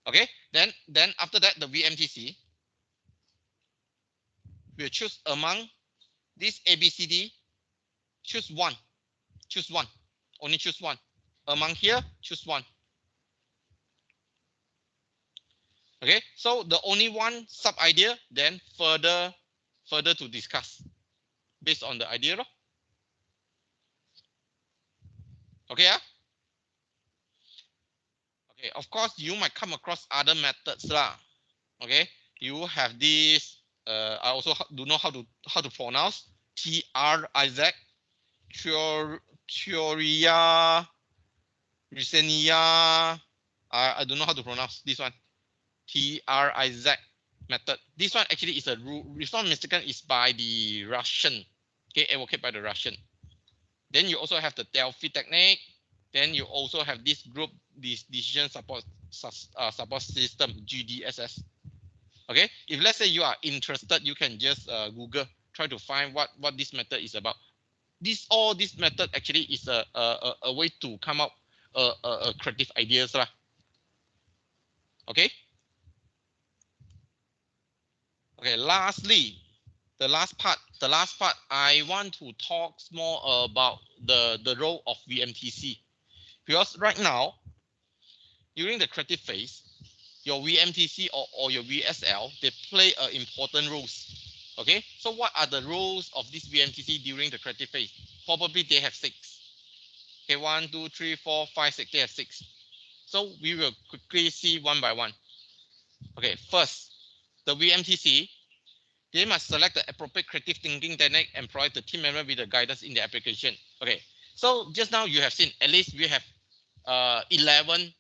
Okay, then after that, the VMTC will choose among this A, B, C, D. Choose one. Only choose one. Among here, choose one. Okay, so the only one sub idea, then further to discuss based on the idea. Okay, okay, of course you might come across other methods lah. Okay, you have this I also don't know how to pronounce TRIZ, Theoria Risenia. I don't know how to pronounce this one. TRIZ method. This one actually is a rule. If not mistaken, is by the Russian. Okay, advocated by the Russian. Then you also have the Delphi technique. Then you also have this group, this decision support system, GDSS. Okay, if let's say you are interested, you can just Google, try to find what this method is about. This method actually is a way to come up a creative ideas lah. Okay. Okay. Lastly, the last part, I want to talk more about the role of VMTC, because right now, during the creative phase, your VMTC or your VSL, they play important roles. Okay, so what are the roles of this VMTC during the creative phase? Probably they have 6. Okay, 1, 2, 3, 4, 5, 6. They have 6. So we will quickly see one by one. Okay, first, the VMTC, they must select the appropriate creative thinking technique and provide the team member with the guidance in the application. Okay, so just now you have seen at least we have 11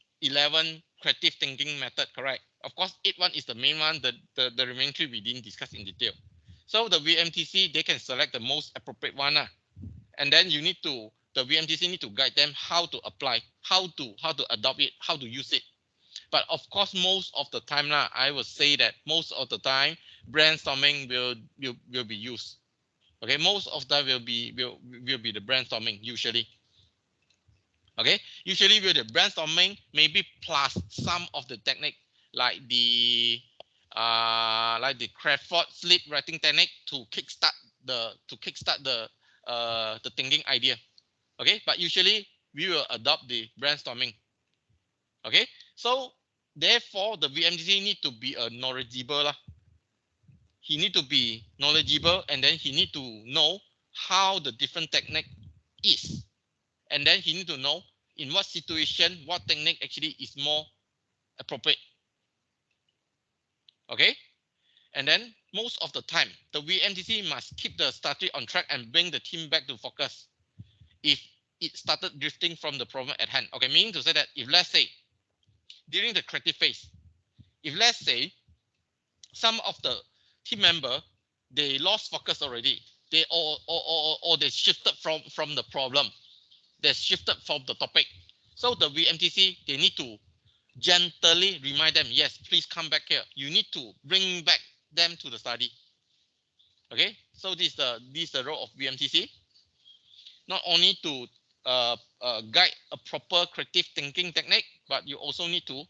creative thinking method, correct? Of course, 8 is the main one. The remaining 3 we didn't discuss in detail. So the VMTC, they can select the most appropriate one, and then the VMTC need to guide them how to apply, how to adopt it, how to use it. But of course, most of the time, I would say that most of the time, brainstorming will be used. Okay, most of that will be the brainstorming usually. Okay, usually with the brainstorming, maybe plus some of the technique like the Crawford slip writing technique to kickstart the thinking idea. Okay, but usually we will adopt the brainstorming. Okay, so therefore the VMTC need to be a knowledgeable lah. He need to be knowledgeable, and then he need to know how the different technique is, and then he need to know in what situation what technique actually is more appropriate. Okay, and then most of the time the VMTC must keep the study on track and bring the team back to focus if it started drifting from the problem at hand. Okay, meaning to say that if let's say during the creative phase, if let's say some of the team member they lost focus already, they or they shifted from the problem, they shifted from the topic, so the VMTC they need to gently remind them, yes, please come back here, you need to bring back them to the study. Okay, so this is the role of VMTC, not only to guide a proper creative thinking technique, but you also need to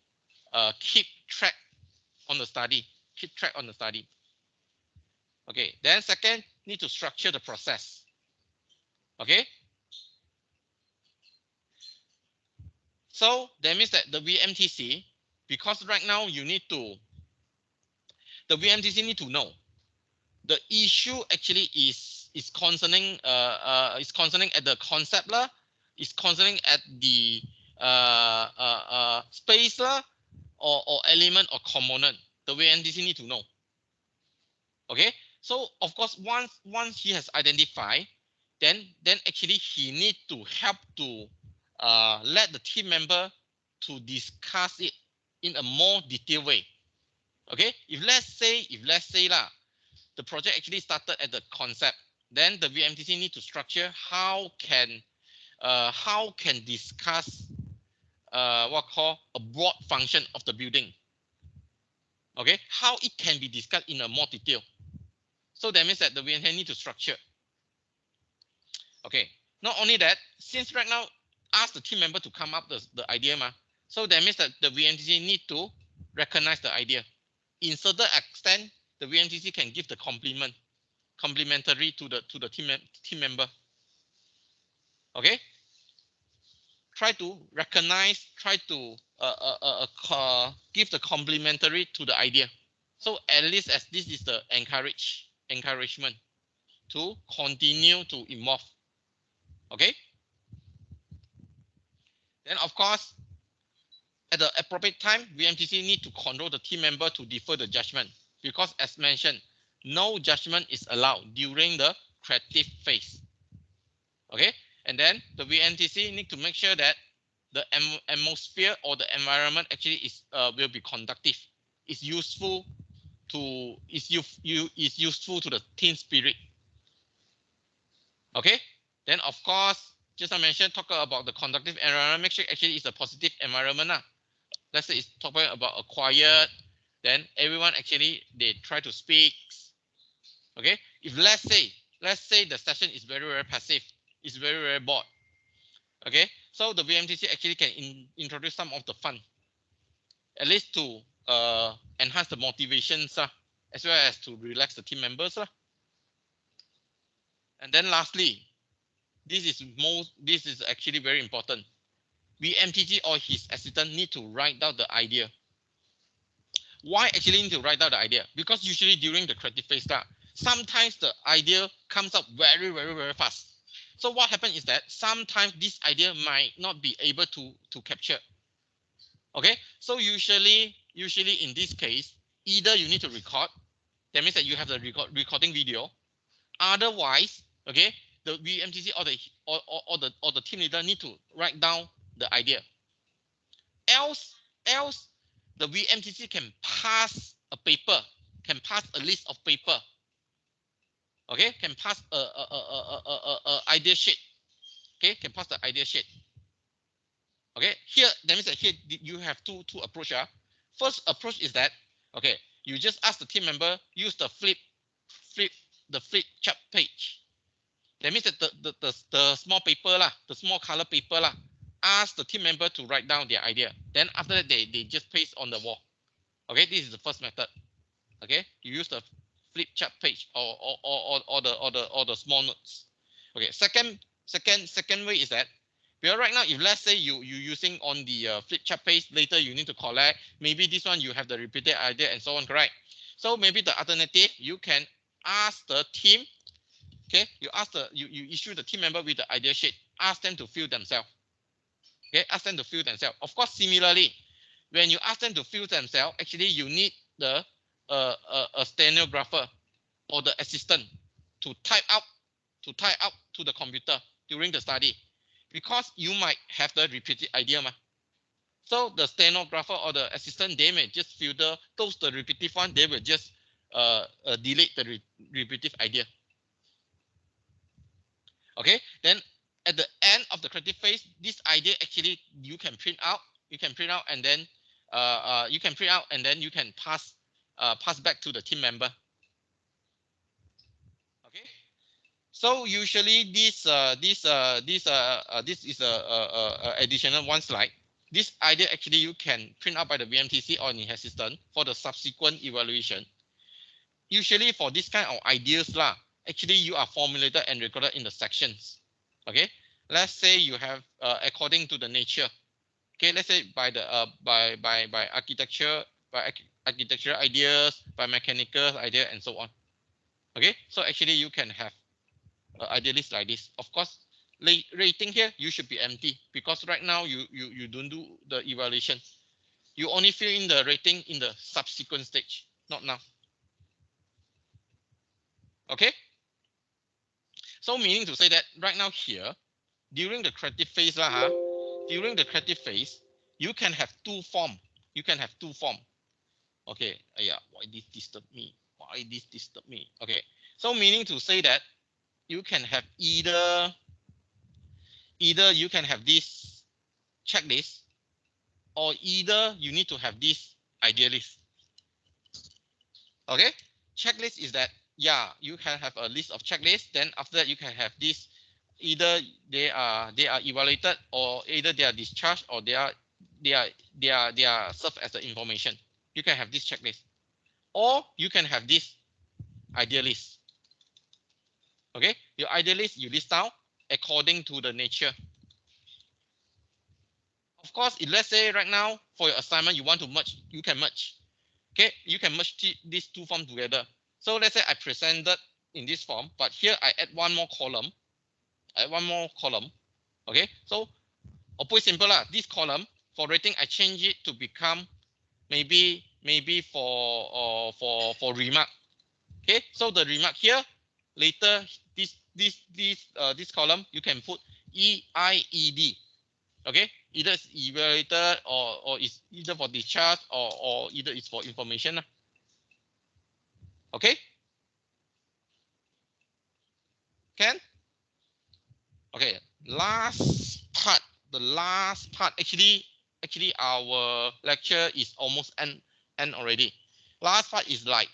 keep track on the study. Okay, then second, need to structure the process. Okay, so that means that the VMTC, because right now you need to, the VMTC need to know the issue actually is concerning at the concept lah, is concerning at the space lah, or element or component. The VMTC need to know. Okay, so of course once he has identified, then actually he need to help to let the team member to discuss it in a more detailed way. Okay, if let's say lah, the project actually started at the concept, then the VMTC need to structure how can discuss what call a broad function of the building. Okay, how it can be discussed in a more detail. So that means that the VMTC need to structure. Okay, not only that, since right now ask the team member to come up the idea ma, so that means that the VMTC need to recognize the idea. In certain extent, the VMTC can give the complementary to the team member. Okay, try to recognize, try to give the complementary to the idea. So at least as this is the encouragement to continue to evolve. Okay, then of course at the appropriate time, VMTC need to control the team member to defer the judgment, because as mentioned, no judgment is allowed during the creative phase. Okay, and then the VMTC need to make sure that the atmosphere or the environment actually is will be conductive, is useful to useful to the team spirit. Okay, then of course, just I mentioned, talk about the conductive environment, make sure actually it's a positive environment. Let's say it's talking about a quiet, then everyone actually they try to speak. Okay, if let's say the session is very passive, it's very bored. Okay, so the VMTC actually can introduce some of the fun, at least to enhance the motivations, as well as to relax the team members. And then lastly, this is actually very important. VMTC or his assistant need to write down the idea. Why actually need to write down the idea? Because usually during the creative phase, sometimes the idea comes up very fast. So what happens is that sometimes this idea might not be able to capture. Okay, so usually in this case, either you need to record, that means that you have the recording video. Otherwise, okay, the VMTC or the team leader need to write down the idea. Else the VMTC can pass a paper, can pass a list of paper. Okay, can pass a idea sheet. Okay, can pass the idea sheet. Okay, here that means that here you have two approach. First approach is that, okay, you just ask the team member use the flip chart page. That means that the small paper the small color paper ask the team member to write down their idea. Then after that they just paste on the wall. Okay, this is the first method. Okay, you use the flip chart page or the small notes. Okay, second way is that Because right now, if let's say you using on the flip chart page, later you need to collect. Maybe this one you have the repeated idea and so on, correct? So maybe the alternative, you can ask the team. Okay, you issue the team member with the idea sheet. Ask them to fill themselves. Okay, ask them to fill themselves. Of course, similarly, when you ask them to fill themselves, actually you need the a stenographer or the assistant to type out to the computer during the study, because you might have the repeated idea. So the stenographer or the assistant, they may just filter those the repetitive one. They will just delete the repetitive idea. Okay, then at the end of the creative phase, this idea actually you can print out. You can print out and then you can pass back to the team member. Okay. So usually this is a additional one slide. This idea actually you can print out by the VMTC or in assistant for the subsequent evaluation. Usually for this kind of ideas actually you are formulated and recorded in the sections. Okay, let's say you have according to the nature. Okay, let's say by the by architecture, by architectural ideas, by mechanical idea, and so on. Okay, so actually you can have idealist like this. Of course, rating here you should be empty, because right now you don't do the evaluation. You only fill in the rating in the subsequent stage, not now. Okay, so meaning to say that right now here, during the creative phase during the creative phase, you can have two form. You can have two form. Okay, yeah, why this disturb me? Why this disturb me? Okay, so meaning to say that you can have either you can have this checklist, or either you need to have this idealist. Okay, checklist is that, yeah, you can have a list of checklists. Then after that, you can have this, either they are evaluated, or either they are discharged, or they are served as the information. You can have this checklist, or you can have this idealist. Okay, your idealist you list down according to the nature. Of course, if let's say right now for your assignment you want to merge, you can merge. Okay, you can merge these two forms together. So let's say I presented in this form, but here I add one more column. Okay, so pretty simple lah. This column for rating, I change it to become maybe for remark. Okay, so the remark here later, this column you can put EIED. Okay, either it's evaluated, or it's either for discharge, or either it's for information. Okay, can? Okay, last part. The last part, actually our lecture is almost end already. Last part is like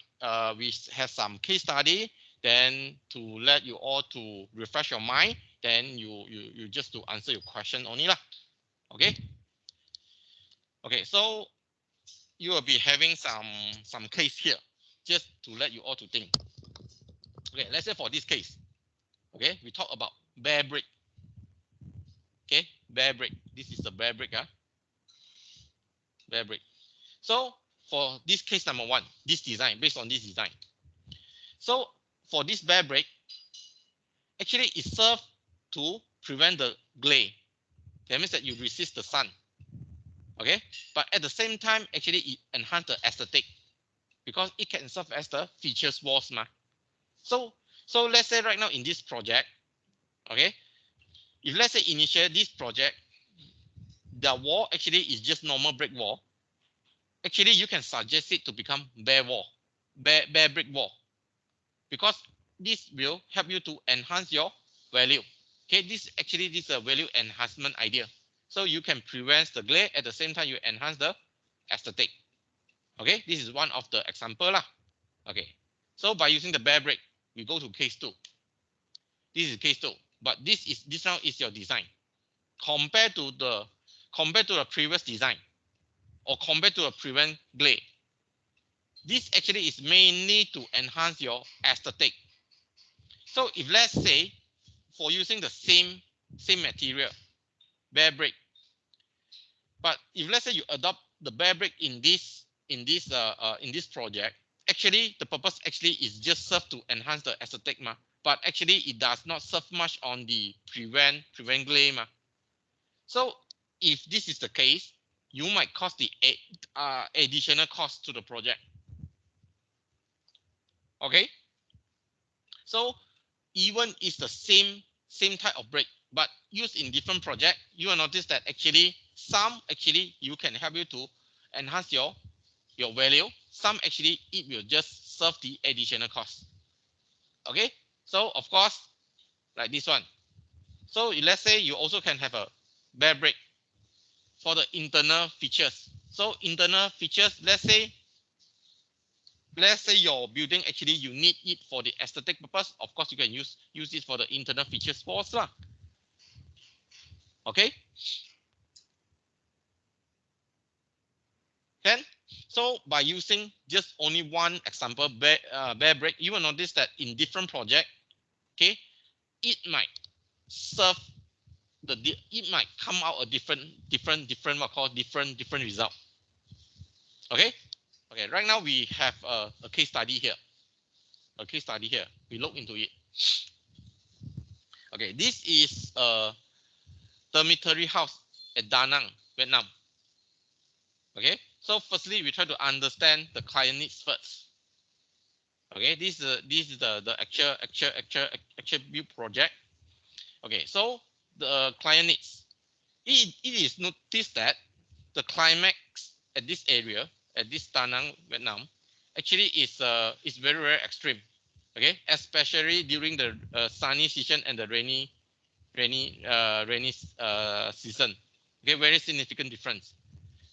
we have some case study, then to let you all to refresh your mind, then you just to answer your question only lah. Okay. Okay, so you will be having some case here, just to let you all to think. Okay, let's say for this case, okay, we talk about bare brick. Okay, bare brick. This is the bare brick. Bare brick. So for this case number one, this design, based on this design. So for this bare brick, actually it serves to prevent the glare. That means that you resist the sun. Okay, but at the same time, actually it enhances the aesthetic, because it can serve as the features walls. So let's say right now in this project, okay, if let's say initially this project, the wall actually is just normal brick wall, actually you can suggest it to become bare wall, bare brick wall, because this will help you to enhance your value. Okay, this is a value enhancement idea. So you can prevent the glare, at the same time you enhance the aesthetic. Okay, this is one of the example lah. Okay, so by using the bare brick, we go to case 2. This is case 2, but this now is your design. Compared to the previous design, or compared to a prevent glare, this actually is mainly to enhance your aesthetic. So if let's say for using the same material, bare brick. But if let's say you adopt the bare brick in this project, actually the purpose actually is just serve to enhance the aesthetic, but actually it does not serve much on the prevent glare. So if this is the case, you might cause the additional cost to the project. Okay, so even it's the same type of brick, but used in different project, you will notice that actually some you can help you to enhance your value. Some actually it will just serve the additional cost. Okay, so of course, like this one. So let's say you also can have a bare brick for the internal features. So internal features, let's say your building actually you need it for the aesthetic purpose. Of course, you can use it for the internal features first lah. Okay. Then, so by using just only one example, bare brick, you will notice that in different project, okay, it might serve it might come out a different result. Okay. Okay. Right now we have a case study here. We look into it. Okay. This is a dormitory house at Da Nang, Vietnam. Okay. So firstly, we try to understand the client needs first. Okay. This is the actual build project. Okay. So the client needs. It is noticed that the climax at this area, at this Da Nang, Vietnam, actually is very extreme. Okay, especially during the sunny season and the rainy season. Okay, very significant difference.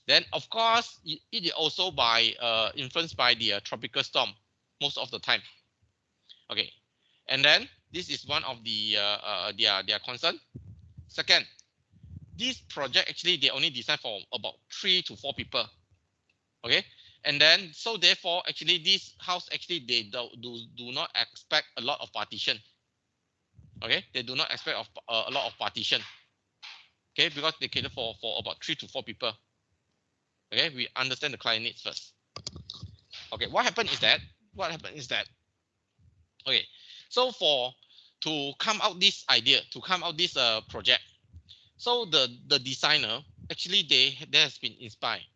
Then of course it is also by influenced by the tropical storm most of the time. Okay, and then this is one of the their concern. Second, this project actually they only design for about 3 to 4 people. Okay, and then so therefore actually this house actually they do not expect a lot of partition. Okay, they do not expect a lot of partition. Okay, because they cater for about 3 to 4 people. Okay, we understand the client needs first. Okay, what happened is that okay, so to come out this idea, to come out this project, so the designer actually they has been inspiration.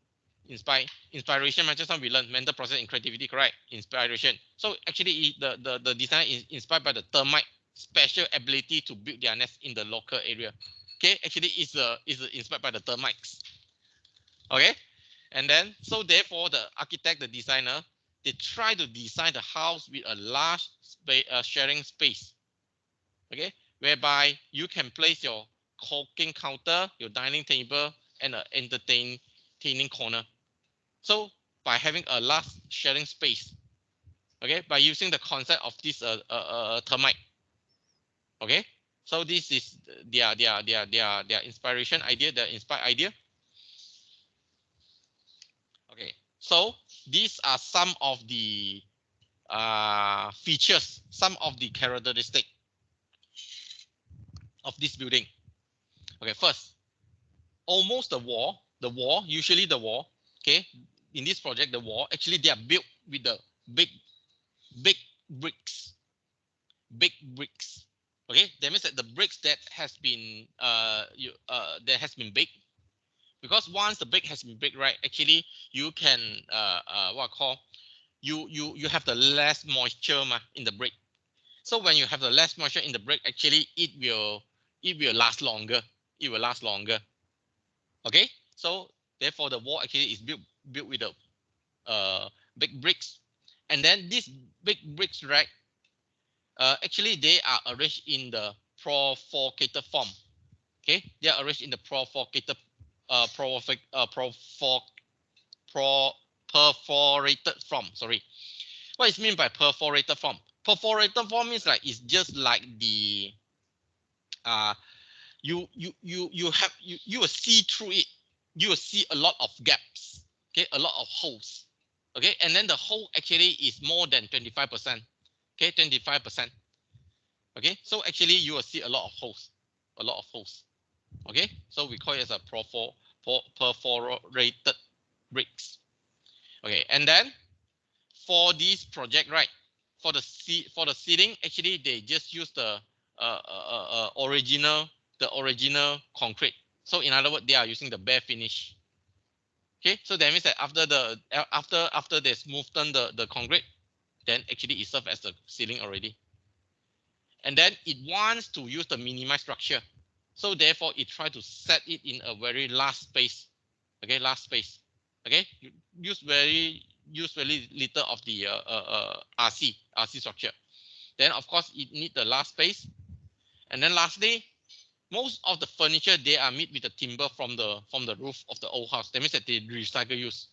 Just now we learned mental process and creativity, correct? Inspiration. So actually the design is inspired by the termite special ability to build their nest in the local area. Okay, actually is inspired by the termites. Okay, and then so therefore the architect, the designer, they try to design the house with a large sharing space. Okay, whereby you can place your cooking counter, your dining table, and an entertaining corner. So by having a large sharing space, okay, by using the concept of this termite, okay, so this is their inspiration idea, their inspired idea. Okay, so these are some of the features, some of the characteristics of this building. Okay, first, almost the wall, usually the wall, okay, in this project, the wall actually they are built with the big bricks. Okay, that means that the bricks that has been baked, because once the brick has been baked, right, actually you can you have the less moisture in the brick. So when you have the less moisture in the brick, actually it will last longer. Okay, so therefore the wall actually is built with the big bricks, and then these big bricks, right, actually they are arranged in the provocated form. Okay, they are arranged in the perforated form. Sorry, what is mean by perforated form? Perforated form means like it's just like the you will see through it. You will see a lot of gaps. Okay, a lot of holes. Okay, and then the hole actually is more than 25%. Okay, 25%. Okay, so actually you will see a lot of holes. Okay, so we call it as a perforated bricks. Okay, and then for this project, right, for the ceiling, actually they just use the original concrete. So in other words, they are using the bare finish. Okay, so that means that after they smoothen the concrete, then actually it serves as the ceiling already. And then it wants to use the minimized structure. So therefore it try to set it in a very large space. Okay, large space. Okay, use very little of the RC structure. Then of course it need the large space. And then lastly, most of the furniture they are made with the timber from the roof of the old house. That means that they recycle use.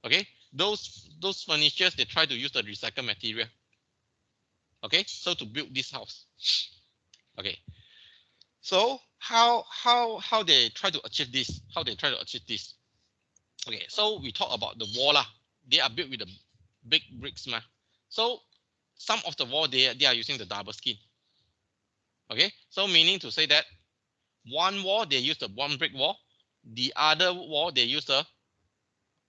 Okay, those furnitures they try to use the recycled material. Okay, so to build this house. Okay, so how they try to achieve this? How they try to achieve this? Okay, so we talk about the wall lah. They are built with the big bricks ma. So some of the wall they are using the double skin. Okay, so meaning to say that one wall they use the one brick wall, the other wall they use the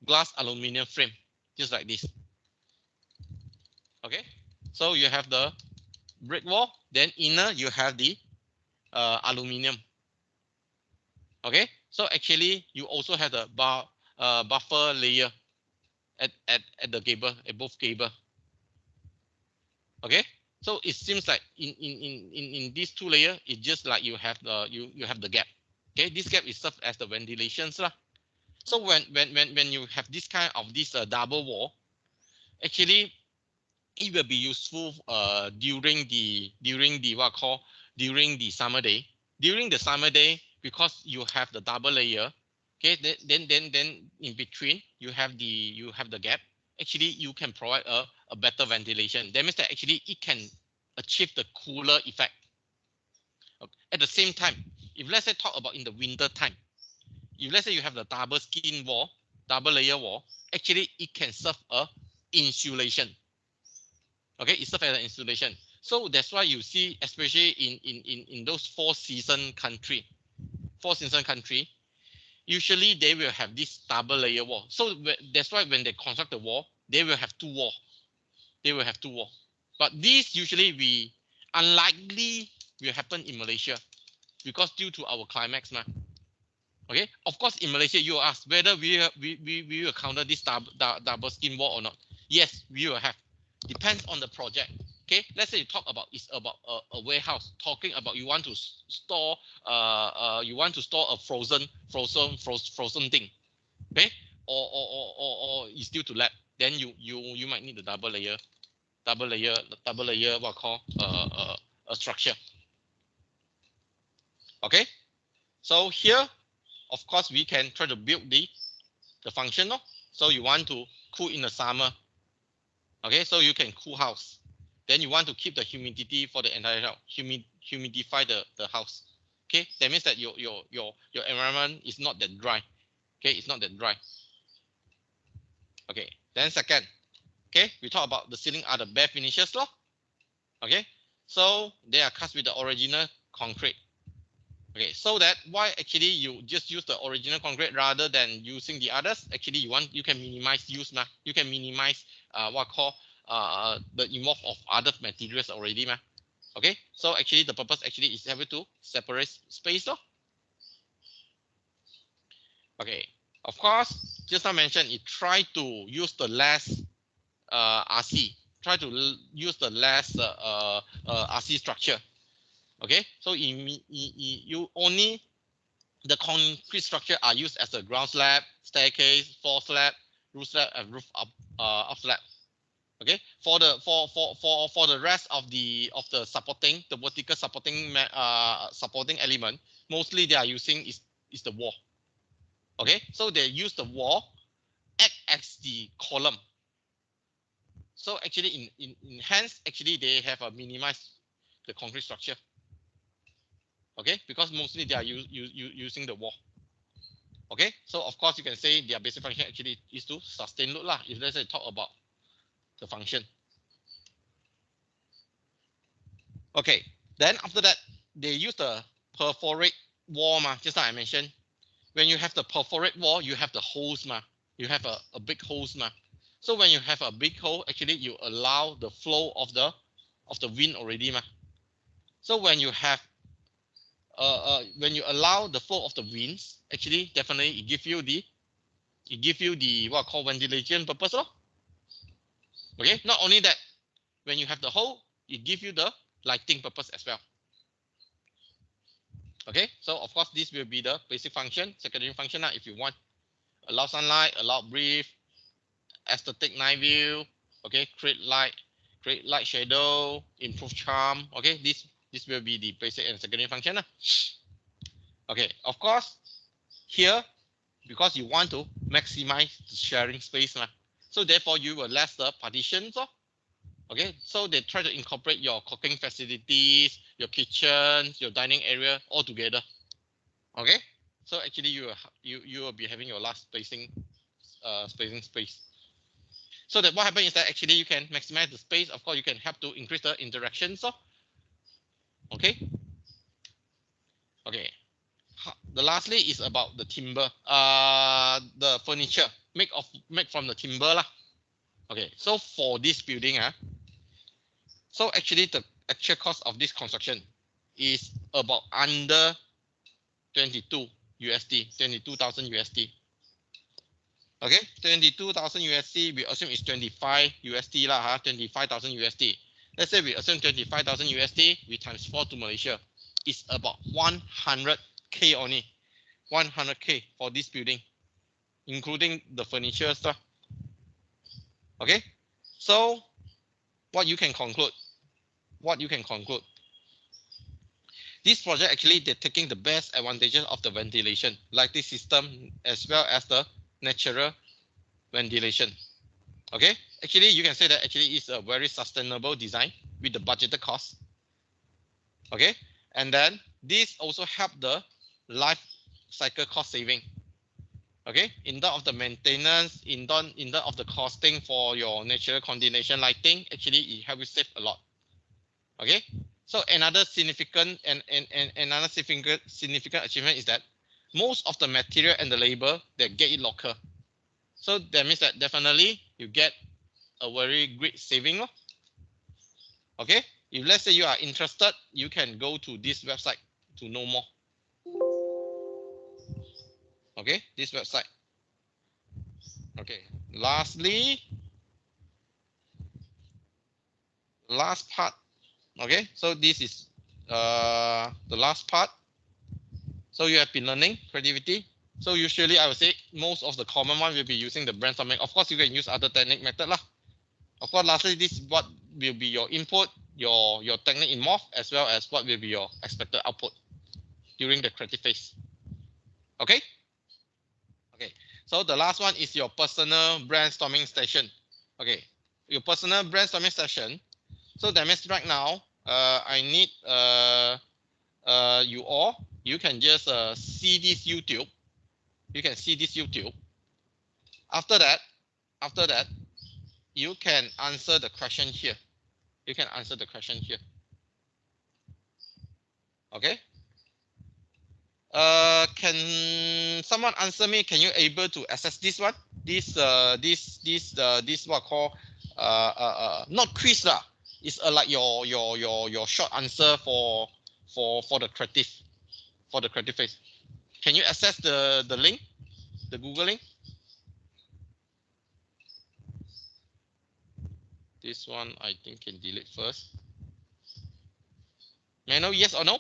glass aluminum frame, just like this. Okay, so you have the brick wall, then inner you have the aluminum. Okay, so actually you also have the buffer layer at the gable, at both gable. Okay, so it seems like in these two layers, it's just like you have the you have the gap. Okay, this gap is served as the ventilations lah. So when you have this kind of this double wall, actually it will be useful during the what call during the summer day. During the summer day, because you have the double layer, okay, then in between you have the gap. Actually, you can provide a better ventilation. That means that actually it can achieve the cooler effect. Okay. At the same time, if let's say talk about in the winter time, if let's say you have the double skin wall, double layer wall, actually it can serve a insulation. Okay, it serves as an insulation. So that's why you see, especially in those four season country, usually they will have this double layer wall. So that's why when they construct the wall, they will have two wall. But this usually unlikely will happen in Malaysia because due to our climax, ma. Okay, of course in Malaysia you ask whether we will counter this double skin wall or not. Yes, we will have. Depends on the project. Okay, let's say you talk about it's about a warehouse. Talking about you want to store a frozen thing. Okay, or it's due to lab. Then you might need the double layer what call a structure. Okay, so here of course we can try to build the function. No? So you want to cool in the summer. Okay, so you can cool house. Then you want to keep the humidity for the entire house, humidify the house. Okay, that means that your environment is not that dry. Okay, it's not that dry. Okay, then second, okay, we talk about the ceiling are the bare finishes law. Okay, so they are cast with the original concrete. Okay, so that why actually you just use the original concrete rather than using the others. Actually, you can minimize use ma. You can minimize what call the involve of other materials already ma. Okay, so actually the purpose actually is able to separate space law. Okay, of course, just I mentioned it try to use the less RC, try to use the less RC structure. Okay, so you only the concrete structure are used as a ground slab, staircase, floor slab, roof slab, and roof up slab. Okay, for the rest of the supporting, the vertical supporting element, mostly they are using is the wall. Okay, so they use the wall act as the column. So actually in hence actually they have a minimized the concrete structure. Okay, because mostly they are using the wall. Okay, so of course you can say their basic function actually is to sustain load lah. If let's say talk about the function. Okay, then after that they use the perforate wall, just like I mentioned, when you have the perforate wall, you have the holes, you have a big holes, so when you have a big hole, actually you allow the flow of the wind already, so when you have when you allow the flow of the winds, actually definitely it give you the what I call ventilation purpose, okay. Not only that, when you have the hole, it give you the lighting purpose as well. Okay, so of course this will be the basic function. Secondary function, if you want, allow sunlight, allow breathe, aesthetic night view, okay, create light shadow, improve charm. Okay, this will be the basic and secondary function. Okay, of course here, because you want to maximize the sharing space, so therefore you will less the partitions. Okay, so they try to incorporate your cooking facilities, your kitchen, your dining area all together. Okay, so actually you will be having your last spacing space. So that what happens is that actually you can maximize the space. Of course, you can help to increase the interactions. Okay. Okay. The lastly is about the timber, the furniture made from the timber lah. Okay, so for this building, so actually the actual cost of this construction is about under 22 USD, 22,000 USD. Okay, 22,000 USD, we assume it's 25 USD lah, 25,000 USD. Let's say we assume 25,000 USD, we times 4 to Malaysia. It's about 100K only. 100K for this building, including the furniture stuff. Okay, so what you can conclude? This project actually they're taking the best advantages of the ventilation, like this system, as well as the natural ventilation. Okay, actually you can say that actually it's a very sustainable design with the budgeted cost. Okay, and then this also help the life cycle cost saving. Okay, in terms of the maintenance, in terms of the costing for your natural condensation lighting, actually it helps you save a lot. Okay, so another significant achievement is that most of the material and the labor they get it local. So that means that definitely you get a very great saving. Okay, if let's say you are interested, you can go to this website to know more. Okay, this website. Okay, lastly, last part. Okay, so this is the last part. So you have been learning creativity. So usually I would say most of the common one will be using the brainstorming. Of course, you can use other technique method lah. Of course, lastly, this is what will be your input, your technique involved, as well as what will be your expected output during the creative phase. Okay. Okay. So the last one is your personal brainstorming session. Okay. Your personal brainstorming session. So that means right now, I need you all. You can just see this YouTube. You can see this YouTube. After that, you can answer the question here. You can answer the question here. Okay. Can someone answer me? Can you able to access this one? This what call not quiz lah. It's like your short answer for the creative phase. Can you access the link, the Google link? This one I think can delete first. May I know yes or no?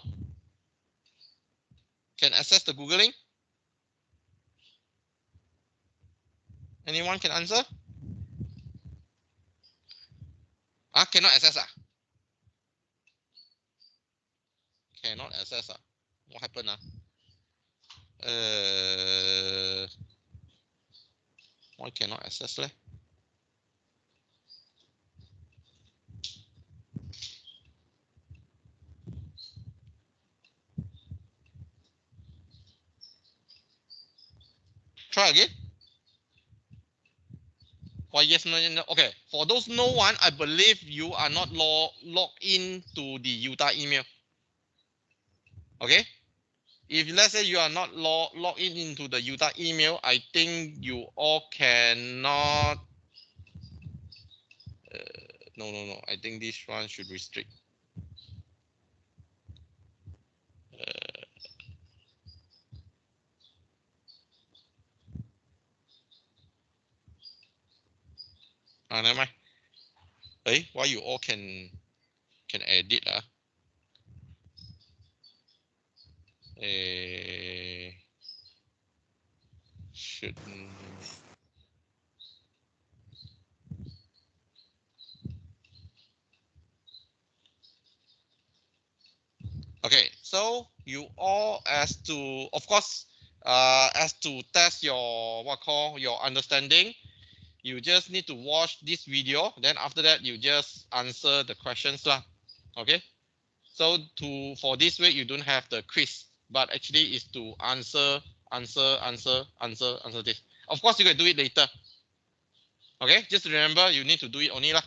Can access the Google link? Anyone can answer? Cannot access Cannot access What happened Why cannot access leh? Try again. Why yes, no, no. Okay, for those no one, I believe you are not logged in to the Utah email. Okay, if let's say you are not logged in into the Utah email, I think you all cannot. No. I think this one should restrict. Never mind. Hey, why you all can edit? Shouldn't. Okay, so you all as to, of course, as to test your your understanding, you just need to watch this video. Then after that, you just answer the questions lah. Okay. So for this week, you don't have the quiz, but actually is to answer this. Of course, you can do it later. Okay, just remember you need to do it only lah.